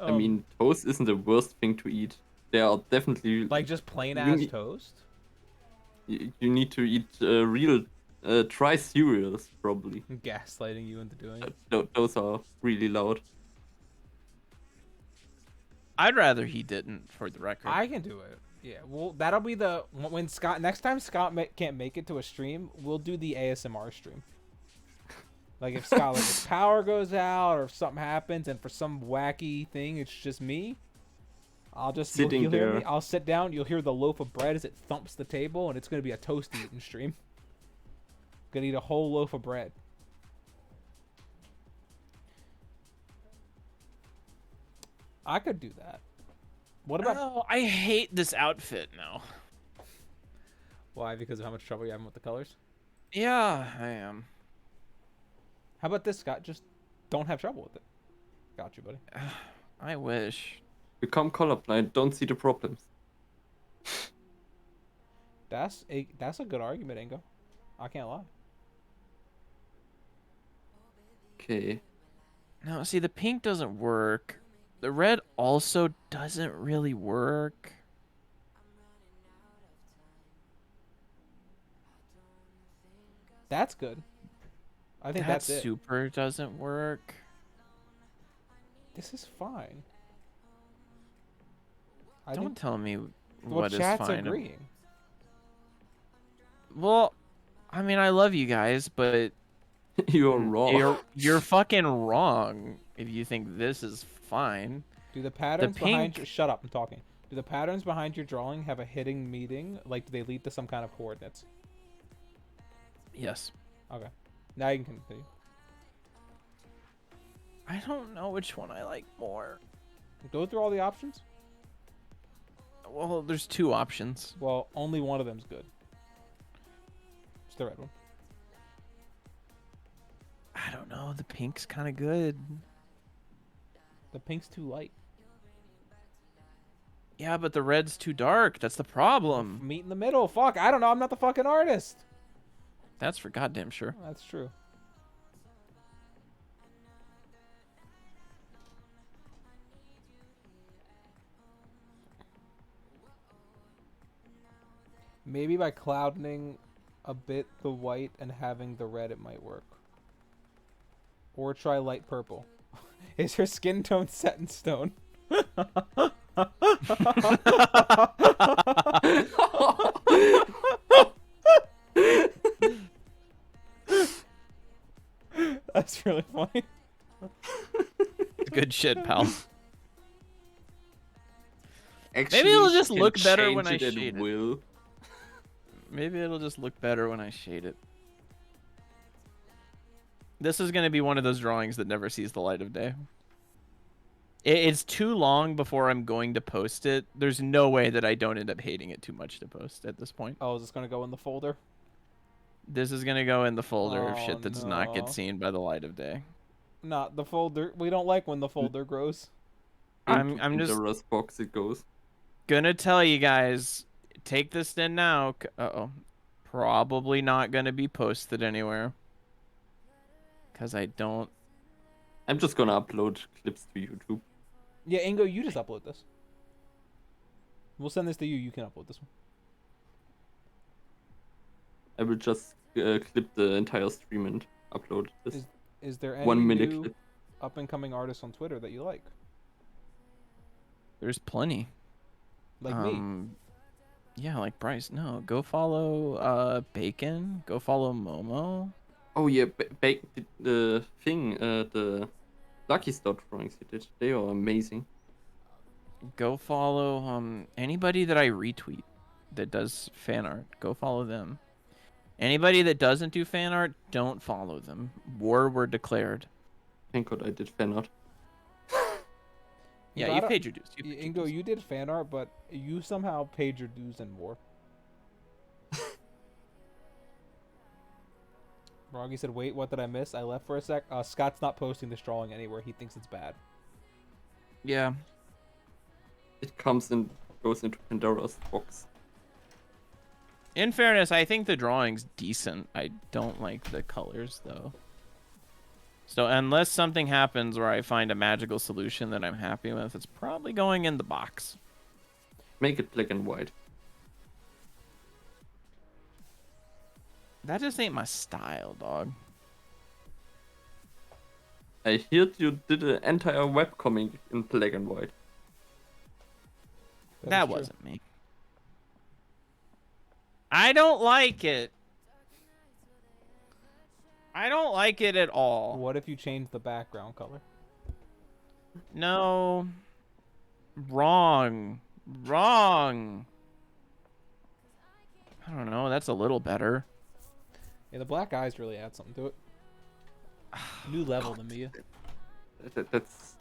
I mean, toast isn't the worst thing to eat. There are definitely like just plain ass need- toast. you need to eat real dry cereals probably. I'm gaslighting you into doing it. Those are really loud. I'd rather he didn't, for the record. I can do it. Yeah, well, that'll be the when Scott. Next time Scott can't make it to a stream, we'll do the ASMR stream. Like if Scott, like if power goes out or if something happens and for some wacky thing it's just me, I'll just Sitting you'll hear me. there. I'll sit down. You'll hear the loaf of bread as it thumps the table, and it's gonna be a toast eating stream. Gonna eat a whole loaf of bread. I could do that. What about Oh, I hate this outfit now. why? Because of how much trouble you're having with the colors. Yeah, I am. How about this, Scott? Just don't have trouble with it. Got you, buddy. I wish. Become colorblind. Don't see the problems. That's a good argument, Ingo. I can't lie. Okay. No, see, the pink doesn't work. The red also doesn't really work. That's good. I think That that's it. super doesn't work. This is fine. Don't tell me well, what is chat's fine. agreeing. Well, I mean, I love you guys, but You're wrong. you're fucking wrong if you think this is fine. Do the patterns behind pink- your... Shut up, I'm talking. Do the patterns behind your drawing have a hitting meaning? Like, do they lead to some kind of coordinates? Yes. Okay. Now you can continue. I don't know which one I like more. Go through all the options? Well, there's two options. Well, only one of them's good. It's the red one. I don't know. The pink's kind of good. The pink's too light. Yeah, but the red's too dark. That's the problem. Meet in the middle. Fuck, I don't know. I'm not the fucking artist. That's for goddamn sure. That's true. Maybe by clouding a bit the white and having the red, it might work. Or try light purple. Is her skin tone set in stone? That's really funny. Good shit, pal. Actually, Maybe it'll she just can look better when change I it at shade it. will. Maybe it'll just look better when I shade it. This is going to be one of those drawings that never sees the light of day. It's too long before I'm going to post it. There's no way that I don't end up hating it too much to post at this point. Oh, is this gonna go in the folder? This is going to go in the folder of Oh, shit that does not no. get seen by the light of day. Not the folder. We don't like when the folder grows. I'm Into just the rust box it goes. gonna tell you guys, take this in now. Uh-oh. Probably not gonna be posted anywhere. Because I don't... I'm just gonna upload clips to YouTube. Yeah, Ingo, you just upload this. We'll send this to you. You can upload this one. I will just clip the entire stream and upload this. Is there any 1 minute new clip. up-and-coming artists on Twitter that you like? There's plenty. Like me? Yeah, like Bryce. No, go follow Bacon. Go follow Momo. Oh yeah, the thing, the Lucky Star drawings you did, they are amazing. Go follow anybody that I retweet that does fan art. Go follow them. Anybody that doesn't do fan art, don't follow them. War were declared. Thank God I did fan art. Yeah, Ingo, you paid your dues. You paid your Ingo, dues. you did fan art, but you somehow paid your dues in war. Froggy said, wait, what did I miss? I left for a sec. Scott's not posting this drawing anywhere. He thinks it's bad. Yeah. It goes into Pandora's box. In fairness, I think the drawing's decent. I don't like the colors, though. So unless something happens where I find a magical solution that I'm happy with, it's probably going in the box. Make it black and white. That just ain't my style, dog. I heard you did an entire webcomic in black and white. That wasn't me. I don't like it. I don't like it at all. What if you change the background color? No. Wrong. Wrong. I don't know. That's a little better. Yeah, the black eyes really add something to it. New level to Mia. That's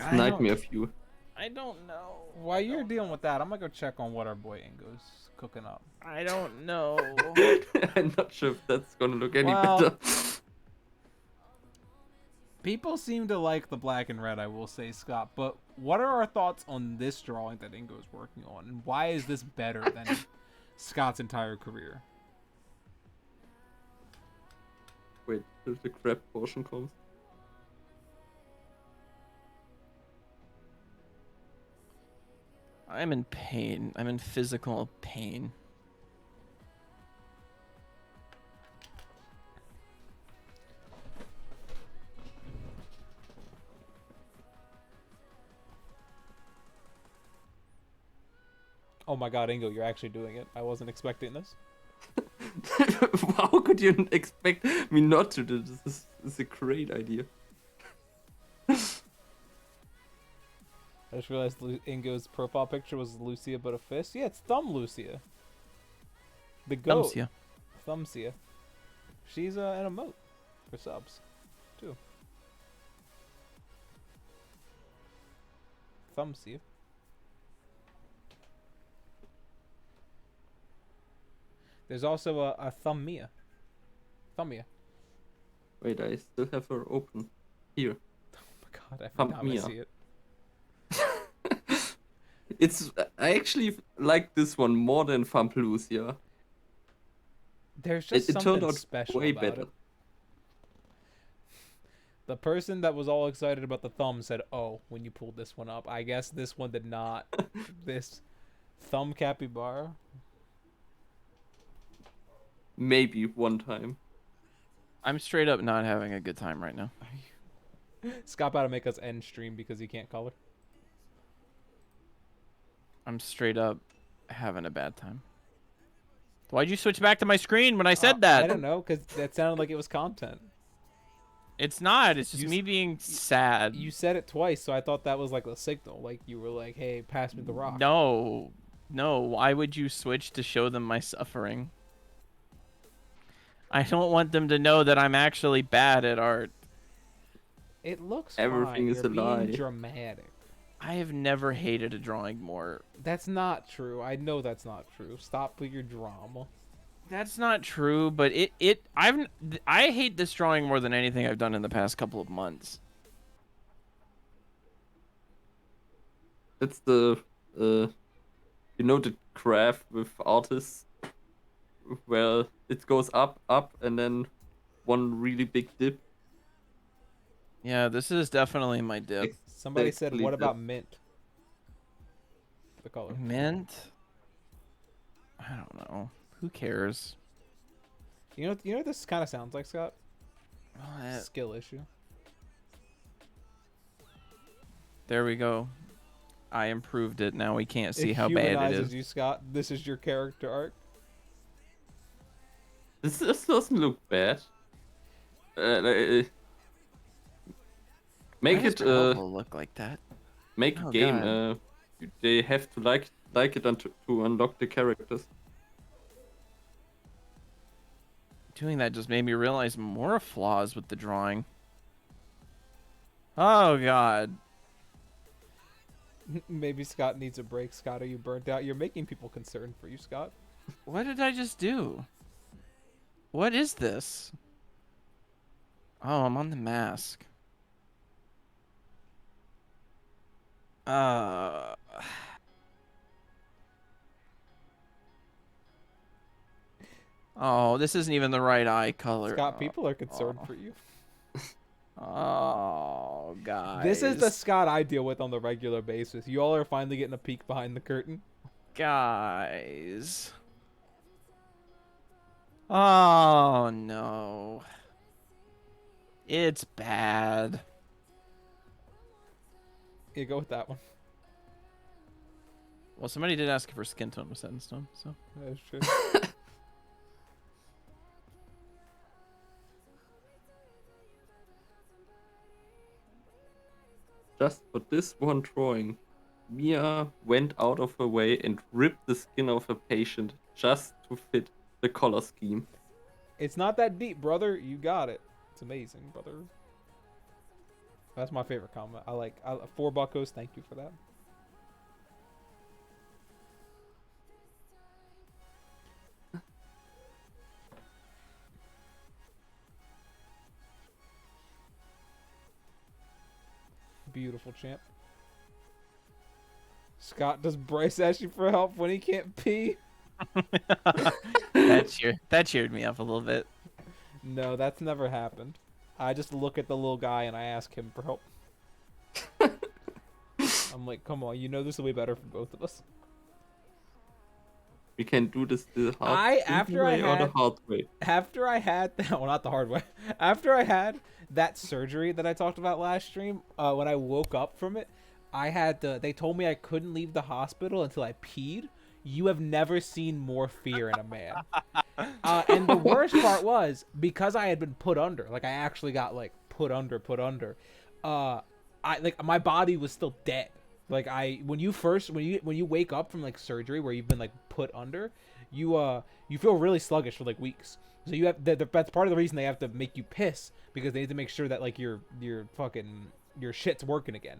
I nightmare view. I don't know. While you're dealing with that, I'm gonna go check on what our boy Ingo's cooking up. I don't know. I'm not sure if that's gonna look any Well, better. People seem to like the black and red, I will say, Scott. But what are our thoughts on this drawing that Ingo's working on, and why is this better than Scott's entire career? Wait, the crab portion comes. I'm in pain. I'm in physical pain. Oh my God, Ingo, you're actually doing it. I wasn't expecting this. How could you expect me not to do this? This is a great idea. I just realized Ingo's profile picture was Lucia but a fist. Yeah, it's Thumb Lucia. The goat. Thumbsia. Thumbsia. She's an emote for subs, too. Thumbsia. There's also a Thumbmia. Thumbmia. Wait, I still have her open. Here. Oh my God, I forgot I Thumbmia. see it. I actually like this one more than Famplusia. There's just It turned something out special way about better. it. The person that was all excited about the thumb said, "Oh," when you pulled this one up. I guess this one did not. This thumb capybara. Maybe one time. I'm straight up not having a good time right now. Scott about to make us end stream because he can't color. I'm straight up having a bad time. Why'd you switch back to my screen when I said that? I don't know, because that sounded like it was content. It's not. It's just You- me being sad. You said it twice, so I thought that was like a signal. Like you were like, "Hey, pass me the rock." No. No. Why would you switch to show them my suffering? I don't want them to know that I'm actually bad at art. It looks Everything fine. is You're a lie. being dramatic. I have never hated a drawing more. That's not true. I know that's not true. Stop with your drama. That's not true, but I hate this drawing more than anything I've done in the past couple of months. It's the the graph with artists where it goes up, and then one really big dip. Yeah, this is definitely my dip. Somebody said, Exactly "What that. about mint?" The color. Mint? I don't know. Who cares? You know what this kind of sounds like, Scott? What? Skill issue. There we go. I improved it. Now we can't see It how bad it humanizes is. you, Scott. This is your character arc. This doesn't look bad. Make Why does it purple look like that? make Oh, a game. God. They have to like it to unlock the characters. Doing that just made me realize more flaws with the drawing. Oh God. Maybe Scott needs a break. Scott, are you burnt out? You're making people concerned for you, Scott. What did I just do? What is this? Oh, I'm on the mask. Oh, this isn't even the right eye color. Scott, people are concerned oh. for you. Oh, guys. This is the Scott I deal with on the regular basis. You all are finally getting a peek behind the curtain. guys. Oh no. It's bad. You go with that one. Well, somebody did ask for skin tone with set in stone, so That's true. just for this one drawing, Mia went out of her way and ripped the skin of a patient just to fit the color scheme. It's not that deep, brother. You got it. It's amazing, brother. That's my favorite comment. I like 4 buckos. Thank you for that. Beautiful, champ. Scott, does Bryce ask you for help when he can't pee? That cheered me up a little bit. No, that's never happened. I just look at the little guy and I ask him for help. I'm like, come on, you know this will be better for both of us. We can do this the hard way or the hard way. After I had well, not the hard way. After I had that surgery that I talked about last stream, when I woke up from it, they told me I couldn't leave the hospital until I peed. You have never seen more fear in a man. And the worst part was, because I had been put under, like I actually got like put under, my body was still dead. Like when you wake up from like surgery where you've been like put under, you feel really sluggish for like weeks. So you have that's part of the reason they have to make you piss, because they need to make sure that like your shit's working again.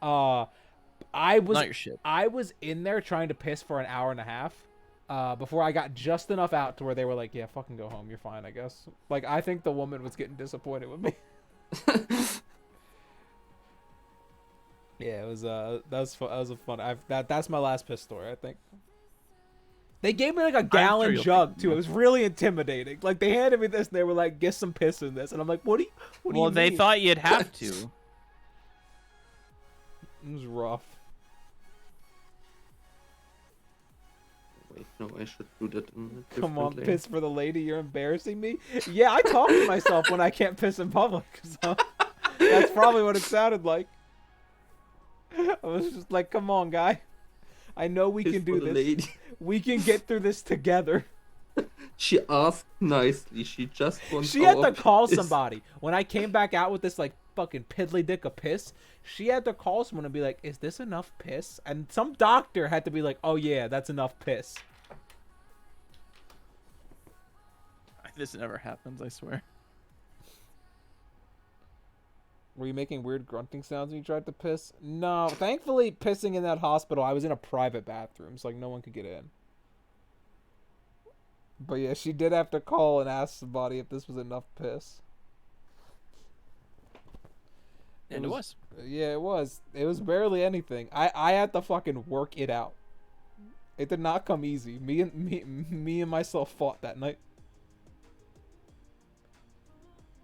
I was Not your shit. I was in there trying to piss for an hour and a half before I got just enough out to where they were like, yeah, fucking go home, you're fine, I guess. Like I think the woman was getting disappointed with me. Yeah, it was that was a fun. That's my last piss story, I think. They gave me like a gallon jug too. It was really intimidating. Like they handed me this and they were like, "Get some piss in this," and I'm like, "What do you?" Well, they thought you'd have to. It was rough. Wait, no, I should do that in a Come on, different lane. piss for the lady. You're embarrassing me. Yeah, I talk to myself when I can't piss in public. So that's probably what it sounded like. I was just like, "Come on, guy. I know we Piss can do for the this. lady. We can get through this together." She asked nicely. She just wants. She had our to call piss. somebody. When I came back out with this like fucking piddly dick of piss, she had to call someone and be like, "Is this enough piss?" And some doctor had to be like, "Oh yeah, that's enough piss." This never happens, I swear. Were you making weird grunting sounds when you tried to piss? No, thankfully, pissing in that hospital, I was in a private bathroom, so like no one could get in. But yeah, she did have to call and ask somebody if this was enough piss. And it was. Yeah, it was. It was barely anything. I had to fucking work it out. It did not come easy. Me and myself fought that night.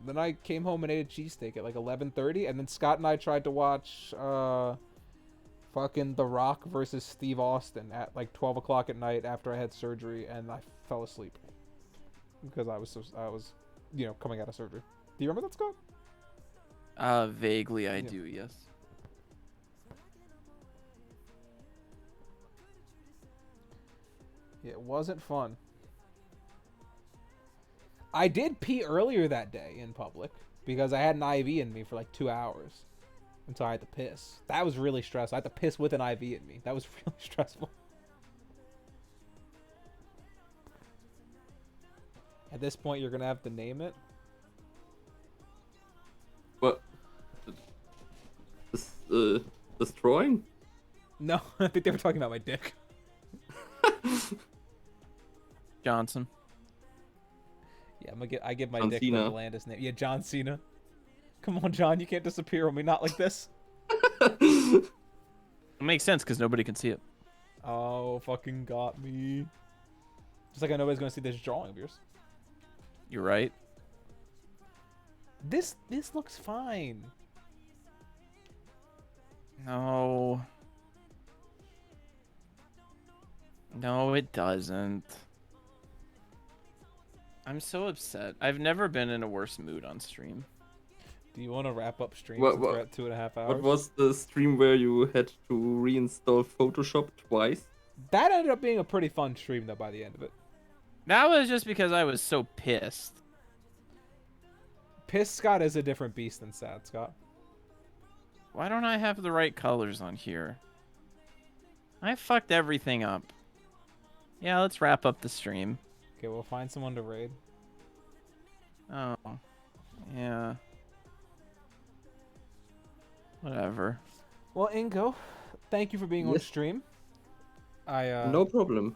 Then I came home and ate a cheesesteak at like 11:30, and then Scott and I tried to watch fucking The Rock versus Steve Austin at like 12 o'clock at night after I had surgery, and I fell asleep because I was coming out of surgery. Do you remember that, Scott? Vaguely I do, yes. Yeah, it wasn't fun. I did pee earlier that day in public because I had an IV in me for like 2 hours until I had to piss. That was really stressful. I had to piss with an IV in me. That was really stressful. At this point, you're going to have to name it. What? This drawing? No, I think they were talking about my dick. Johnson. Yeah, I give my John dick Cena. the blandest name. Yeah, John Cena. Come on, John, you can't disappear on me, not like this. It makes sense because nobody can see it. Oh, fucking got me. Just like I know nobody's gonna see this drawing of yours. You're right. This looks fine. No. No, it doesn't. I'm so upset. I've never been in a worse mood on stream. Do you want to wrap up stream What- since what- we're at 2.5 hours? What was the stream where you had to reinstall Photoshop twice? That ended up being a pretty fun stream though by the end of it. That was just because I was so pissed. Piss Scott is a different beast than Sad Scott. Why don't I have the right colors on here? I fucked everything up. Yeah, let's wrap up the stream. Okay, we'll find someone to raid. Oh. Yeah. Whatever. Well, Ingo, thank you for being on Yes. stream. I No problem.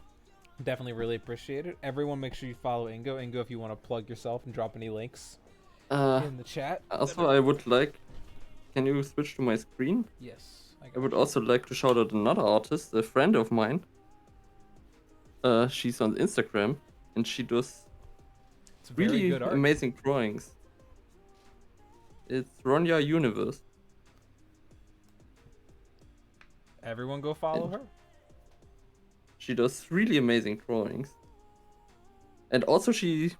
definitely really appreciate it. Everyone, make sure you follow Ingo. Ingo, if you want to plug yourself and drop any links in the chat. Also, I would like. Can you switch to my screen? Yes. I would also like to shout out another artist, a friend of mine. She's on Instagram, and she does It's very really good art. amazing drawings. It's Ronya Universe. Everyone, go follow her. She does really amazing drawings. And also, she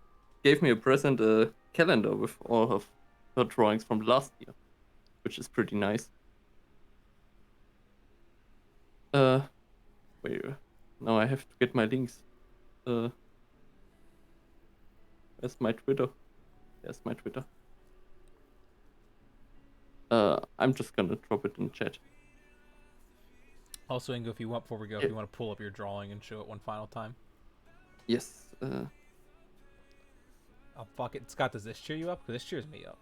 gave me a present, a calendar with all of her drawings from last year, which is pretty nice. Wait, now I have to get my links. Where's my Twitter? There's my Twitter. I'm just gonna drop it in chat. Also, Ingo, if you want, before we go, if you want to pull up your drawing and show it one final time. Yes. Oh, fuck it. Scott, does this cheer you up? Because this cheers me up.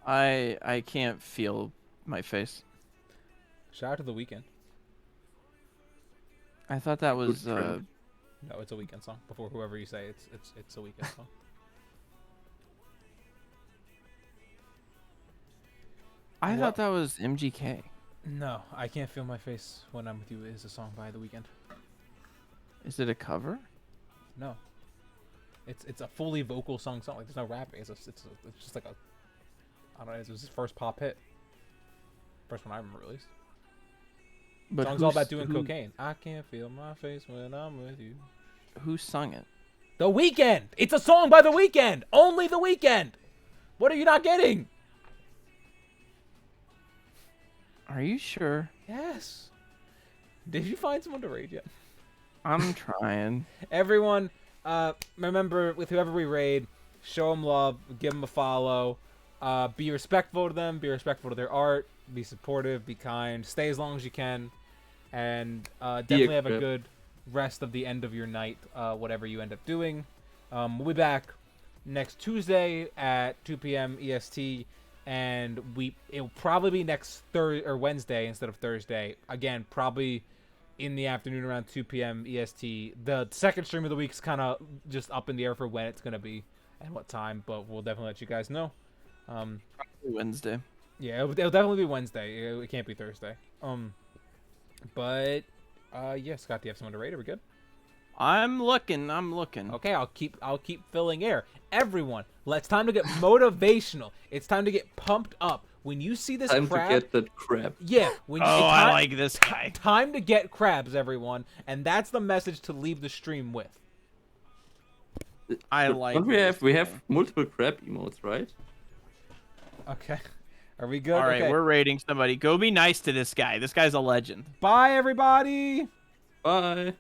I can't feel my face. Shout out to The Weeknd. I thought that was Good friend. No, it's a Weeknd song. Before whoever you say, it's a Weeknd song. I What? thought that was MGK. No, I Can't Feel My Face When I'm With You is a song by The Weeknd. Is it a cover? No. It's a fully vocal song. Like, there's no rapping. It's just like a, I don't know, it was his first pop hit. First one I remember released. But Song's all about who's- doing who- cocaine. I can't feel my face when I'm with you. Who sung it? The Weeknd! It's a song by The Weeknd! Only The Weeknd! What are you not getting? Are you sure? Yes. Did you find someone to raid yet? I'm trying. Everyone, remember, with whoever we raid, show them love, give them a follow, be respectful to them, be respectful to their art, be supportive, be kind, stay as long as you can, and definitely have a crap. good rest of the end of your night, whatever you end up doing. We'll be back next Tuesday at 2 p.m. EST, and it'll probably be next Wednesday instead of Thursday. Again, probably in the afternoon around 2 p.m. EST. The second stream of the week's kind of just up in the air for when it's gonna be and what time, but we'll definitely let you guys know. Wednesday. Yeah, it'll definitely be Wednesday. It can't be Thursday. But yeah, Scott, do you have someone to rate? Are we good? I'm looking. Okay, I'll keep filling air. Everyone, it's time to get motivational. It's time to get pumped up. When you see this Time crab, to get that crab. yeah. When Oh, it's I like this guy. time to get crabs, everyone, and that's the message to leave the stream with. I But like. don't we this have guy. multiple crab emotes, right? Okay, are we good? All right, Okay. we're rating somebody. Go be nice to this guy. This guy's a legend. Bye, everybody. Bye.